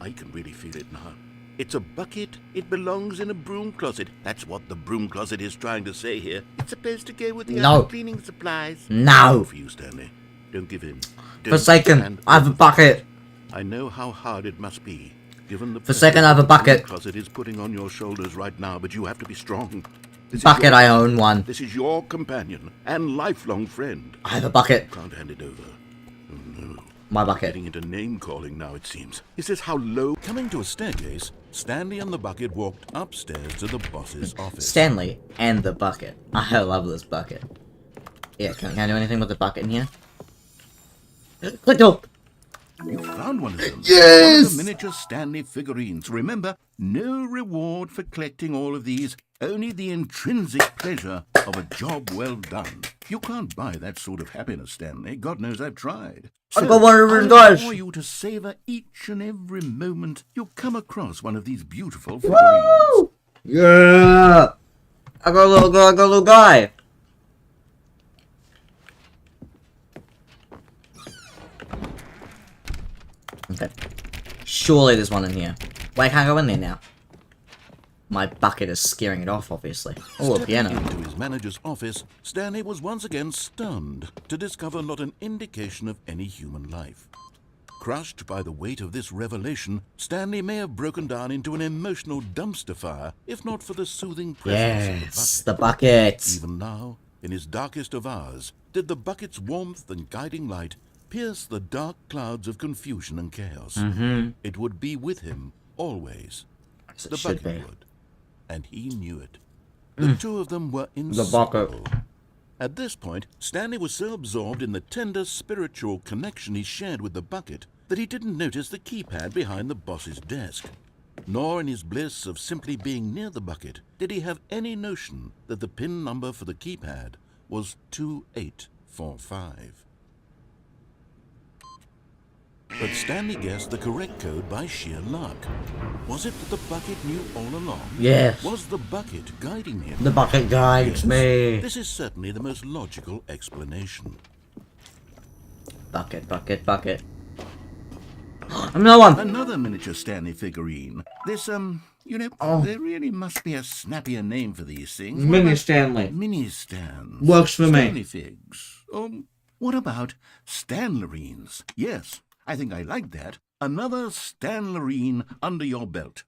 I can really feel it now. It's a bucket. It belongs in a broom closet. That's what the broom closet is trying to say here. It's supposed to go with the No. other cleaning supplies. No. Good for you, Stanley. Don't give in. Don't Forsaken, stand I have a over. bucket. I know how hard it must be, given the Forsaken, I have a pressure bucket. the closet is putting on your shoulders right now, but you have to be strong. This is Bucket, your- I own one. This is your companion and lifelong friend. I have a bucket. Can't hand it over. Oh no. My bucket. Getting into name-calling now, it seems. Is this how low... Coming to a staircase, Stanley and the bucket walked upstairs to the boss's office. Stanley and the bucket. I love this bucket. Yeah, can I do anything with the bucket in here? Click door! You found one of them. Yes! One of the miniature Stanley figurines. Remember, no reward for collecting all of these, only the intrinsic pleasure of a job well done. You can't buy that sort of happiness, Stanley. God knows I've tried. I've got one of these I guys. implore you to savor each and every moment you come across one of these beautiful figurines. Woo! Yeah! I got a little guy, I got a little guy. Okay. Surely there's one in here. Wait, I can't go in there now. My bucket is scaring it off, obviously. Oh, a Stepping piano. into his manager's office, Stanley was once again stunned to discover not an indication of any human life. Crushed by the weight of this revelation, Stanley may have broken down into an emotional dumpster fire, if not for the soothing presence Yes, of the bucket. Even now, in his darkest of hours, did the bucket's warmth and guiding light pierce the dark clouds of confusion and chaos. It would be with him always. As it The should bucket be. would. And he knew it. The two of them were bucket. inseparable. At this point, Stanley was so absorbed in the tender spiritual connection he shared with the bucket that he didn't notice the keypad behind the boss's desk. Nor in his bliss of simply being near the bucket did he have any notion that the PIN number for the keypad was 2845. But Stanley guessed the correct code by sheer luck. Was it that the bucket knew all along? Yes. Was the bucket guiding him? The bucket guides Yes. me. This is certainly the most logical explanation. Bucket, bucket, bucket. Another one. Another miniature Stanley figurine. This, there really must be a snappier name for these things. What Mini about Stanley. Mini stands. Works for me. Stanley figs. What about Stanlerines? Yes, I think I like that. Another Stanlerine under your belt.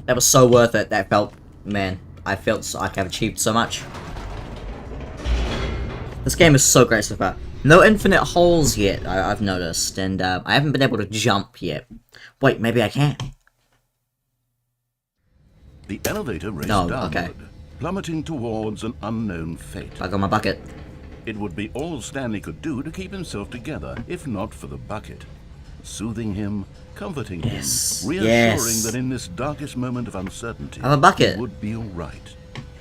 That was so worth it. That felt, man, I felt so, like I've achieved so much. This game is so great so far. No infinite holes yet, I've noticed, and I haven't been able to jump yet. Wait, maybe I can. The elevator raced No, downward, okay. plummeting towards an unknown fate. I got my bucket. It would be all Stanley could do to keep himself together, if not for the bucket. Soothing him, comforting Yes, him, reassuring yes. that in this darkest moment of uncertainty, I have a bucket. he would be all right.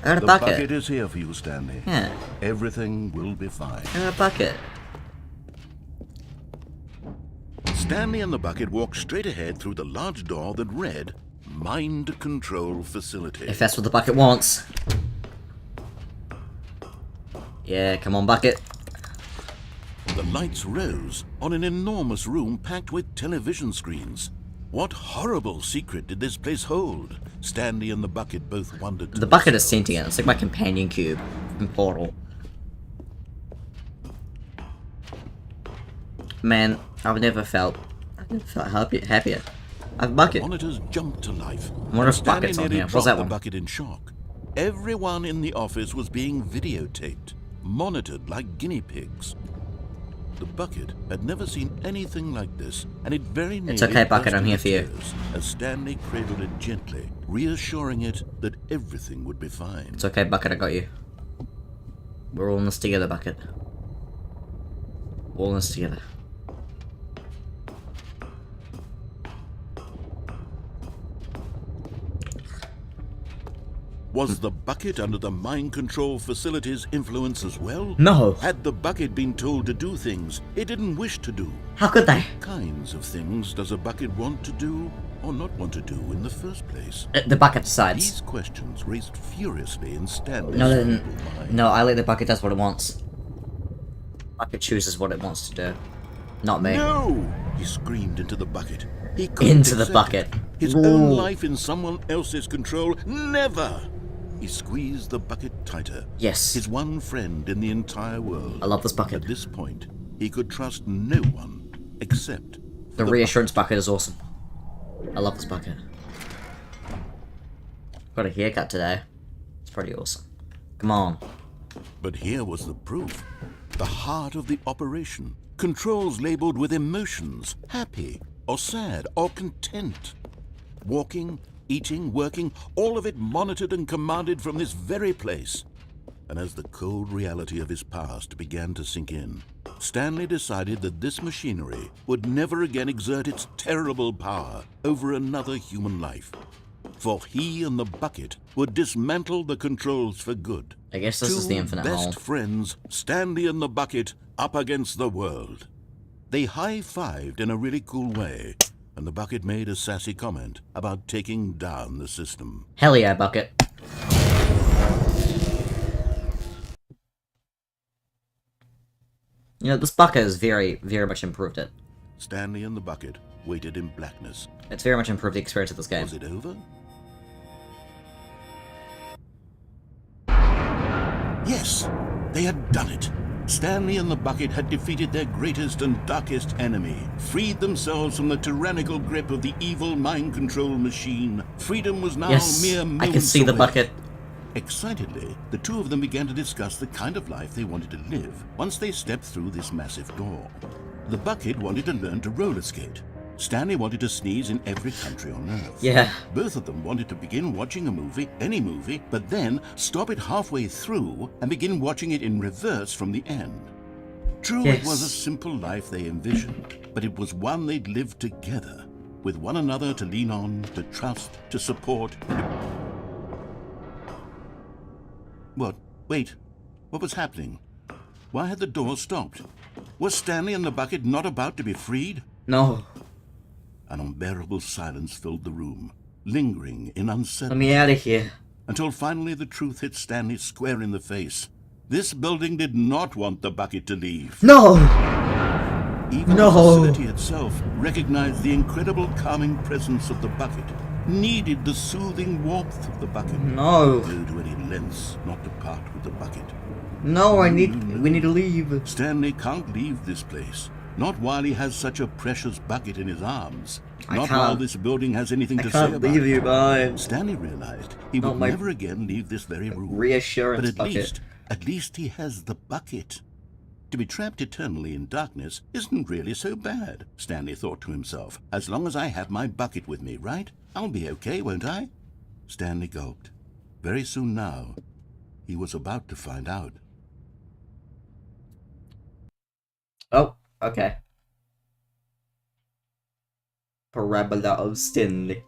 I got a The bucket. bucket is here for you, Stanley. Yeah, Everything will be fine. I got a bucket. Stanley and the bucket walked straight ahead through the large door that read, Mind Control Facility. If that's what the bucket wants. Yeah, come on, bucket. The lights rose on an enormous room packed with television screens. What horrible secret did this place hold? Stanley and the bucket both wondered. to The bucket is themselves. sentient. It's like my companion cube from Portal. Man, I've never felt happier. I have a bucket. Monitors jumped to life. wonder if Stanley bucket's on nearly here. What's dropped that the one? bucket in shock. Everyone in the office was being videotaped, monitored like guinea pigs. The bucket had never seen anything like this, and it very nearly It's okay, bucket, burst I'm here into for you. tears as Stanley cradled it gently, reassuring it that everything would be fine. It's okay, bucket, I got you. We're all in this together, bucket. All in this together. Was the bucket under the mind control facility's influence as well? No. Had the bucket been told to do things it didn't wish to do? How could they? Kinds of things does a bucket want to do or not want to do in the first place? The bucket decides. These questions raced furiously in Stanley's No, they didn't. feeble mind. No, I let the bucket does what it wants. Bucket chooses what it wants to do. Not me. No! He screamed into the bucket. He couldn't Into the accept bucket. it. His own Ooh. life in someone else's control. Never! He squeezed the bucket tighter. Yes. His one friend in the entire world. I love this bucket. At this point, he could trust no one except The reassurance bucket is awesome. I love this bucket. Got a haircut today. It's pretty awesome. Come on. But here was the proof. The heart of the operation. Controls labeled with emotions. Happy, or sad, or content. Walking, eating, working, all of it monitored and commanded from this very place. And as the cold reality of his past began to sink in, Stanley decided that this machinery would never again exert its terrible power over another human life. For he and the bucket would dismantle the controls for good. I guess this is the infinite best hole. friends, Stanley and the bucket, up against the world. They high-fived in a really cool way, and the bucket made a sassy comment about taking down the system. Hell yeah, bucket. You know, this bucket has very, very much improved it. Stanley and the bucket waited in blackness. It's very much improved the experience of this game. Was it over? Yes, they had done it. Stanley and the bucket had defeated their greatest and darkest enemy, freed themselves from the tyrannical grip of the evil mind control machine. Freedom was now Yes, mere I moments can see the away. bucket. Excitedly, the two of them began to discuss the kind of life they wanted to live once they stepped through this massive door. The bucket wanted to learn to roller skate. Stanley wanted to sneeze in every country on Earth. Yeah. Both of them wanted to begin watching a movie, any movie, but then stop it halfway through and begin watching it in reverse from the end. True, Yes. it was a simple life they envisioned, but it was one they'd lived together, with one another to lean on, to trust, to support. What? Wait. What was happening? Why had the door stopped? Was Stanley and the bucket not about to be freed? No. An unbearable silence filled the room, lingering in Let uncertainty, me out of here. until finally the truth hit Stanley square in the face. This building did not want the bucket to leave. No! Even No. the facility itself recognized the incredible calming presence of the bucket, needed the soothing warmth of the bucket. No. Go to any lengths not to part with the bucket. No, we need to leave. Stanley can't leave this place. Not while he has such a precious bucket in his arms. I Not can't. while this building has anything I to say can't about leave it. you behind. Stanley realized he Not would my never again leave this very room. Reassurance But bucket. at least he has the bucket. To be trapped eternally in darkness isn't really so bad, Stanley thought to himself. As long as I have my bucket with me, right? I'll be okay, won't I? Stanley gulped. Very soon now, he was about to find out. Oh, okay. Parabola of Stanley.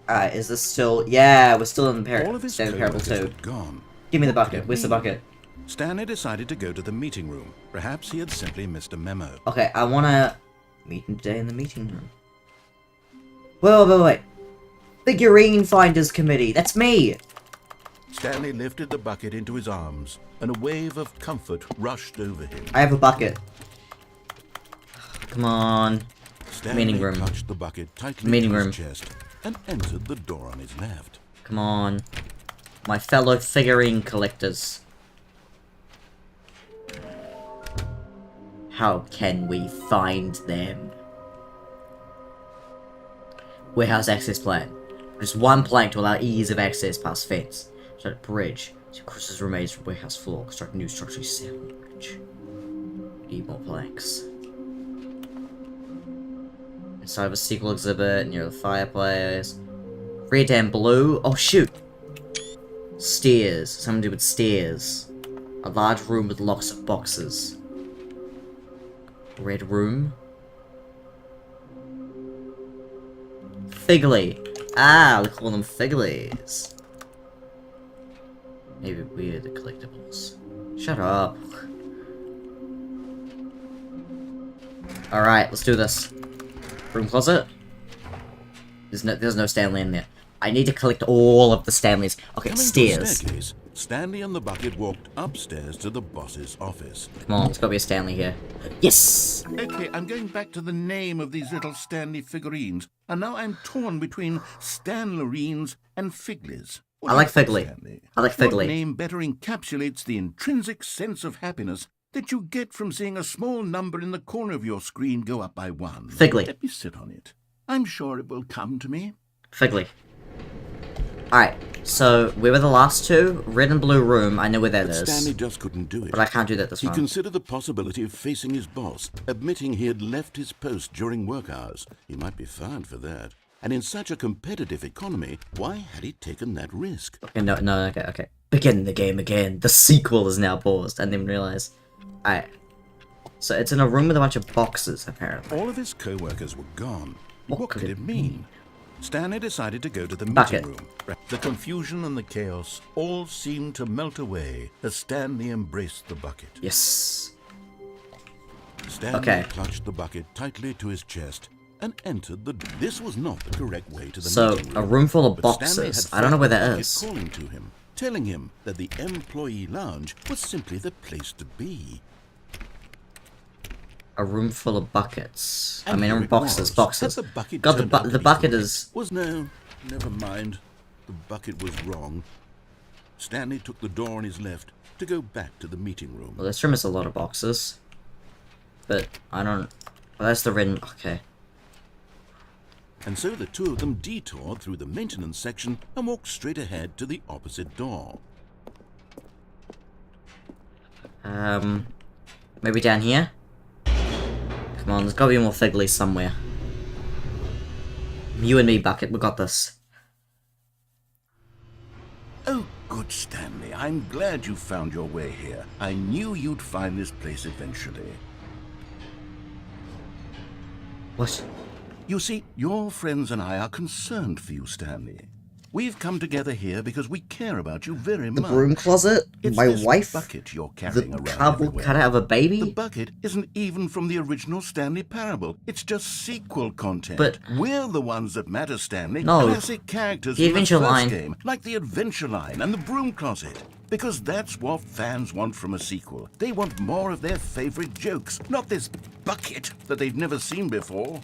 Alright, is this still... Yeah, we're still in All of his Stanley Parable co-workers 2. had gone. Give me the What bucket. could it Where's the mean? bucket? Stanley decided to go to the meeting room. Perhaps he had simply missed a memo. Okay, I wanna... Meeting today in the meeting room. Wait. Figurine Finders Committee. That's me! Stanley lifted the bucket into his arms, and a wave of comfort rushed over him. I have a bucket. Come on. Stanley Meeting room. clutched the bucket tightly Meeting to room. his chest and entered the door on his left. Come on. My fellow figurine collectors. How can we find them? Warehouse access plan. Just one plank to allow ease of access past fence. Construct a bridge. So crosses remains from warehouse floor. Construct new structure sound bridge. Need more planks. Inside of a sequel exhibit near the fireplace. Red and blue. Oh shoot! Stairs. Something to do with stairs. A large room with lots of boxes. Red room. Figley. Ah, we call them Figlies. Maybe weird collectibles. Shut up. Alright, let's do this. Room closet. There's no Stanley in there. I need to collect all of the Stanleys. Okay, Coming to a stairs. staircase, Stanley and the bucket walked upstairs to the boss's office. Come on, there's gotta be a Stanley here. Yes! Okay, I'm going back to the name of these little Stanley figurines, and now I'm torn between Stanlerines and Figlies. What I do like you think, Figley. Stanley? I like What Figley. name better encapsulates the intrinsic sense of happiness that you get from seeing a small number in the corner of your screen go up by 1? Figley. Let me sit on it. I'm sure it will come to me. Figley. Alright, so we were the last two. Red and blue room, I know where that But is. Stanley just couldn't do it. But I can't do that this He time. considered the possibility of facing his boss, admitting he had left his post during work hours. He might be fined for that. And in such a competitive economy, why had he taken that risk? Okay, no, okay. Begin the game again. The sequel is now paused. I didn't even realize. Alright. So it's in a room with a bunch of boxes, apparently. All of his co-workers were gone. What What could could it it mean? Stanley decided to go to the Bucket. meeting room. The confusion and the chaos all seemed to melt away as Stanley embraced the bucket. Yes. Stanley Okay. clutched the bucket tightly to his chest and entered the... This was not the correct way to the So, meeting room. a room full of But Stanley boxes. had I don't know where felt the that bucket is. calling to him, telling him that the employee lounge was simply the place to be. A room full of buckets. And I here mean, it boxes, was, boxes. that the bucket God, turned out to the be bucket correct. is... No, never mind. The bucket was wrong. Stanley took the door on his left to go back to the meeting room. Well, this room has a lot of boxes. But, I don't... Well, that's the red... Okay. And so the two of them detoured through the maintenance section and walked straight ahead to the opposite door. Maybe down here? Come on, there's gotta be more fig leaves somewhere. You and me, Bucket, we got this. Oh, good, Stanley. I'm glad you found your way here. I knew you'd find this place eventually. What? You see, your friends and I are concerned for you, Stanley. We've come together here because we care about you very The much. broom closet? It's My this wife? bucket you're The carrying around cardboard everywhere. cutout of a baby? The bucket isn't even from the original Stanley Parable. It's just sequel content. But- we're the ones that matter, Stanley. No. Classic characters The from the Adventure first Line. game, like the Adventure Line and the Broom Closet. Because that's what fans want from a sequel. They want more of their favorite jokes, not this bucket that they've never seen before.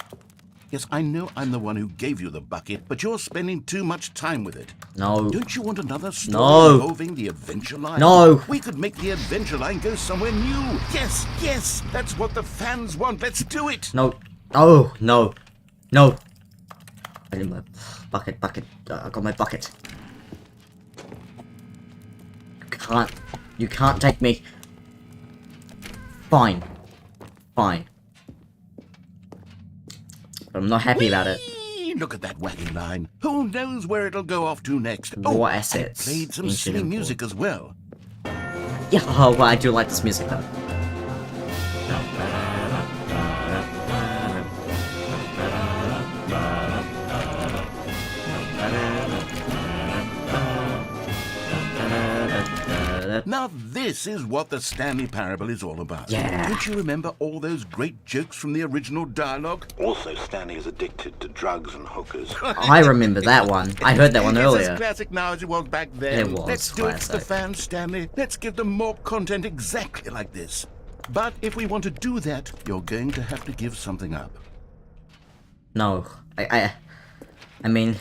Yes, I know I'm the one who gave you the bucket, but you're spending too much time with it. No. Don't you want another story No. involving the Adventure Line? No. We could make the Adventure Line go somewhere new. Yes, yes, that's what the fans want. Let's do it. No. Oh, no. No. I need my bucket. I got my bucket. You can't take me. Fine. Fine. But I'm not happy about it. Whee! Look at that wagging line. Who knows where it'll go off to next? War I assets. played some Ancient silly import. music as well. Yeah, oh, well, I do like this music though. Now this is what the Stanley Parable is all about. Yeah. Don't you remember all those great jokes from the original dialogue? Also, Stanley is addicted to drugs and hookers. I remember that one. I heard that one It's earlier. as classic now as it was back then. It was Let's do it for the classic. fans, Stanley. Let's give them more content exactly like this. But if we want to do that, you're going to have to give something up. No, I mean,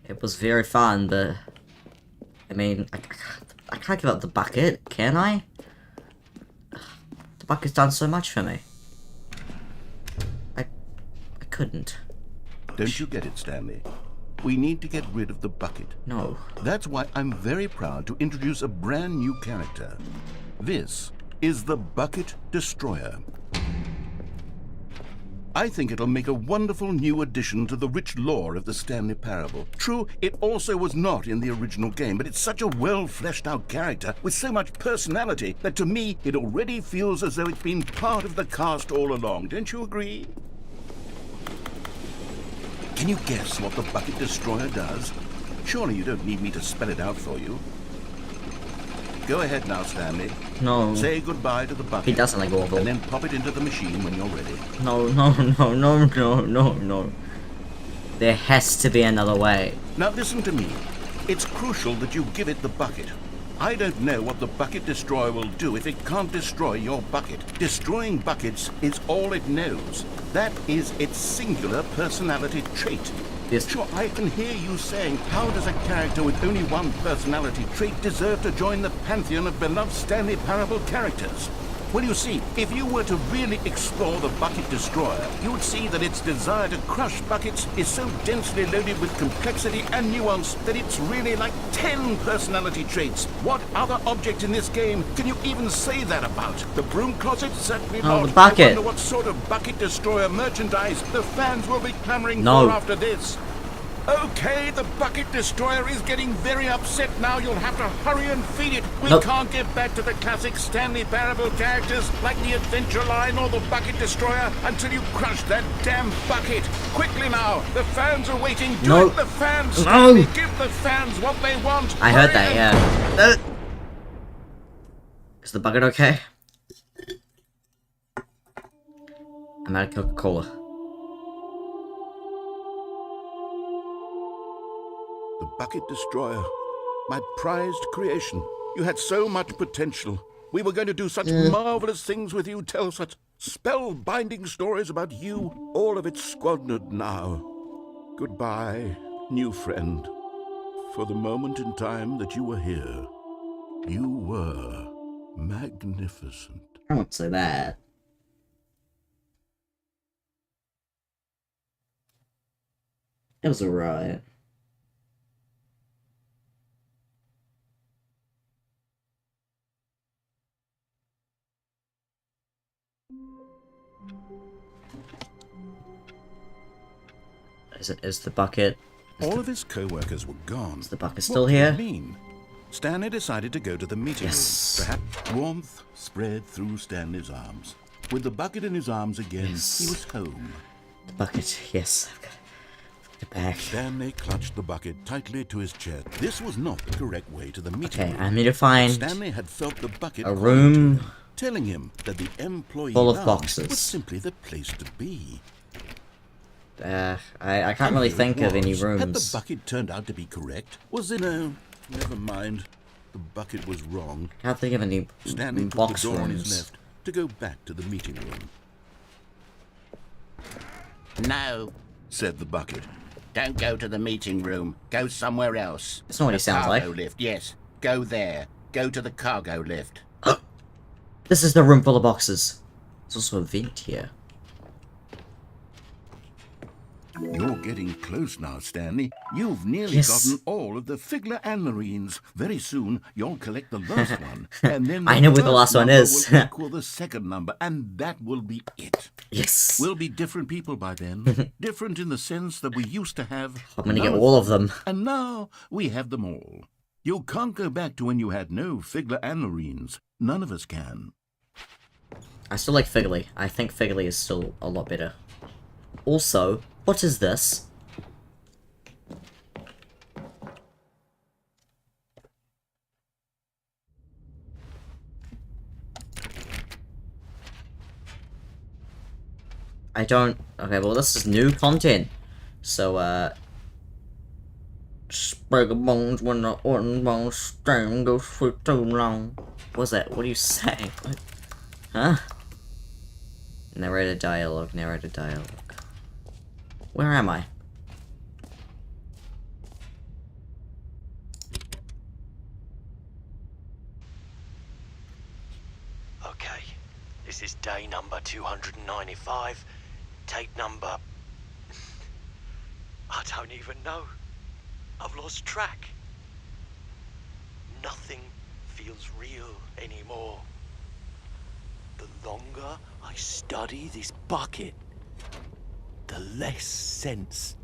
it was very fun, but I mean, I can't give up the bucket, can I? The bucket's done so much for me. I couldn't. Don't you get it, Stanley? We need to get rid of the bucket. No. That's why I'm very proud to introduce a brand new character. This is the Bucket Destroyer. I think it'll make a wonderful new addition to the rich lore of the Stanley Parable. True, it also was not in the original game, but it's such a well-fleshed-out character with so much personality that to me, it already feels as though it's been part of the cast all along. Don't you agree? Can you guess what the Bucket Destroyer does? Surely you don't need me to spell it out for you. Go ahead now, Stanley. No. Say goodbye to the bucket. He doesn't like Orville. And then pop it into the machine when you're ready. No. There has to be another way. Now listen to me. It's crucial that you give it the bucket. I don't know what the Bucket Destroyer will do if it can't destroy your bucket. Destroying buckets is all it knows. That is its singular personality trait. Yes. Sure, I can hear you saying, how does a character with only one personality trait deserve to join the pantheon of beloved Stanley Parable characters? Well, you see, if you were to really explore the Bucket Destroyer, you would see that its desire to crush buckets is so densely loaded with complexity and nuance that it's really like 10 personality traits. What other object in this game can you even say that about? The broom closet? Certainly Oh, not. the bucket. I wonder what sort of Bucket Destroyer merchandise the fans will be clamoring No. for after this. Okay, the Bucket Destroyer is getting very upset now. You'll have to hurry and feed it. We Nope. can't get back to the classic Stanley Parable characters like the Adventure Line or the Bucket Destroyer until you crush that damn bucket. Quickly now, the fans are waiting. Do No. it, the fans. No. Stanley, give the fans what they want. I heard Hurry that, and- yeah. Is the bucket okay? I'm out of Coca-Cola. The Bucket Destroyer, my prized creation. You had so much potential. We were going to do such marvelous things with you, Delxue. Spellbinding stories about you, all of it squandered now. Goodbye, new friend. For the moment in time that you were here, you were magnificent. I won't say that. It was alright. Is the bucket? All of his co-workers were gone. Is the bucket still What here? did it mean? Stanley decided to go to the meeting Yes. room. Perhaps warmth spread through Stanley's arms. With the bucket in his arms again, Yes. he was home. The bucket, yes. Put it back. Stanley clutched the bucket tightly to his chest. This was not the correct way to the meeting Okay, room. I need to find Stanley had felt the bucket a calling to room him, telling him that the employee full of lounge boxes. was simply the place to be. I can't really think of any rooms. Had the bucket turned out to be correct? Was it no? Never mind. The bucket was wrong. Can't think of any Stanley took box the door on his rooms. left to go back to the meeting room. No, Said the bucket. don't go to the meeting room. Go somewhere else. That's not what he The sounds like. cargo lift, yes. Go there. Go to the cargo lift. This is the room full of boxes. There's also a vent here. You're getting close now, Stanley. You've nearly Yes. gotten all of the Figler Anarines. Very soon, you'll collect the last one. And then I know what the first last one number is. will equal the second number, and that will be it. Yes. We'll be different people by then. Different in the sense that we used to have. I'm gonna none get all of them. And now we have them all. You can't go back to when you had no Figler Anarines. None of us can. I still like Figley. I think Figley is still a lot better. Also, what is this? I don't... Okay, well this is new content. So, Sprig of bones when the Orton bones stream goes for too long. What's that? What are you saying? What? Huh? Narrator dialogue, narrator dialogue. Where am I? Okay, this is day number 295. Tape number... I don't even know. I've lost track. Nothing feels real anymore. The longer I study this bucket, the less sense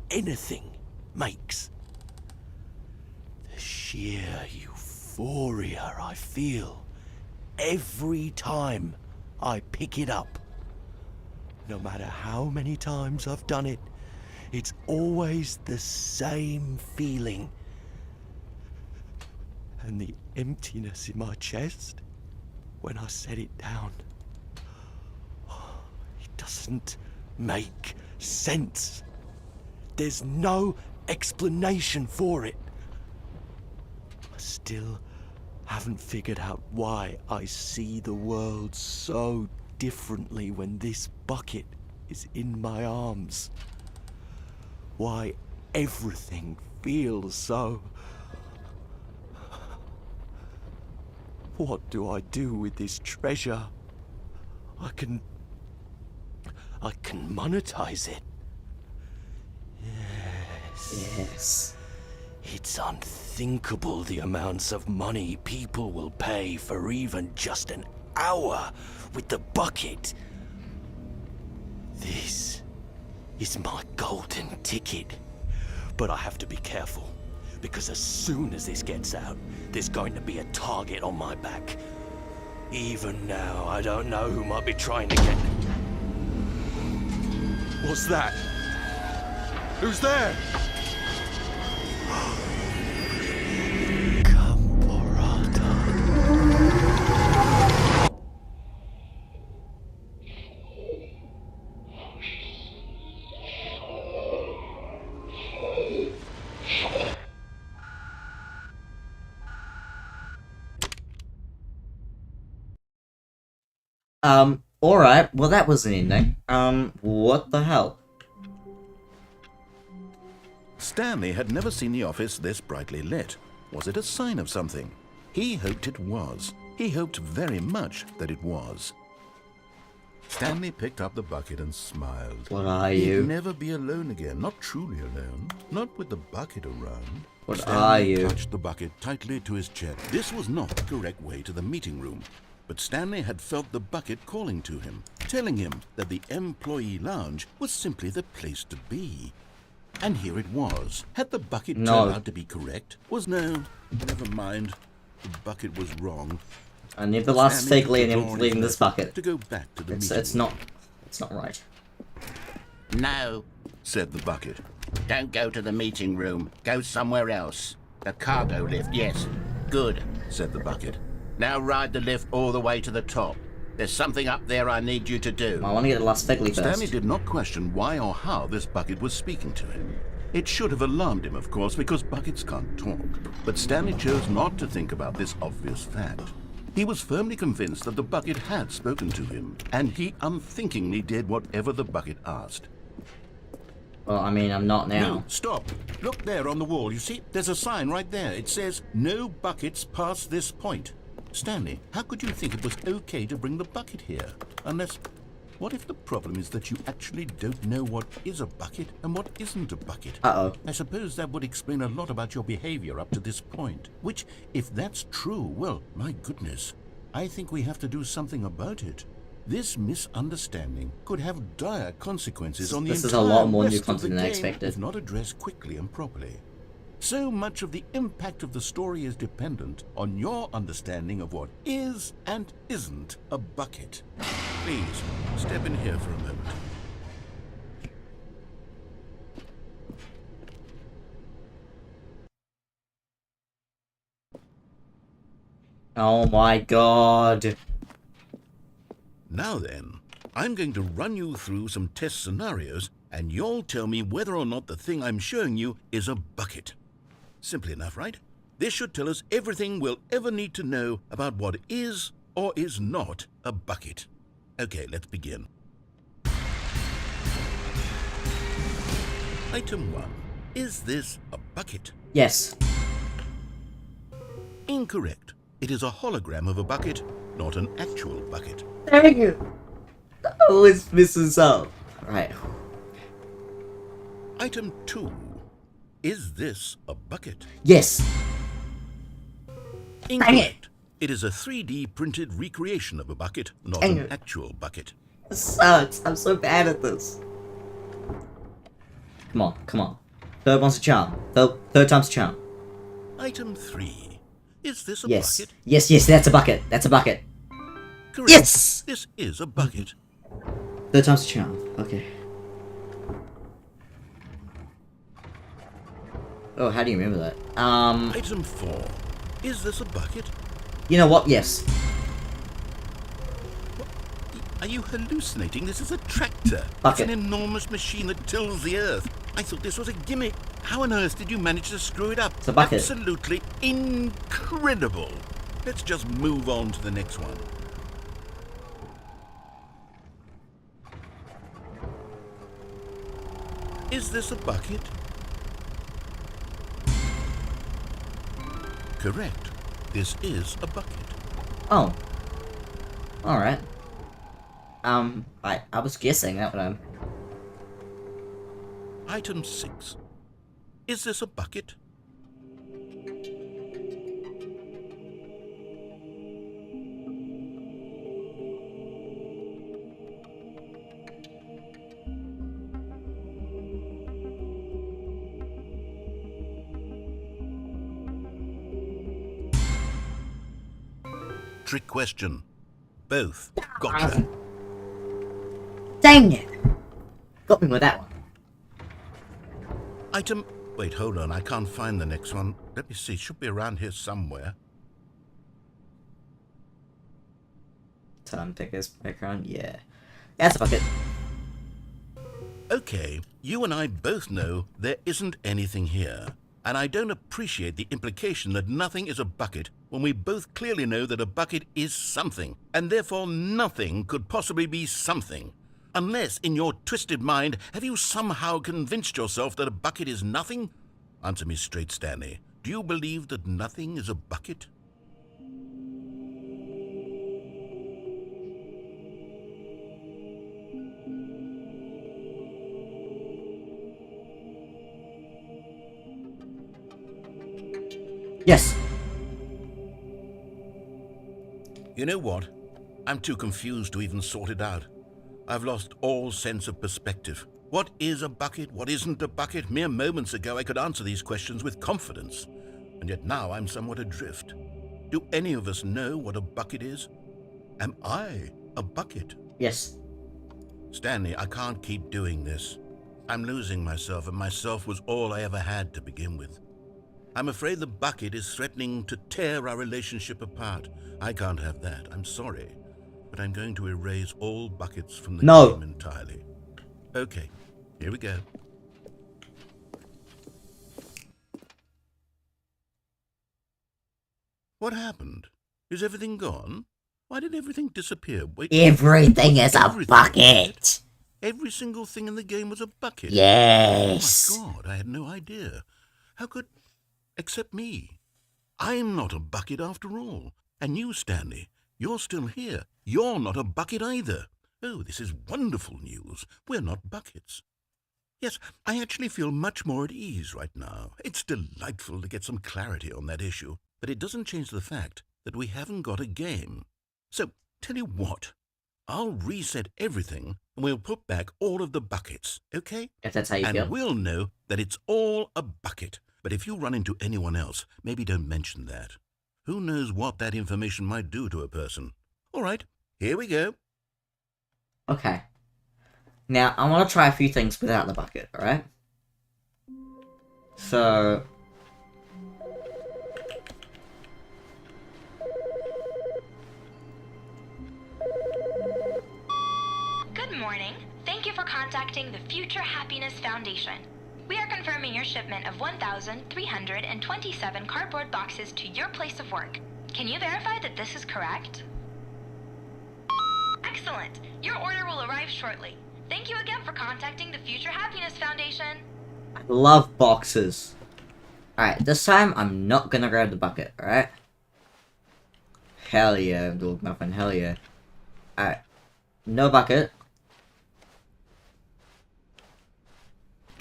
anything makes. The sheer euphoria I feel every time I pick it up. No matter how many times I've done it, it's always the same feeling. And the emptiness in my chest when I set it down. It doesn't make sense. There's no explanation for it. I still haven't figured out why I see the world so differently when this bucket is in my arms. Why everything feels so... What do I do with this treasure? I can monetize it. Yes. It's unthinkable the amounts of money people will pay for even just an hour with the bucket. This is my golden ticket. But I have to be careful, because as soon as this gets out, there's going to be a target on my back. Even now, I don't know who might be trying to get... What's that? Who's there? Alright, well that was an ending. What the hell? Stanley had never seen the office this brightly lit. Was it a sign of something? He hoped it was. He hoped very much that it was. Stanley picked up the bucket and smiled. What are He'd you? never be alone again, not truly alone, not with the bucket around. What Stanley are you? clutched the bucket tightly to his chest. This was not the correct way to the meeting room, but Stanley had felt the bucket calling to him, telling him that the employee lounge was simply the place to be. And here it was. Had the bucket No. turned out to be correct? No, never mind. The bucket was wrong. I need the last Stanley fig took the leading door on leading his this left bucket. to go back to the meeting It's room. not right. No, Said the bucket. don't go to the meeting room. Go somewhere else. The cargo lift, yes. Good. Said the bucket. Now ride the lift all the way to the top. There's something up there I need you to do. I want to get the last fig leaf Stanley first. did not question why or how this bucket was speaking to him. It should have alarmed him, of course, because buckets can't talk. But Stanley chose not to think about this obvious fact. He was firmly convinced that the bucket had spoken to him, and he unthinkingly did whatever the bucket asked. Well, I mean, I'm not now. No, stop. Look there on the wall. You see, there's a sign right there. It says, "No buckets past this point." Stanley, how could you think it was okay to bring the bucket here? Unless, what if the problem is that you actually don't know what is a bucket and what isn't a bucket? Uh-oh. I suppose that would explain a lot about your behavior up to this point. Which, if that's true, well, my goodness, I think we have to do something about it. This misunderstanding could have dire consequences on the This is entire a lot more new rest of the content than I game expected. if not addressed quickly and properly. So much of the impact of the story is dependent on your understanding of what is and isn't a bucket. Please, step in here for a moment. Oh my god. Now then, I'm going to run you through some test scenarios, and you'll tell me whether or not the thing I'm showing you is a bucket. Simple enough, right? This should tell us everything we'll ever need to know about what is or is not a bucket. Okay, let's begin. Item 1. Is this a bucket? Yes. Incorrect. It is a hologram of a bucket, not an actual bucket. Dang it. I always messes up. Right. Item 2. Is this a bucket? Yes. Incorrect. It is a 3D printed recreation of a bucket, not Dang an it. actual bucket. This sucks. I'm so bad at this. Come on, come on. Third one's a charm. Third time's a charm. Item 3. Is this a Yes. bucket? Yes, that's a bucket. That's a bucket. Correct. Yes! This is a bucket. Third time's a charm. Okay. Oh, how do you remember that? Item 4. Is this a bucket? You know what? Yes. Are you hallucinating? This is a tractor. Bucket. It's an enormous machine that tills the earth. I thought this was a gimmick. How on earth did you manage to screw it up? It's a bucket. Absolutely incredible. Let's just move on to the next one. Is this a bucket? Correct. This is a bucket. Oh. Alright. I was guessing that one. Item 6. Is this a bucket? Trick question. Both. Gotcha. Dang it! Got me with that one. Item... Wait, hold on. I can't find the next one. Let me see. It should be around here somewhere. Time pickers background, yeah. That's a bucket. Okay, you and I both know there isn't anything here. And I don't appreciate the implication that nothing is a bucket when we both clearly know that a bucket is something, and therefore nothing could possibly be something? Unless, in your twisted mind, have you somehow convinced yourself that a bucket is nothing? Answer me straight, Stanley. Do you believe that nothing is a bucket? Yes. You know what? I'm too confused to even sort it out. I've lost all sense of perspective. What is a bucket? What isn't a bucket? Mere moments ago I could answer these questions with confidence, and yet now I'm somewhat adrift. Do any of us know what a bucket is? Am I a bucket? Yes. Stanley, I can't keep doing this. I'm losing myself, and myself was all I ever had to begin with. I'm afraid the bucket is threatening to tear our relationship apart. I can't have that. I'm sorry. But I'm going to erase all buckets from the game entirely. Okay, here we go. What happened? Is everything gone? Why did everything disappear? Wait, Everything is a bucket. Every single thing in the game was a bucket. Yes. Oh my God, I had no idea. How could... Except me. I'm not a bucket after all. And you, Stanley, you're still here. You're not a bucket either. Oh, this is wonderful news. We're not buckets. Yes, I actually feel much more at ease right now. It's delightful to get some clarity on that issue. But it doesn't change the fact that we haven't got a game. So, tell you what. I'll reset everything and we'll put back all of the buckets, okay? If that's how you and feel. we'll know that it's all a bucket. But if you run into anyone else, maybe don't mention that. Who knows what that information might do to a person? All right, here we go. Okay. Now, I want to try a few things without the bucket, alright? So... Good morning. Thank you for contacting the Future Happiness Foundation. We are confirming your shipment of 1,327 cardboard boxes to your place of work. Can you verify that this is correct? Excellent. Your order will arrive shortly. Thank you again for contacting the Future Happiness Foundation. I love boxes. Alright, this time I'm not gonna grab the bucket, alright? Hell yeah, dog muffin, hell yeah. Alright. No bucket.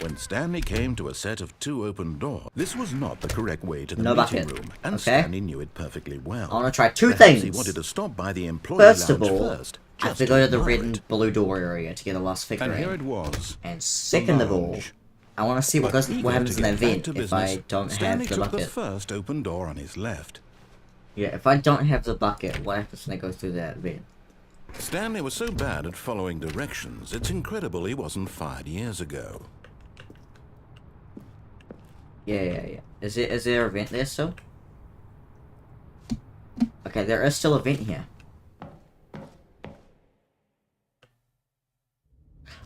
When Stanley came to a set of 2 open doors, this was not the correct way to the No meeting bucket. room, and Okay. Stanley knew it perfectly well. I want to try 2 Perhaps things. He wanted to stop by the employee First of lounge all, first, I have just to go to the admire red it. and blue door area to get a last And figure here in. it was. And second of all, lounge. I want to see what But eager what happens to in that get back vent to if I business, don't Stanley have the took the bucket. first open door on his left. Yeah, if I don't have the bucket, what happens when I go through that vent? Stanley was so bad at following directions, it's incredible he wasn't fired years ago. Yeah. Is there a vent there still? Okay, there is still a vent here.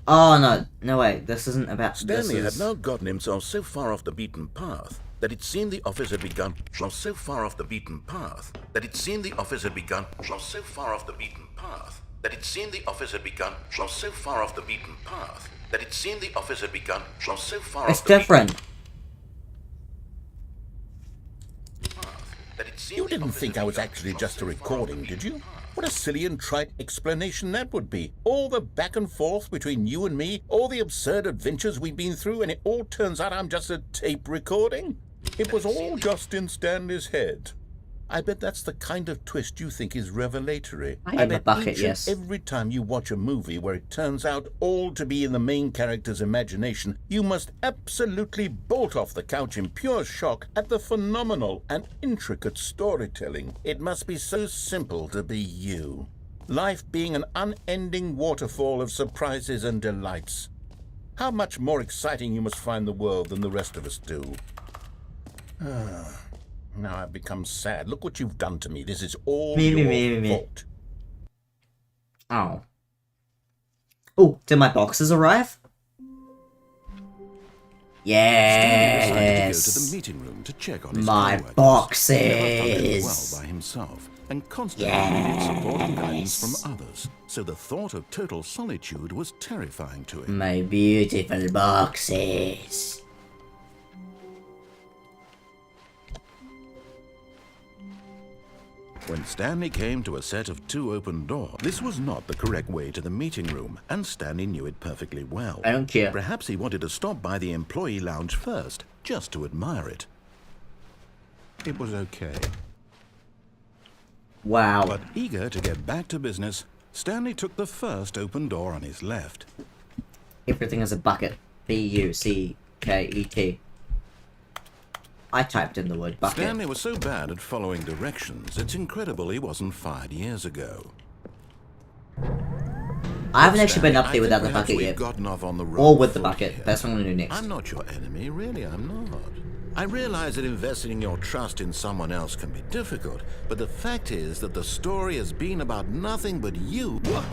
Oh no way, this isn't about Stanley this had is... now gotten himself so far off the beaten path that it seemed the office had begun. So far off the beaten path that it seemed the office had begun. So far off the beaten path that it seemed the office had begun. So far off the beaten path that it seemed the office had begun. So far It's off the different. You didn't think I was actually just a recording, did you? What a silly and trite explanation that would be. All the back and forth between you and me, all the absurd adventures we've been through, and it all turns out I'm just a tape recording? It was all just in Stanley's head. I bet that's the kind of twist you think is revelatory. I have a bet bucket, each and yes. every time you watch a movie where it turns out all to be in the main character's imagination, you must absolutely bolt off the couch in pure shock at the phenomenal and intricate storytelling. It must be so simple to be you. Life being an unending waterfall of surprises and delights. How much more exciting you must find the world than the rest of us do. Now I've become sad. Look what you've done to me. This is all your fault. Oh. Oh, did my boxes arrive? Stanley decided to go to Yes. the meeting room to check on his My co-workers. boxes! He never functioned well by himself, and constantly needed support and guidance from others. So the thought of total solitude was terrifying to him. My beautiful boxes. When Stanley came to a set of 2 open doors, this was not the correct way to the meeting room, and Stanley knew it perfectly well. I don't care. Perhaps he wanted to stop by the employee lounge first, just to admire it. It was okay. Wow. But eager to get back to business, Stanley took the first open door on his left. Everything is a bucket. B-U-C-K-E-T. I typed in the word bucket. Stanley was so bad at following directions, it's incredible he wasn't fired years ago. I haven't actually been up there I without think the bucket we've yet. gotten off on the Or wrong with the foot bucket. here. That's what I'm gonna do next. I'm not your enemy, really, I'm not. I realize that investing your trust in someone else can be difficult, but the fact is that the story has been about nothing but you. What?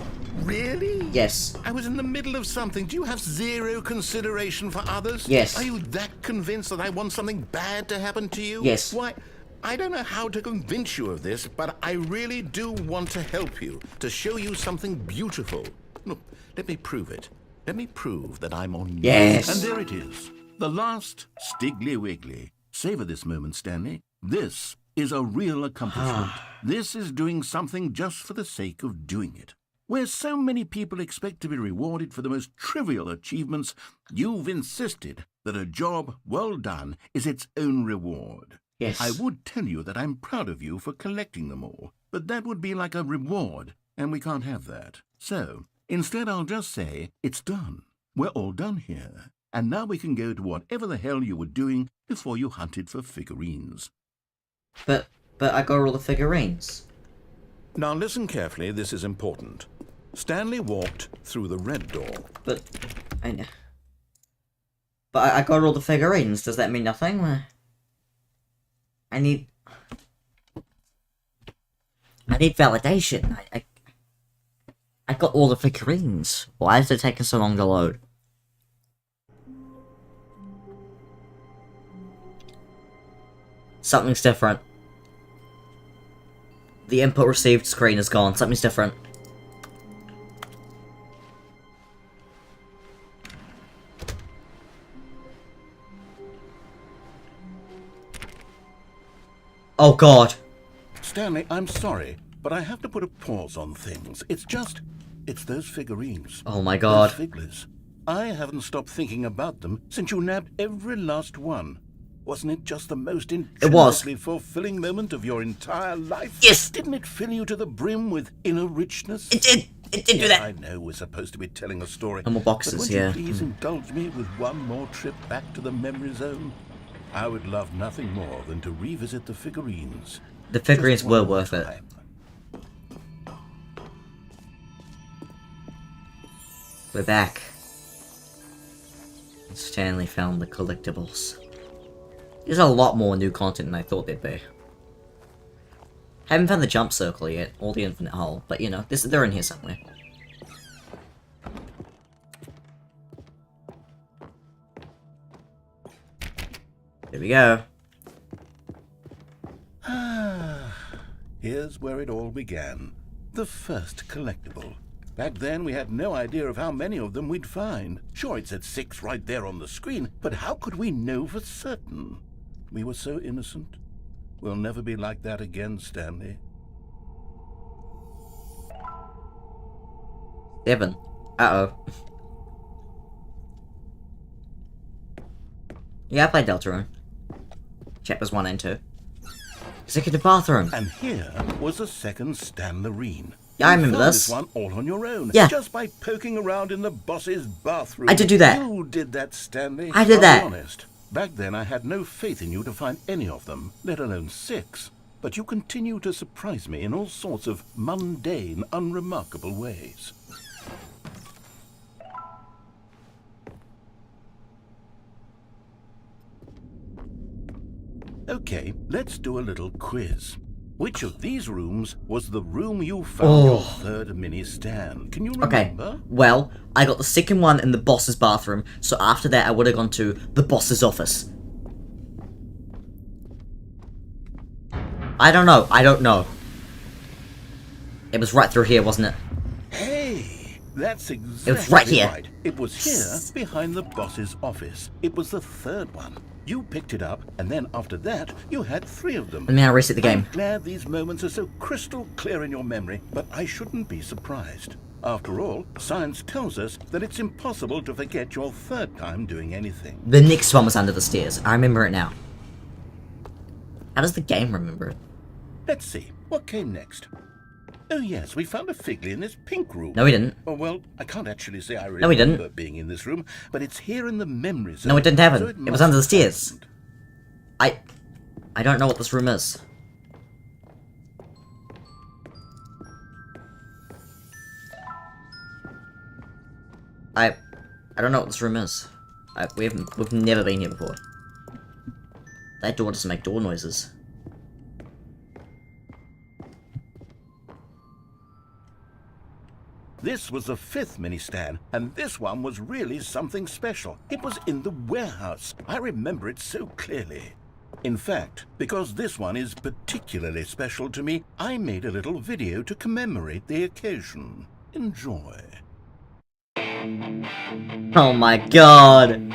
Really? Yes. I was in the middle of something. Do you have zero consideration for others? Yes. Are you that convinced that I want something bad to happen to you? Yes. Why, I don't know how to convince you of this, but I really do want to help you, to show you something beautiful. Look, let me prove it. Let me prove that I'm on your Yes. side. And there it is. The last Stiggly Wiggly. Savor this moment, Stanley. This is a real accomplishment. This is doing something just for the sake of doing it. Where so many people expect to be rewarded for the most trivial achievements, you've insisted that a job well done is its own reward. Yes. I would tell you that I'm proud of you for collecting them all, but that would be like a reward, and we can't have that. So, instead I'll just say, it's done. We're all done here. And now we can go to whatever the hell you were doing before you hunted for figurines. But I got all the figurines. Now listen carefully, this is important. Stanley walked through the red door. But I got all the figurines. Does that mean nothing? I need validation. I got all the figurines. Why is it taking so long to load? Something's different. The input received screen is gone. Something's different. Oh god. Stanley, I'm sorry, but I have to put a pause on things. It's those figurines. Oh my god. Those figures. I haven't stopped thinking about them since you nabbed every last one. Wasn't it just the most intrinsically fulfilling moment of your entire life? Yes! Didn't it fill you to the brim with inner richness? It did! It did do that! I know we're supposed to be telling a story. And more boxes, but would yeah. you please indulge me with one more trip back to the memory zone? I would love nothing more than to revisit the figurines. The figurines Just were one more worth it. time. We're back. Stanley found the collectibles. There's a lot more new content than I thought there'd be. Haven't found the jump circle yet, or the infinite hole, but you know, they're in here somewhere. There we go. Here's where it all began. The first collectible. Back then, we had no idea of how many of them we'd find. Sure, it said 6 right there on the screen, but how could we know for certain? We were so innocent. We'll never be like that again, Stanley. 7. Uh-oh. Yeah, I played Deltarune. Chapters 1 and 2. Executive bathroom. And here was the second Stanlerine. Yeah, I You remember found this. one all on your own. Yeah. Just by poking around in the boss's bathroom. I did do that. You did that, Stanley. I did I'll that. be honest. Back then, I had no faith in you to find any of them, let alone 6. But you continue to surprise me in all sorts of mundane, unremarkable ways. Okay, let's do a little quiz. Which of these rooms was the room you found your third mini stand? Can you Okay, remember? well, I got the second one in the boss's bathroom, so after that I would have gone to the boss's office. I don't know. I don't know. It was right through here, wasn't it? Hey, that's exactly It was right here. right. It was here, behind the boss's office. It was the third one. You picked it up, and then after that, you had 3 of them. Let me now reset the game. I'm glad these moments are so crystal clear in your memory, but I shouldn't be surprised. After all, science tells us that it's impossible to forget your 3rd time doing anything. The next one was under the stairs. I remember it now. How does the game remember it? Let's see, what came next? Oh yes, we found a Figley in this pink room. No, we didn't. Oh, well, I can't actually say I No, we remember didn't. being in this room, but it's here in the memory zone. No, it didn't happen. so It was must under the have stairs. happened. I don't know what this room is. I don't know what this room is. We've never been here before. That door doesn't make door noises. This was the 5th mini-stand, and this one was really something special. It was in the warehouse. I remember it so clearly. In fact, because this one is particularly special to me, I made a little video to commemorate the occasion. Enjoy. Oh my god!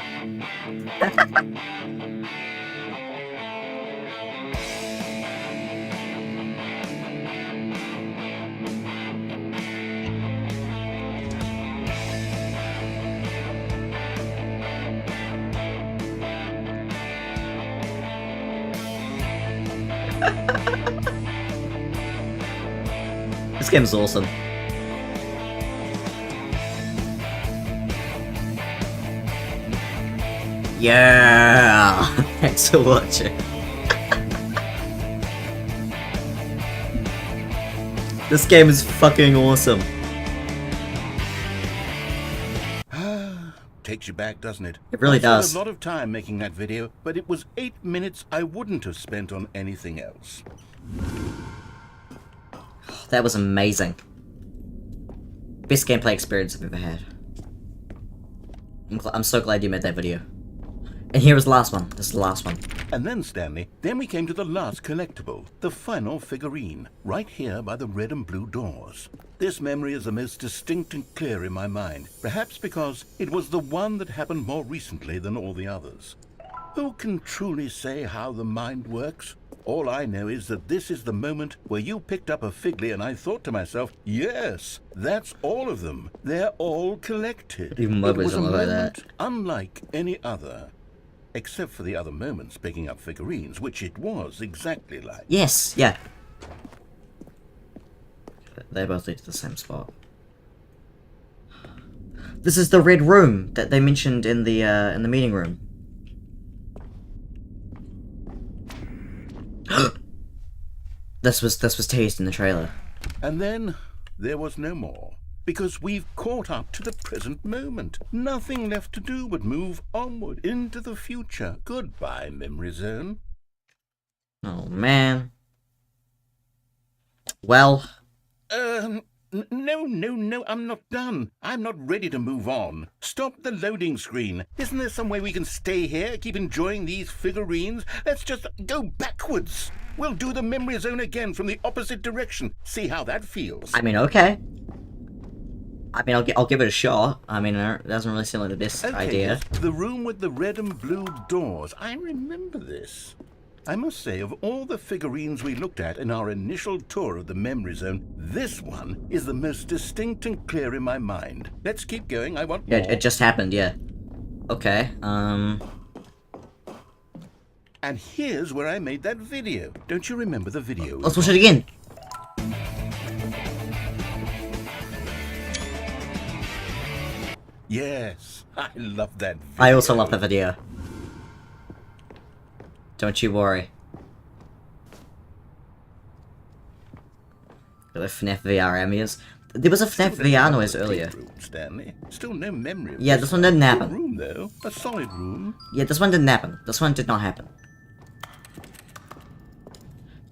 This game's awesome. Yeah! Thanks for watching. This game is fucking awesome. Takes you back, doesn't it? It really I spent does. a lot of time making that video, but it was 8 minutes I wouldn't have spent on anything else. That was amazing. Best gameplay experience I've ever had. I'm so glad you made that video. And here was the last one. This is the last one. And then, Stanley, then we came to the last collectible, the final figurine, right here by the red and blue doors. This memory is the most distinct and clear in my mind, perhaps because it was the one that happened more recently than all the others. Who can truly say how the mind works? All I know is that this is the moment where you picked up a Figley and I thought to myself, yes, that's all of them. They're all collected. Even It was a Mobi's not like moment that. unlike any other. Except for the other moments picking up figurines, which it was exactly like. Yes, yeah. They both lead to the same spot. This is the red room that they mentioned in the meeting room. This was teased in the trailer. And then there was no more. Because we've caught up to the present moment. Nothing left to do but move onward into the future. Goodbye, memory zone. Oh man. Well, No, I'm not done. I'm not ready to move on. Stop the loading screen. Isn't there some way we can stay here, keep enjoying these figurines? Let's just go backwards. We'll do the memory zone again from the opposite direction. See how that feels. I mean, okay. I mean, I'll give it a shot. I mean, it doesn't really seem like the best idea. Yes, the room with the red and blue doors. I remember this. I must say, of all the figurines we looked at in our initial tour of the memory zone, this one is the most distinct and clear in my mind. Let's keep going. I want more. Yeah, it just happened, yeah. Okay, And here's where I made that video. Don't you remember the video? let's watch it again. Yes, I love that video. I also love the video. Don't you worry. Got the FNAF VR emus. There was a FNAF VR noise earlier. Room, Stanley. Still no memory of Yeah, this one didn't Good happen. room, though. A solid room. Yeah, this one didn't happen. This one did not happen.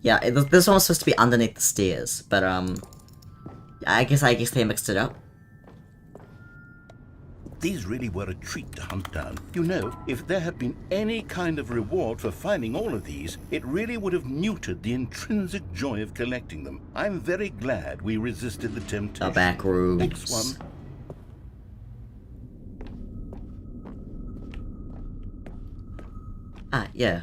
Yeah, this one was supposed to be underneath the stairs, but I guess they mixed it up. these really were a treat to hunt down. You know, if there had been any kind of reward for finding all of these, it really would have neutered the intrinsic joy of collecting them. I'm very glad we resisted the temptation. The back rooms. Next one. Ah, yeah.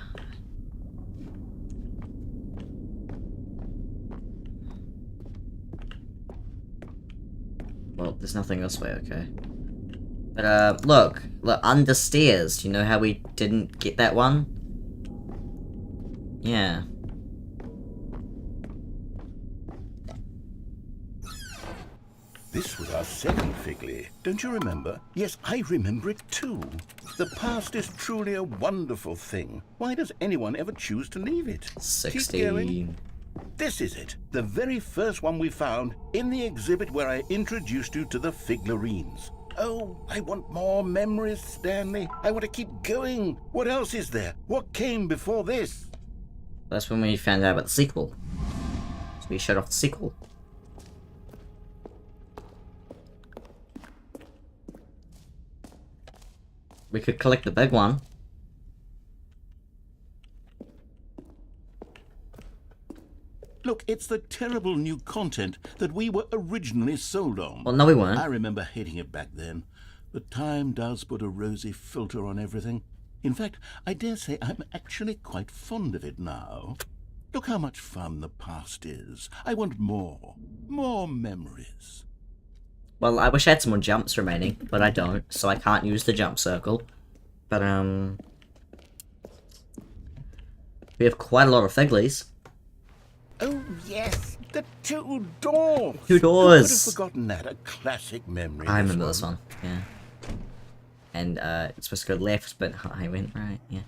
Well, there's nothing this way, okay. But, look, under stairs. Do you know how we didn't get that one? Yeah. This was our second Figley. Don't you remember? Yes, I remember it too. The past is truly a wonderful thing. Why does anyone ever choose to leave it? 16. Keep going. This is it. The very first one we found in the exhibit where I introduced you to the Figlarines. Oh, I want more memories, Stanley. I want to keep going. What else is there? What came before this? That's when we found out about the sequel. So we shut off the sequel. We could collect the big one. Look, it's the terrible new content that we were originally sold on. Well, no, we weren't. I remember hating it back then, but time does put a rosy filter on everything. In fact, I dare say I'm actually quite fond of it now. Look how much fun the past is. I want more. More memories. Well, I wish I had some more jumps remaining, but I don't, so I can't use the jump circle. But, we have quite a lot of Figlies. Oh, yes, the two doors. Two Who would have doors. forgotten that? A classic memory. I remember this one, yeah. And, it's supposed to go left, but I went right, yeah.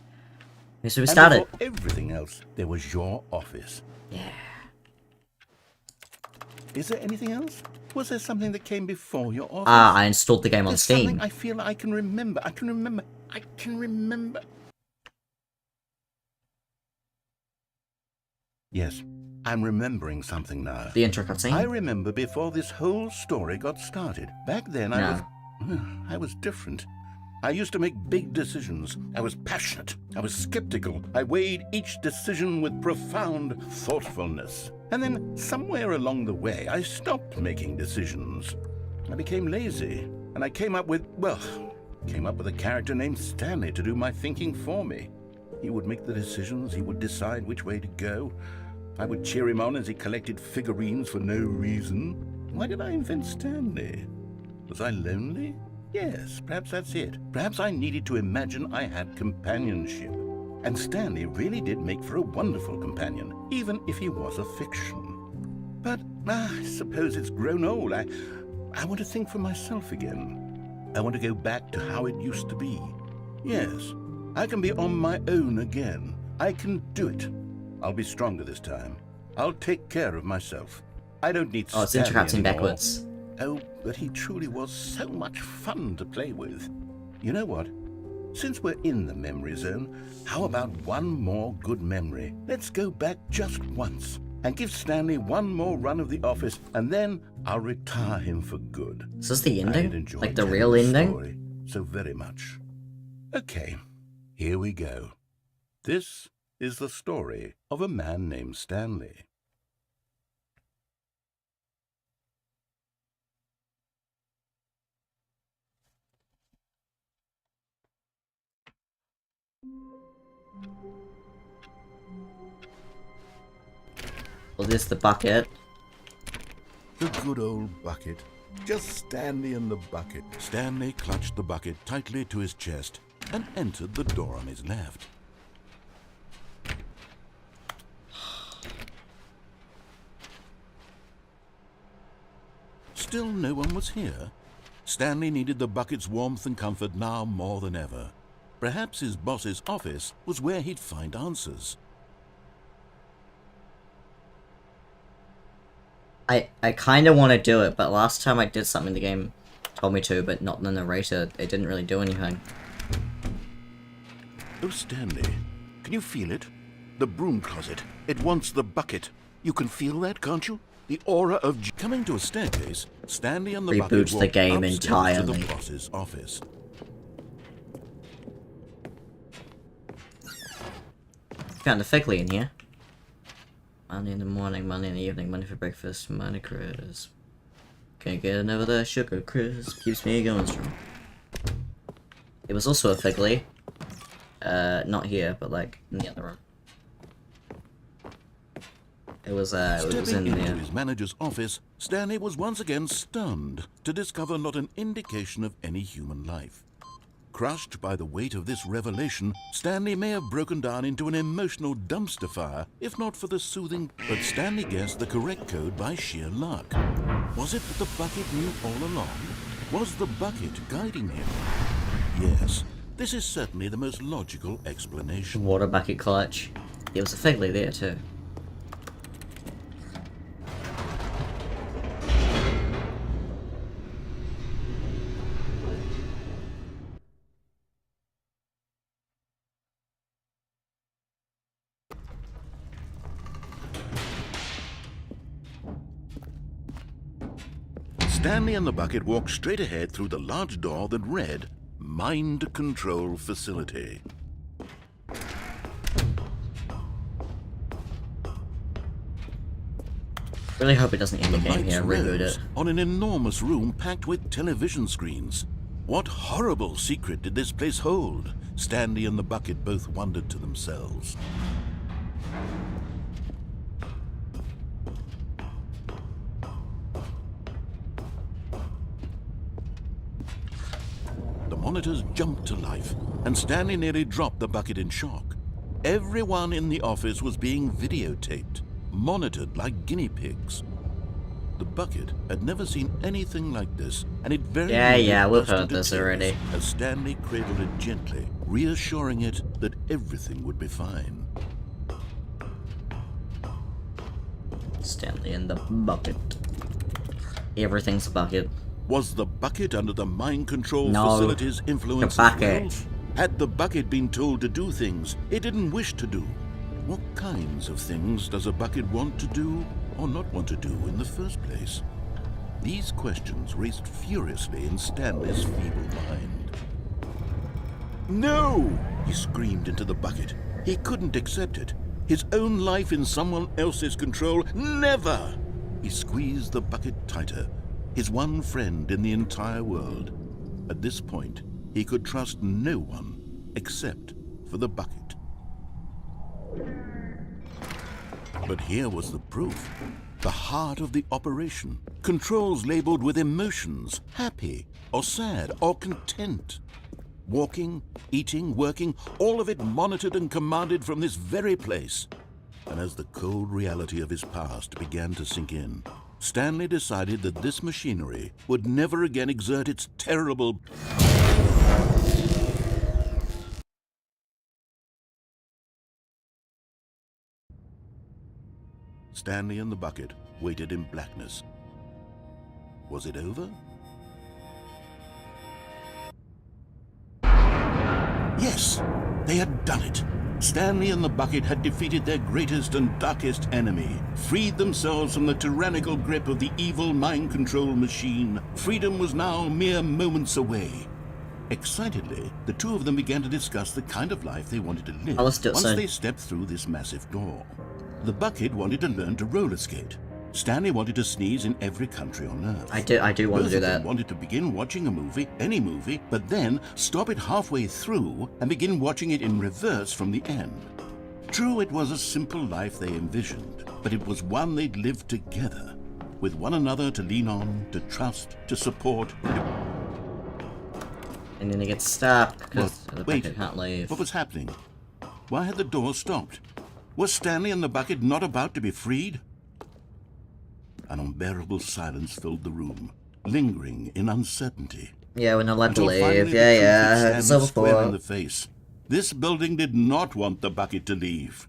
Okay, so we started. And before everything else, there was your office. Yeah. Is there anything else? Was there something that came before your office? Ah, I installed the game on There's Steam. something I feel I can remember. I can remember. Yes, I'm remembering something now. The intro cutscene. I remember before this whole story got started. Back then, I was different. I used to make big decisions. I was passionate. I was skeptical. I weighed each decision with profound thoughtfulness. And then, somewhere along the way, I stopped making decisions. I became lazy, and I came up with a character named Stanley to do my thinking for me. He would make the decisions, he would decide which way to go. I would cheer him on as he collected figurines for no reason. Why did I invent Stanley? Was I lonely? Yes, perhaps that's it. Perhaps I needed to imagine I had companionship. And Stanley really did make for a wonderful companion, even if he was a fiction. But I suppose it's grown old. I want to think for myself again. I want to go back to how it used to be. Yes, I can be on my own again. I can do it. I'll be stronger this time. I'll take care of myself. I don't need Oh, it's Stanley interrupting anymore. backwards. Oh, but he truly was so much fun to play with. You know what? Since we're in the memory zone, how about one more good memory? Let's go back just once and give Stanley one more run of the office, and then I'll retire him for good. Is this the I'd ending? enjoy Like the telling real the ending? story so very much. Okay, here we go. This is the story of a man named Stanley. Well, there's the bucket. The good old bucket. Just Stanley and the bucket. Stanley clutched the bucket tightly to his chest and entered the door on his left. Still no one was here. Stanley needed the bucket's warmth and comfort now more than ever. Perhaps his boss's office was where he'd find answers. I kind of want to do it, but last time I did something the game told me to, but not the narrator. It didn't really do anything. Oh, Stanley, can you feel it? The broom closet. It wants the bucket. You can feel that, can't you? the aura of coming to a staircase, Stanley and the bucket Reboots the walked game upstairs to entirely. the boss's office. Found a Figley in here. Money in the morning, money in the evening, money for breakfast, money crisp. Can't get enough of that sugar crisp. Keeps me going strong. It was also a Figley. Not here, but like in the other room. It was in Stepping into there. his manager's office, Stanley was once again stunned to discover not an indication of any human life. Crushed by the weight of this revelation, Stanley may have broken down into an emotional dumpster fire, if not for the soothing. But Stanley guessed the correct code by sheer luck. Was it that the bucket knew all along? Was the bucket guiding him? Yes, this is certainly the most logical explanation. Water bucket clutch. It was a Figley there too. Stanley and the bucket walked straight ahead through the large door that read, Mind Control Facility. Really hope it doesn't end the The game lights here. Reboot rose it. on an enormous room packed with television screens. What horrible secret did this place hold? Stanley and the bucket both wondered to themselves. The monitors jumped to life, and Stanley nearly dropped the bucket in shock. Everyone in the office was being videotaped, monitored like guinea pigs. The bucket had never seen anything like this, and it very nearly Yeah, we've burst heard into this tears already. as Stanley cradled it gently, reassuring it that everything would be fine. Stanley in the bucket. Everything's a bucket. Was the bucket under the mind control No, facility's influence the as bucket. well? Had the bucket been told to do things it didn't wish to do? What kinds of things does a bucket want to do or not want to do in the first place? These questions raced furiously in Stanley's feeble mind. No! He screamed into the bucket. He couldn't accept it. His own life in someone else's control, never! He squeezed the bucket tighter. His one friend in the entire world. At this point, he could trust no one except for the bucket. But here was the proof. The heart of the operation. Controls labeled with emotions, happy or sad or content. Walking, eating, working, all of it monitored and commanded from this very place. And as the cold reality of his past began to sink in, Stanley decided that this machinery would never again exert its terrible... Stanley and the bucket waited in blackness. Was it over? Yes, they had done it. Stanley and the bucket had defeated their greatest and darkest enemy, freed themselves from the tyrannical grip of the evil mind control machine. Freedom was now mere moments away. Excitedly, the two of them began to discuss the kind of life they wanted to live let's do it once soon. they stepped through this massive door. The bucket wanted to learn to roller skate. Stanley wanted to sneeze in every country on Earth. I do want to Both do of them that. wanted to begin watching a movie, any movie, but then stop it halfway through and begin watching it in reverse from the end. True, it was a simple life they envisioned, but it was one they'd lived together, with one another to lean on, to trust, to support. And then he gets stuck because the Wait, bucket can't leave. what was happening? Why had the door stopped? Was Stanley and the bucket not about to be freed? An unbearable silence filled the room, lingering in uncertainty. Yeah, we're not allowed to Until finally leave. the truth hit Yeah, it's Stanley over square in for. the face. This building did not want the bucket to leave.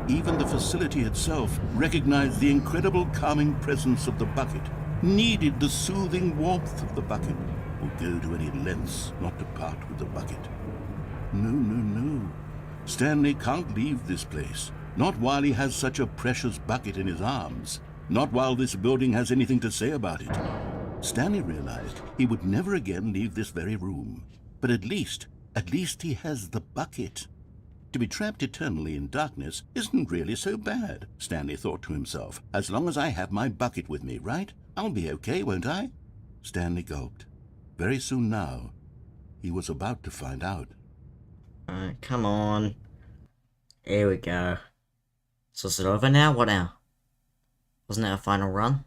Even the facility itself recognized the incredible calming presence of the bucket, needed the soothing warmth of the bucket, would go to any lengths not to part with the bucket. No, no, no. Stanley can't leave this place. Not while he has such a precious bucket in his arms. Not while this building has anything to say about it. Stanley realized he would never again leave this very room. But at least he has the bucket. To be trapped eternally in darkness isn't really so bad, Stanley thought to himself. As long as I have my bucket with me, right? I'll be okay, won't I? Stanley gulped. Very soon now, he was about to find out. Come on. Here we go. So is it over now? What now? Wasn't that a final run?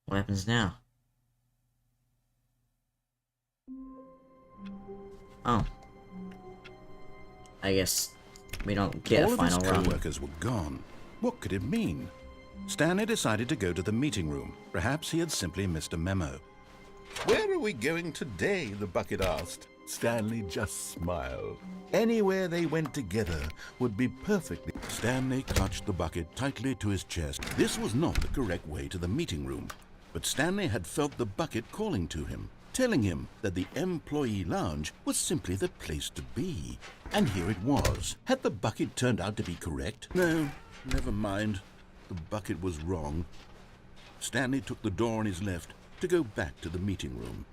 What happens now? Oh. I guess we don't get a final run. All of his co-workers were gone. What could it mean? Stanley decided to go to the meeting room. Perhaps he had simply missed a memo. Where are we going today? The bucket asked. Stanley just smiled. Anywhere they went together would be perfectly... Stanley clutched the bucket tightly to his chest. This was not the correct way to the meeting room, but Stanley had felt the bucket calling to him, telling him that the employee lounge was simply the place to be. And here it was. Had the bucket turned out to be correct? No, never mind. The bucket was wrong. Stanley took the door on his left to go back to the meeting room.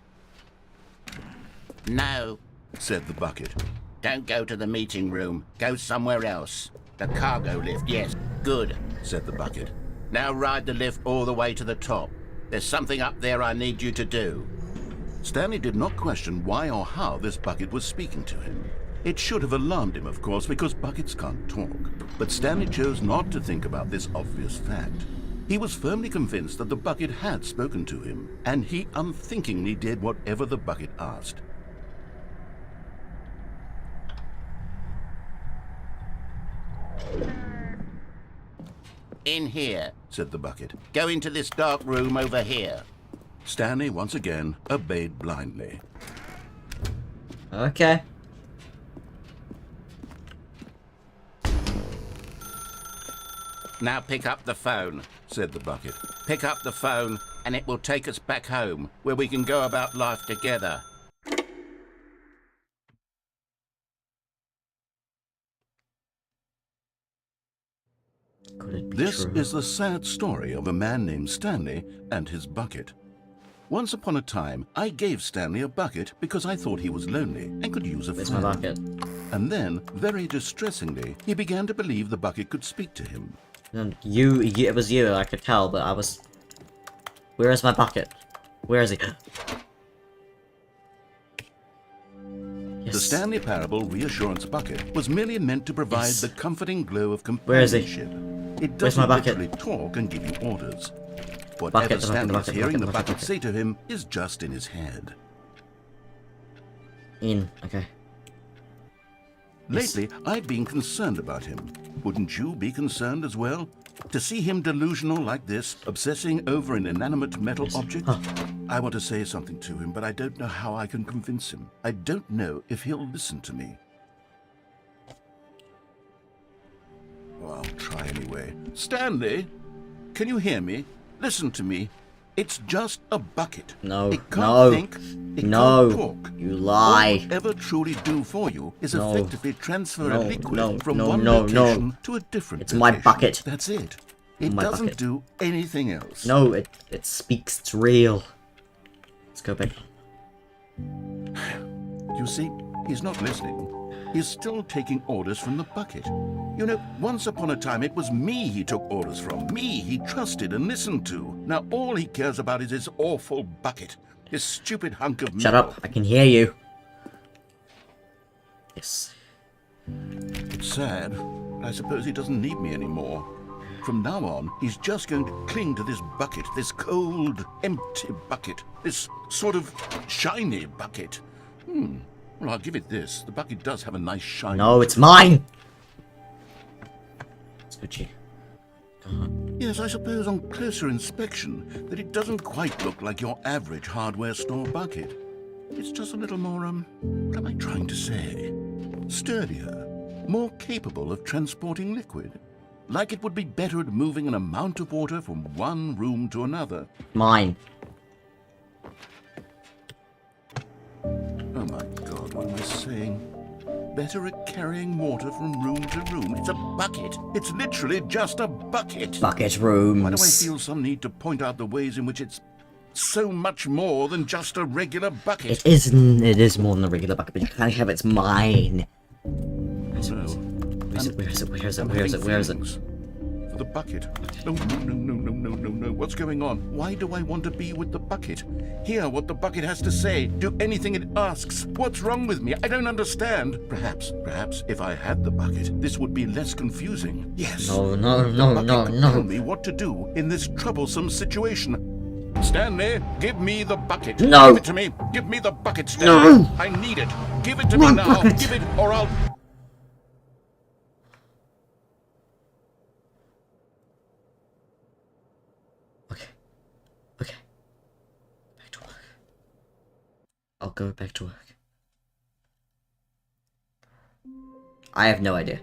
No, Said the bucket. don't go to the meeting room. Go somewhere else. The cargo lift, yes. Good, Said the bucket. now ride the lift all the way to the top. There's something up there I need you to do. Stanley did not question why or how this bucket was speaking to him. It should have alarmed him, of course, because buckets can't talk. But Stanley chose not to think about this obvious fact. He was firmly convinced that the bucket had spoken to him, and he unthinkingly did whatever the bucket asked. In here. Said the bucket. Go into this dark room over here. Stanley once again obeyed blindly. Okay. Now pick up the phone. Said the bucket. Pick up the phone and it will take us back home, where we can go about life together. Could it be This true? is the sad story of a man named Stanley and his bucket. Once upon a time, I gave Stanley a bucket because I thought he was lonely and could use a Where's friend. my bucket? And then, very distressingly, he began to believe the bucket could speak to him. You, it was you, I could tell, but I was... Where is my bucket? Where is he? Yes. The Stanley Parable Reassurance Bucket was merely meant to provide Yes. the comforting glow of Where is he? companionship. It Where's my doesn't bucket? literally talk and give you orders. Whatever Bucket, the Stanley bucket, is hearing the bucket, bucket bucket. say to him is just in his head. In, okay. Yes. Lately, I've been concerned about him. Wouldn't you be concerned as well? To see him delusional like this, obsessing over an inanimate metal object? Huh. I want to say something to him, but I don't know how I can convince him. I don't know if he'll listen to me. Well, I'll try anyway. Stanley, can you hear me? Listen to me. It's just a bucket. No, It can't no, think. It no, can't talk. you All lie. it ever truly do for you is No. effectively transfer a No, liquid no, from no, one no, location no. to a different It's my location. bucket. That's it. It My doesn't bucket. do anything else. No, it speaks, it's real. Let's go back. You see, he's not listening. He's still taking orders from the bucket. You know, once upon a time it was me he took orders from. Me he trusted and listened to. Now all he cares about is his awful bucket. His stupid hunk of Shut metal. up, I can hear you. Yes. It's sad, but I suppose he doesn't need me anymore. From now on, he's just going to cling to this bucket, this cold, empty bucket, this sort of shiny bucket. Well, I'll give it this. The bucket does have a nice shine. No, it's mine! It's Gucci. Yes, I suppose on closer inspection that it doesn't quite look like your average hardware store bucket. It's just a little more, what am I trying to say? Sturdier, more capable of transporting liquid. Like it would be better at moving an amount of water from one room to another. Mine. Oh my God, what am I saying? Better at carrying water from room to room. It's a bucket. It's literally just a bucket. Bucket rooms. Why do I feel some need to point out the ways in which it's so much more than just a regular bucket? It isn't. It is more than a regular bucket, but you can't have it's mine. Where is it? For the bucket. No. What's going on? Why do I want to be with the bucket? Hear what the bucket has to say. Do anything it asks. What's wrong with me? I don't understand. Perhaps, if I had the bucket, this would be less confusing. Yes. No. Tell me what to do in this troublesome situation. Stanley, give me the bucket. No. Give it to me. Give me the bucket, Stanley. No. I need it. Give it to me now. Bucket. Give it, or I'll... Okay. Back to work. I'll go back to work. I have no idea.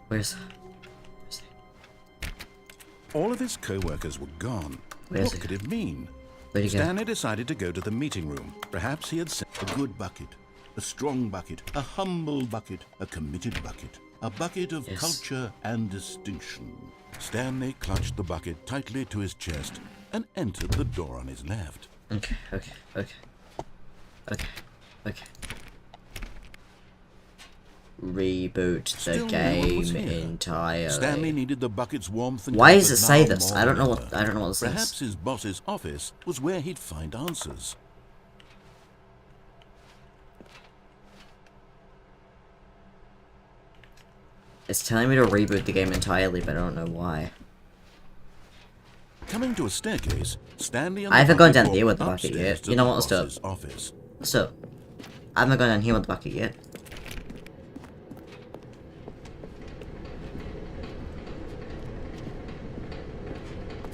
Where's he? All of his co-workers were gone. Where's What he? could it mean? Where'd he go? Stanley decided to go to the meeting room. Perhaps he had sent A good bucket, a strong bucket, a humble bucket, a committed bucket, a bucket of Yes. culture and distinction. Stanley clutched the bucket tightly to his chest and entered the door on his left. Okay. Reboot the Still no one was game here. entirely. Stanley needed the bucket's warmth and Why does comfort it say now this? more I don't than know ever. what this Perhaps is. his boss's office was where he'd find answers. It's telling me to reboot the game entirely, but I don't know why. Coming to a staircase, Stanley and I the haven't gone bucket down here with the walked bucket upstairs yet. to You know the what, let's do it. boss's office. So, I haven't gone down here with the bucket yet.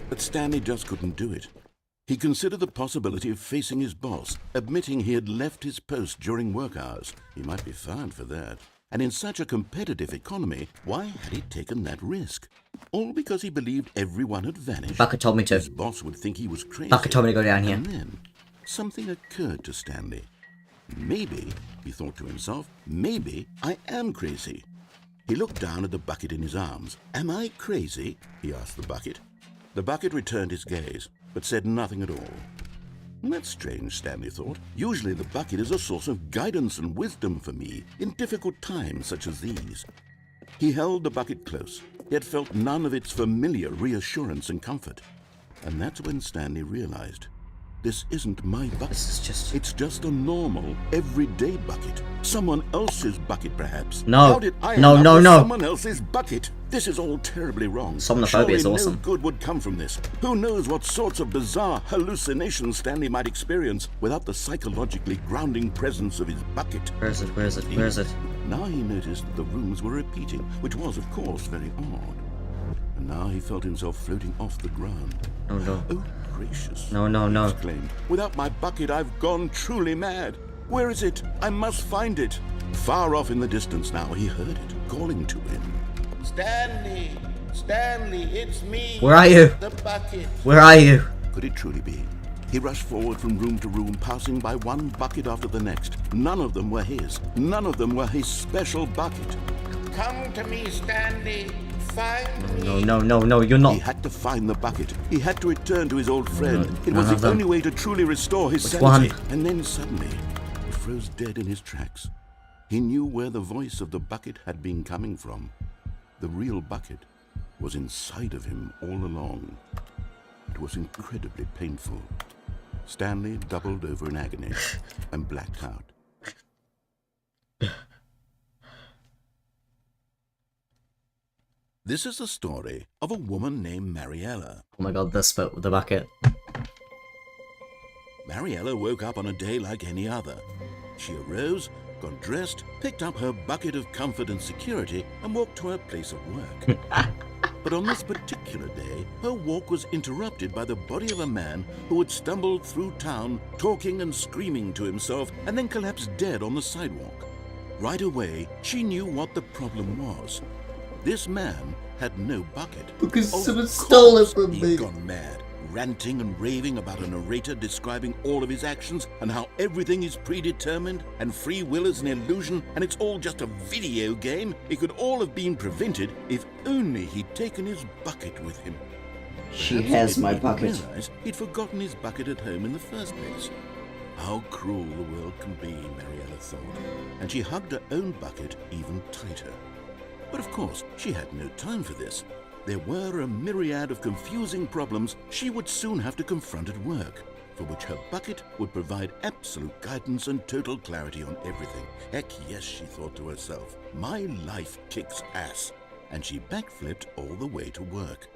But Stanley just couldn't do it. He considered the possibility of facing his boss, admitting he had left his post during work hours. He might be fined for that. And in such a competitive economy, why had he taken that risk? All because he believed everyone had vanished. Bucket told me to. His boss would think he was crazy. Bucket told me to go down here. And then, something occurred to Stanley. Maybe, he thought to himself, maybe I am crazy. He looked down at the bucket in his arms. Am I crazy? He asked the bucket. The bucket returned his gaze, but said nothing at all. That's strange, Stanley thought. Usually the bucket is a source of guidance and wisdom for me in difficult times such as these. He held the bucket close, yet felt none of its familiar reassurance and comfort. And that's when Stanley realized, this isn't my bucket. It's just a normal, everyday bucket. Someone else's bucket, perhaps. No. How did I end up with someone else's bucket? This is all terribly wrong. Somnophobia is Surely awesome. no good would come from this. Who knows what sorts of bizarre hallucinations Stanley might experience without the psychologically grounding presence of his bucket. Where is it? Now he noticed that the rooms were repeating, which was, of course, very odd. And now he felt himself floating off the ground. Oh no. Oh, gracious. No. He exclaimed. Without my bucket, I've gone truly mad. Where is it? I must find it. Far off in the distance now, he heard it, calling to him. Stanley! Stanley, it's me! Where are you? The bucket! Where are you? Could it truly be? He rushed forward from room to room, passing by one bucket after the next. None of them were his. None of them were his special bucket. Come to me, Stanley! Find me! No, you're not. He had to find the bucket. He had to return to his old friend. It none was of the them. only way to truly restore his Which sanity. one? And then suddenly, he froze dead in his tracks. He knew where the voice of the bucket had been coming from. The real bucket was inside of him all along. It was incredibly painful. Stanley doubled over in agony and blacked out. This is the story of a woman named Mariella. Oh my god, this bit with the bucket. Mariella woke up on a day like any other. She arose, got dressed, picked up her bucket of comfort and security, and walked to her place of work. But on this particular day, her walk was interrupted by the body of a man who had stumbled through town, talking and screaming to himself, and then collapsed dead on the sidewalk. Right away, she knew what the problem was. This man had no bucket. Because Of someone stole it course from he'd me. gone mad. ranting and raving about a narrator describing all of his actions and how everything is predetermined and free will is an illusion and it's all just a video game, it could all have been prevented if only he'd taken his bucket with him. She Perhaps has he my didn't bucket. realize he'd forgotten his bucket at home in the first place. How cruel the world can be, Mariella thought, and she hugged her own bucket even tighter. But of course, she had no time for this. There were a myriad of confusing problems she would soon have to confront at work, for which her bucket would provide absolute guidance and total clarity on everything. Heck yes, she thought to herself, my life kicks ass. And she backflipped all the way to work.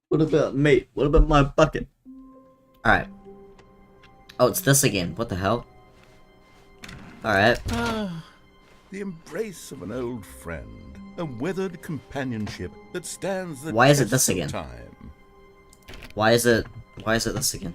What about me? What about my bucket? Alright. Oh, it's this again. What the hell? Alright. The embrace of an old friend, a weathered companionship that stands the Why is it test this of again? time. Why is it this again?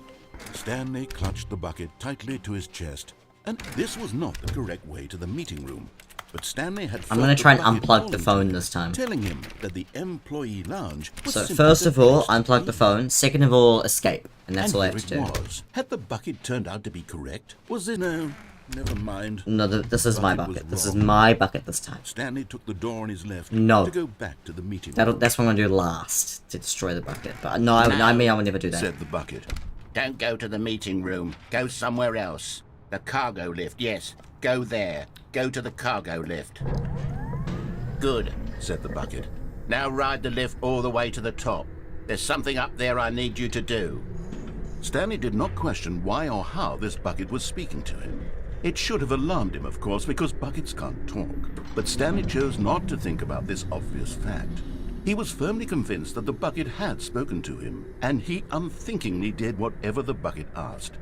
Stanley clutched the bucket tightly to his chest, and this was not the correct way to the meeting room. But Stanley had I'm gonna felt try and bucket unplug the voluntary, phone this time. telling him that the employee lounge was So simply first the of all, place to unplug the be. phone. Second of all, escape. And that's all I And have to here do. it was. Had the bucket turned out to be correct? Was it? No, never mind. No, this is my Bucket was bucket. This is wrong. my bucket this time. Stanley took the door on his left No. to go back to the meeting room. That's what I'm gonna do last, to destroy the bucket. But no, I mean I would never do that. Said the bucket. Don't go to the meeting room. Go somewhere else. The cargo lift, yes. Go there. Go to the cargo lift. Good, Said the bucket. now ride the lift all the way to the top. There's something up there I need you to do. Stanley did not question why or how this bucket was speaking to him. It should have alarmed him, of course, because buckets can't talk. But Stanley chose not to think about this obvious fact. He was firmly convinced that the bucket had spoken to him, and he unthinkingly did whatever the bucket asked.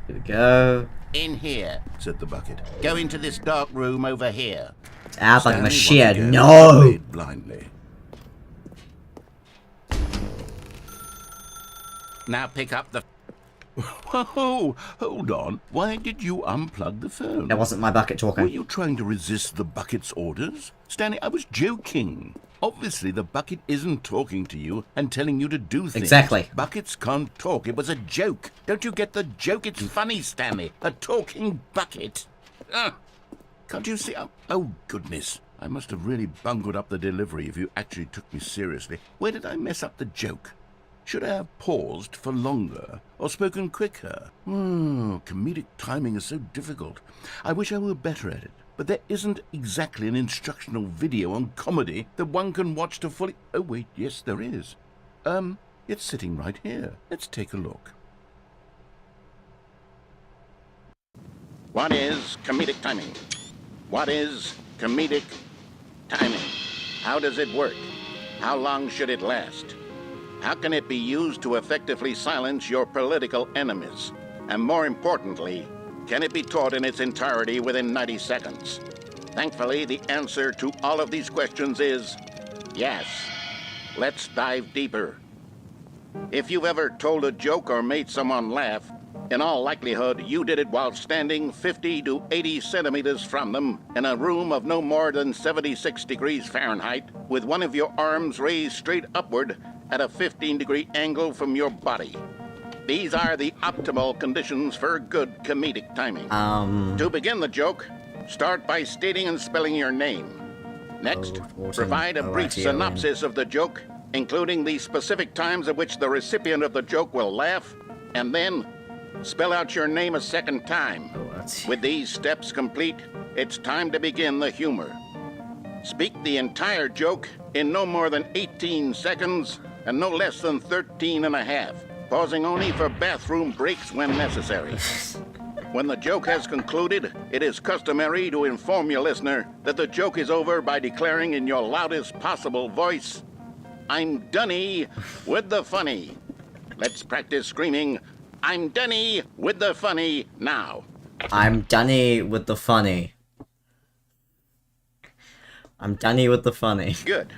Here we go. In here. Said the bucket. Go into this dark room over here. It's out like a Stanley once machine. again No! obeyed blindly. Now pick up the... Whoa, hold on. Why did you unplug the phone? That wasn't my bucket Were talking. you trying to resist the bucket's orders? Stanley, I was joking. Obviously, the bucket isn't talking to you and telling you to do things. Exactly. Buckets can't talk. It was a joke. Don't you get the joke? It's funny, Stanley. A talking bucket. Can't you see? Oh, goodness. I must have really bungled up the delivery if you actually took me seriously. Where did I mess up the joke? Should I have paused for longer or spoken quicker? Comedic timing is so difficult. I wish I were better at it. But there isn't exactly an instructional video on comedy that one can watch to fully... Oh, wait, yes, there is. It's sitting right here. Let's take a look. What is comedic timing? What is comedic timing? How does it work? How long should it last? How can it be used to effectively silence your political enemies? And more importantly, can it be taught in its entirety within 90 seconds? Thankfully, the answer to all of these questions is yes. Let's dive deeper. If you've ever told a joke or made someone laugh, in all likelihood, you did it while standing 50 to 80 centimeters from them in a room of no more than 76 degrees Fahrenheit, with one of your arms raised straight upward at a 15-degree angle from your body. These are the optimal conditions for good comedic timing. To begin the joke, start by stating and spelling your name. Next, Orton. provide a brief O-R-T-O-N. synopsis of the joke, including the specific times at which the recipient of the joke will laugh, and then spell out your name a second time. With these steps complete, it's time to begin the humor. Speak the entire joke in no more than 18 seconds and no less than 13 and a half, pausing only for bathroom breaks when necessary. When the joke has concluded, it is customary to inform your listener that the joke is over by declaring in your loudest possible voice, "I'm Dunny with the funny." Let's practice screaming, "I'm Dunny with the funny" now. I'm Dunny with the funny. I'm Dunny with the funny. Good.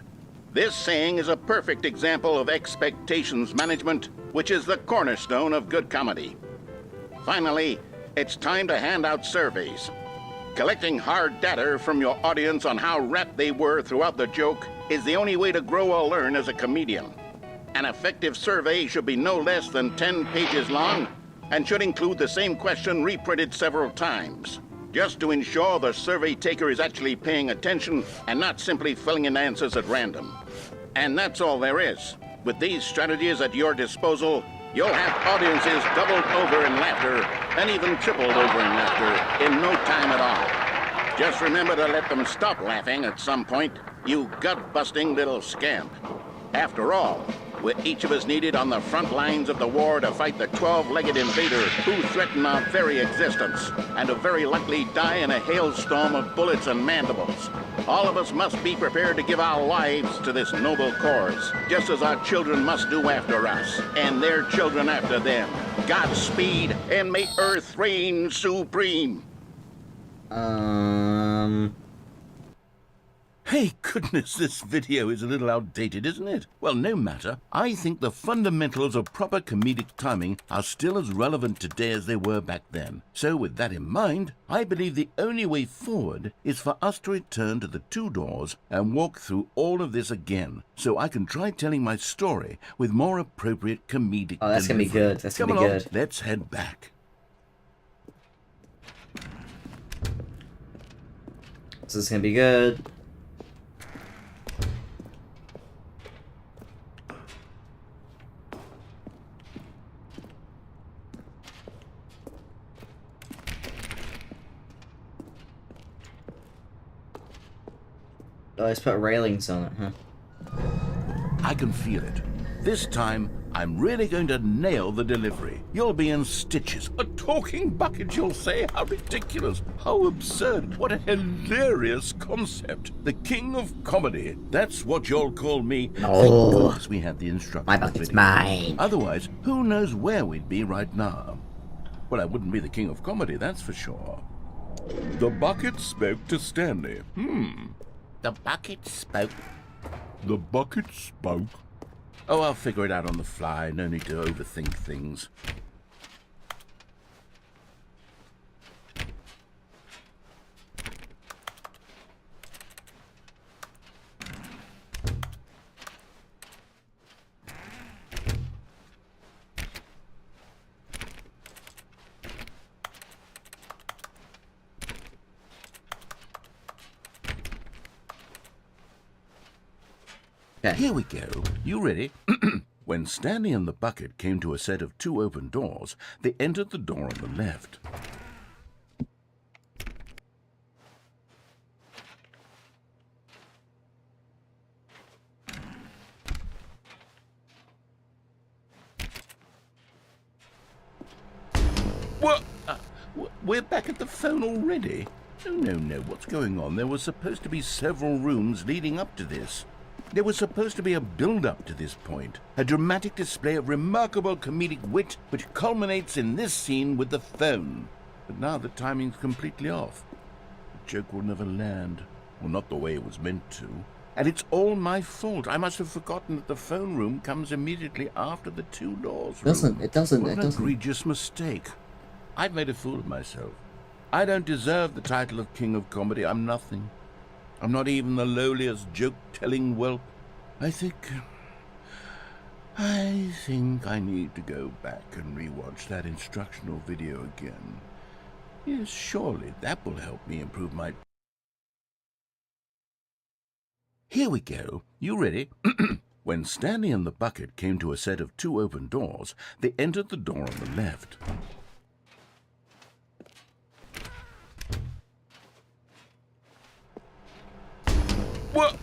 This saying is a perfect example of expectations management, which is the cornerstone of good comedy. Finally, it's time to hand out surveys. Collecting hard data from your audience on how rapt they were throughout the joke is the only way to grow or learn as a comedian. An effective survey should be no less than 10 pages long and should include the same question reprinted several times, just to ensure the survey taker is actually paying attention and not simply filling in answers at random. And that's all there is. With these strategies at your disposal, you'll have audiences doubled over in laughter and even tripled over in laughter in no time at all. Just remember to let them stop laughing at some point, you gut-busting little scamp. After all, we're each of us needed on the front lines of the war to fight the 12-legged invader who threaten our very existence and who very likely die in a hailstorm of bullets and mandibles. All of us must be prepared to give our lives to this noble cause, just as our children must do after us, and their children after them. Godspeed, and may Earth reign supreme. Hey, goodness, this video is a little outdated, isn't it? Well, no matter. I think the fundamentals of proper comedic timing are still as relevant today as they were back then. So with that in mind, I believe the only way forward is for us to return to the 2 doors and walk through all of this again, so I can try telling my story with more appropriate comedic Oh, that's gonna be delivery. good. That's Come gonna be along, good. let's head back. This is gonna be good. Oh, let's put railings on it, huh? I can feel it. This time, I'm really going to nail the delivery. You'll be in stitches. A talking bucket, you'll say? How ridiculous. How absurd. What a hilarious concept. The king of comedy. That's what you'll call me. No. Thank goodness we had the instructions. My bucket's video. mine. Otherwise, who knows where we'd be right now. Well, I wouldn't be the king of comedy, that's for sure. The bucket spoke to Stanley. The bucket spoke. The bucket spoke. Oh, I'll figure it out on the fly. No need to overthink things. Okay. Here we go. You ready? When Stanley and the bucket came to a set of 2 open doors, they entered the door on the left. What? We're back at the phone already? No. What's going on? There were supposed to be several rooms leading up to this. There was supposed to be a build-up to this point, a dramatic display of remarkable comedic wit which culminates in this scene with the phone. But now the timing's completely off. The joke will never land, or not the way it was meant to. And it's all my fault. I must have forgotten that the phone room comes immediately after the 2 doors room. It doesn't. What an egregious mistake. I've made a fool of myself. I don't deserve the title of King of Comedy. I'm nothing. I'm not even the lowliest joke-telling whelp. I think I need to go back and rewatch that instructional video again. Yes, surely that will help me improve my... Here we go. You ready? When Stanley and the bucket came to a set of 2 open doors, they entered the door on the left. What?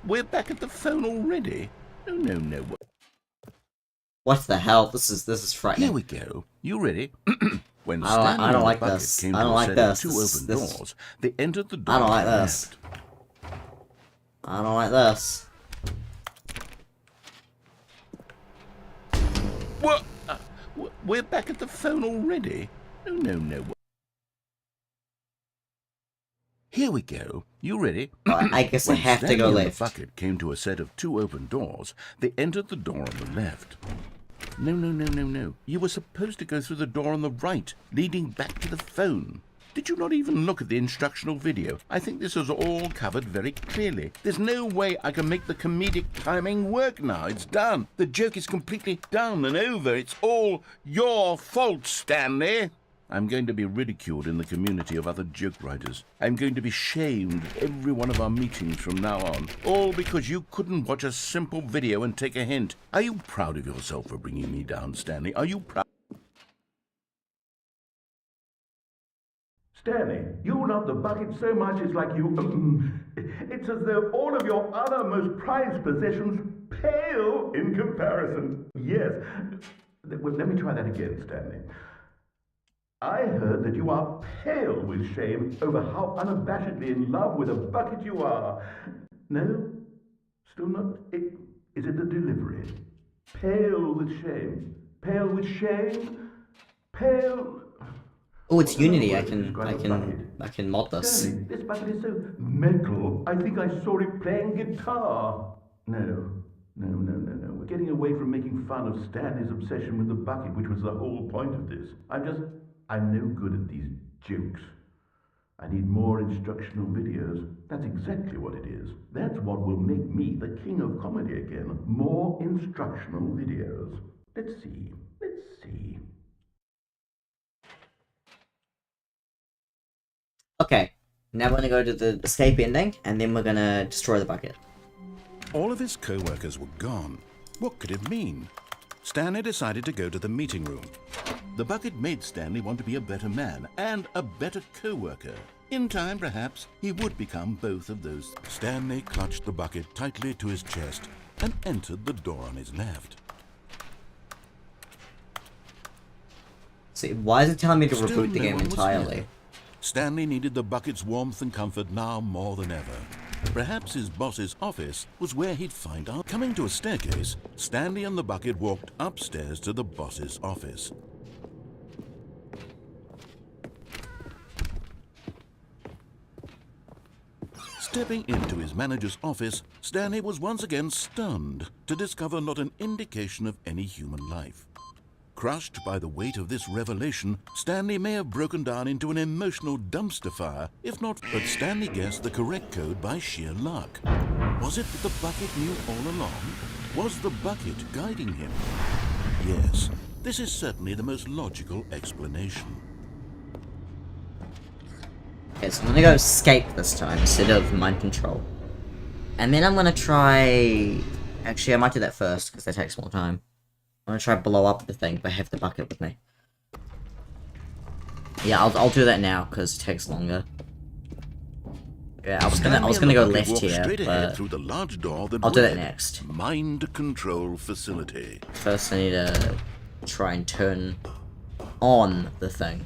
We're back at the phone already? No. What the hell? This is frightening. Here we go. You ready? When I don't Stanley and the like bucket this. came I to don't a like set this. of 2 This- open this- doors, they entered the door I don't on like the this. left. I don't like this. What? We're back at the phone already? No. Here we go. You ready? I guess I When have to Stanley go and left. the bucket came to a set of 2 open doors, they entered the door on the left. No. You were supposed to go through the door on the right, leading back to the phone. Did you not even look at the instructional video? I think this is all covered very clearly. There's no way I can make the comedic timing work now. It's done. The joke is completely done and over. It's all your fault, Stanley. I'm going to be ridiculed in the community of other joke writers. I'm going to be shamed at every one of our meetings from now on. All because you couldn't watch a simple video and take a hint. Are you proud of yourself for bringing me down, Stanley? Are you proud? Stanley, you love the bucket so much it's like you... it's as though all of your other most prized possessions pale in comparison. Yes. Well, let me try that again, Stanley. I heard that you are pale with shame over how unabashedly in love with a bucket you are. No? Still not? Is it the delivery? Pale with shame. Pale with shame. Pale... Oh, it's Unity. I can mod this. Stanley, this bucket is so metal. I think I saw it playing guitar. No. We're getting away from making fun of Stanley's obsession with the bucket, which was the whole point of this. I'm no good at these jokes. I need more instructional videos. That's exactly what it is. That's what will make me the king of comedy again. More instructional videos. Let's see. Okay, now we're gonna go to the escape ending, and then we're gonna destroy the bucket. All of his co-workers were gone. What could it mean? Stanley decided to go to the meeting room. The bucket made Stanley want to be a better man and a better co-worker. In time, perhaps, he would become both of those. Stanley clutched the bucket tightly to his chest and entered the door on his left. See, why is it telling me to Still reboot the no game one was entirely? here. Stanley needed the bucket's warmth and comfort now more than ever. Perhaps his boss's office was where he'd find out. Coming to a staircase, Stanley and the bucket walked upstairs to the boss's office. Stepping into his manager's office, Stanley was once again stunned to discover not an indication of any human life. Crushed by the weight of this revelation, Stanley may have broken down into an emotional dumpster fire, if not, but Stanley guessed the correct code by sheer luck. Was it that the bucket knew all along? Was the bucket guiding him? Yes, this is certainly the most logical explanation. Okay, so I'm gonna go escape this time instead of mind control. And then I'm gonna try... Actually, I might do that first, because that takes more time. I'm gonna try to blow up the thing, but I have the bucket with me. Yeah, I'll do that now, because it takes longer. Yeah, I was gonna go left here, but through the large door that I'll do that read, next. Mind control facility. First, I need to try and turn on the thing.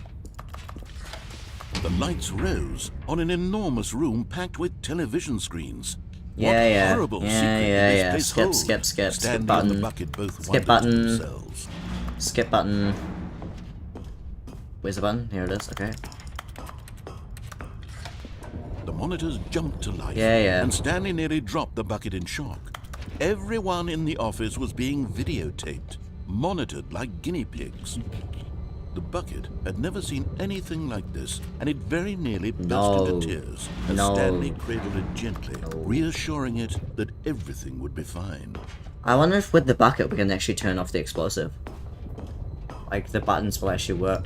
The lights rose on an enormous room packed with television screens. Yeah. What horrible secret did this place hold? Skip Stanley button. and the bucket both Skip wondered to button. themselves. Skip button. Where's the button? Here it is, okay. The monitors jumped to life, Yeah. and Stanley nearly dropped the bucket in shock. Everyone in the office was being videotaped, monitored like guinea pigs. The bucket had never seen anything like this, and it very nearly burst into tears as Stanley cradled it gently, reassuring it that everything would be fine. I wonder if with the bucket we can actually turn off the explosive. Like, the buttons will actually work.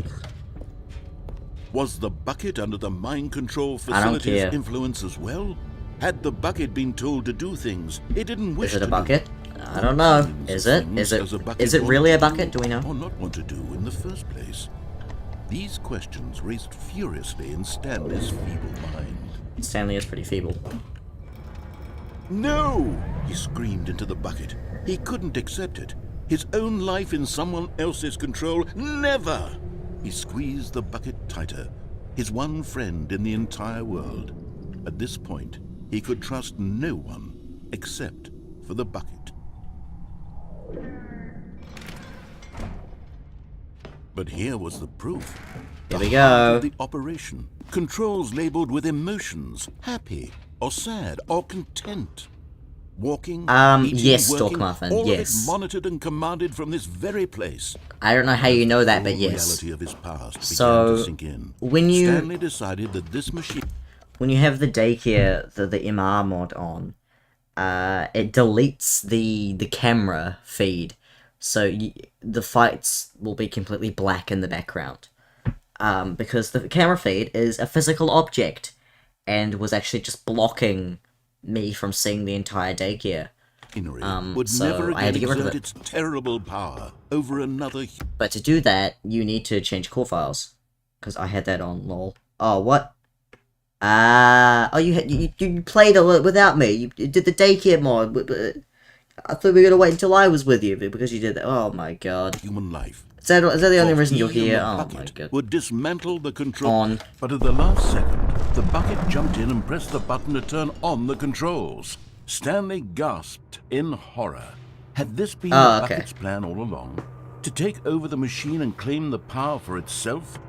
Was the bucket under the mind control I don't facility's care. influence as well? Had the bucket been told to do things it didn't wish Is to it a do? bucket? I don't know. Is it? Things Is it? as a bucket Is it wanted really a to bucket? Do we know? Or not want to do in the first place? These questions raced furiously in Stanley's feeble mind. Stanley is pretty feeble. No! He screamed into the bucket. He couldn't accept it. His own life in someone else's control. Never! He squeezed the bucket tighter. His one friend in the entire world. At this point, he could trust no one except for the bucket. But here was the proof. Here The we heart go. of the operation. Controls labeled with emotions, happy or sad or content. Walking, eating, yes, working, Storkmuffin, all yes. of it monitored and commanded from this very place. I don't know how you know that, but The yes. reality of his past So, began to sink in. when you... Stanley decided that this machine... When you have the daycare, the MR mod on, it deletes the camera feed, so the fights will be completely black in the background. Because the camera feed is a physical object, and was actually just blocking me from seeing the entire daycare. would So never I had to again get rid of exert it. its terrible power over another... But to do that, you need to change core files, because I had that on, lol. Oh, what? Oh, you played it without me. You did the daycare mod. But I thought we were gonna wait until I was with you because you did that. Oh my god. Human life. Is that the only reason you're he and here? the Oh bucket my god. would dismantle the control. On. But at the last second, the bucket jumped in and pressed the button to turn on the controls. Stanley gasped in horror. Had this been the bucket's plan all along? To take over the machine and claim the power for itself?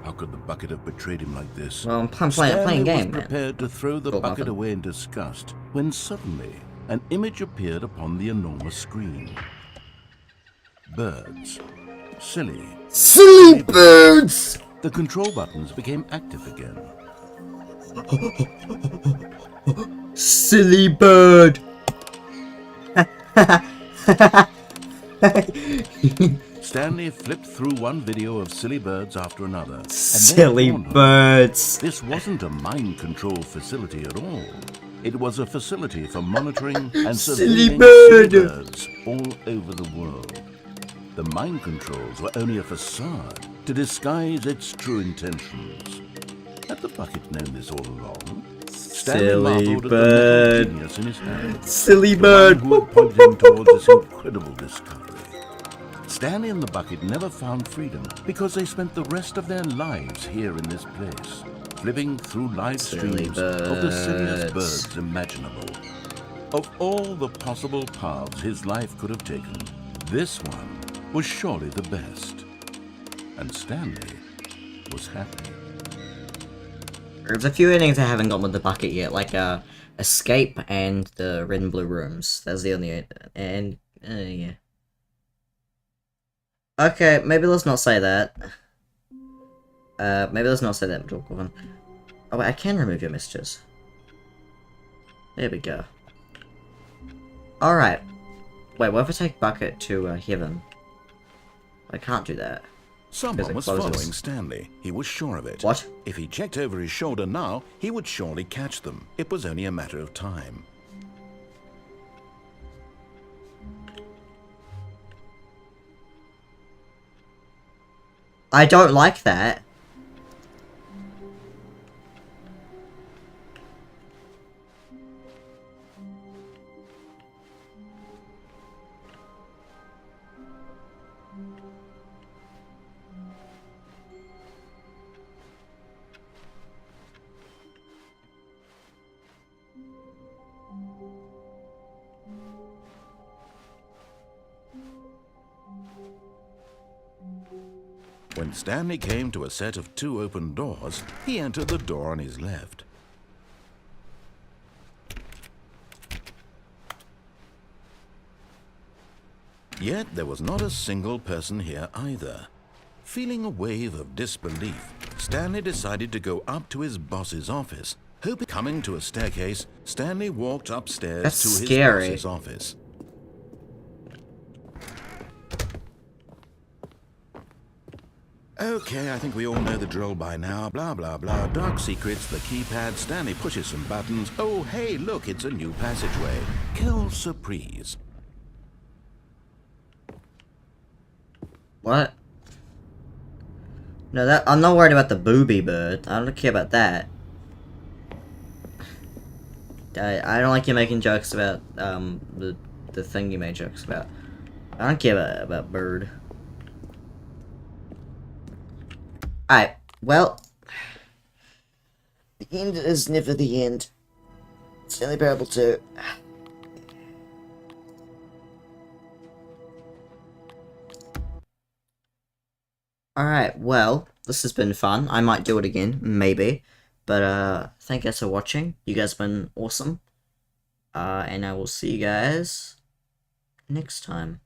How could the bucket have betrayed him like this? Well, I'm playing Stanley a game, was prepared to throw the bucket away in disgust when suddenly an image appeared upon the enormous screen. Birds. Silly birds! The control buttons became active again. Silly bird! Stanley flipped through one video of silly birds after another. And Silly then birds! this wasn't a mind control facility at all. It was a facility for monitoring and Silly surveilling bird! silly birds all over the world. The mind controls were only a facade to disguise its true intentions. Had the bucket known this all along? Stanley Silly marveled at the bird! little genius in his hand. Silly The bird! one who had pointed him towards this incredible discovery. Stanley and the bucket never found freedom because they spent the rest of their lives here in this place, flipping through live Silly streams of the silliest birds. birds imaginable. Of all the possible paths his life could have taken, this one was surely the best. And Stanley was happy. There's a few endings I haven't got with the bucket yet, like Escape and the Red and Blue Rooms. That's the only and yeah. Okay, maybe let's not say that. Maybe let's not say that, Dorkovan. Oh wait, I can remove your messages. There we go. Alright. Wait, what if I take Bucket to Heaven? I can't do that. Someone was following Stanley. He was sure of it. What? If he checked over his shoulder now, he would surely catch them. It was only a matter of time. I don't like that. When Stanley came to a set of 2 open doors, he entered the door on his left. Yet there was not a single person here either. Feeling a wave of disbelief, Stanley decided to go up to his boss's office. Coming to a staircase, Stanley walked upstairs That's to his scary. boss's office. Okay, I think we all know the drill by now. Blah, blah, blah. Dark secrets, the keypad. Stanley pushes some buttons. Oh, hey, look, it's a new passageway. Kill surprise. What? No, that I'm not worried about the booby bird. I don't care about that. I don't like you making jokes about the thing you made jokes about. I don't care about bird. Alright, well, the end is never the end. Stanley Parable 2. Alright, well, this has been fun. I might do it again, maybe. But, thank you guys for watching. You guys have been awesome. And I will see you guys next time.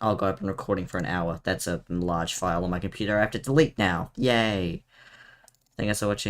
Oh god, I've been recording for an hour. That's a large file on my computer I have to delete now. Yay! Thank you guys for watching.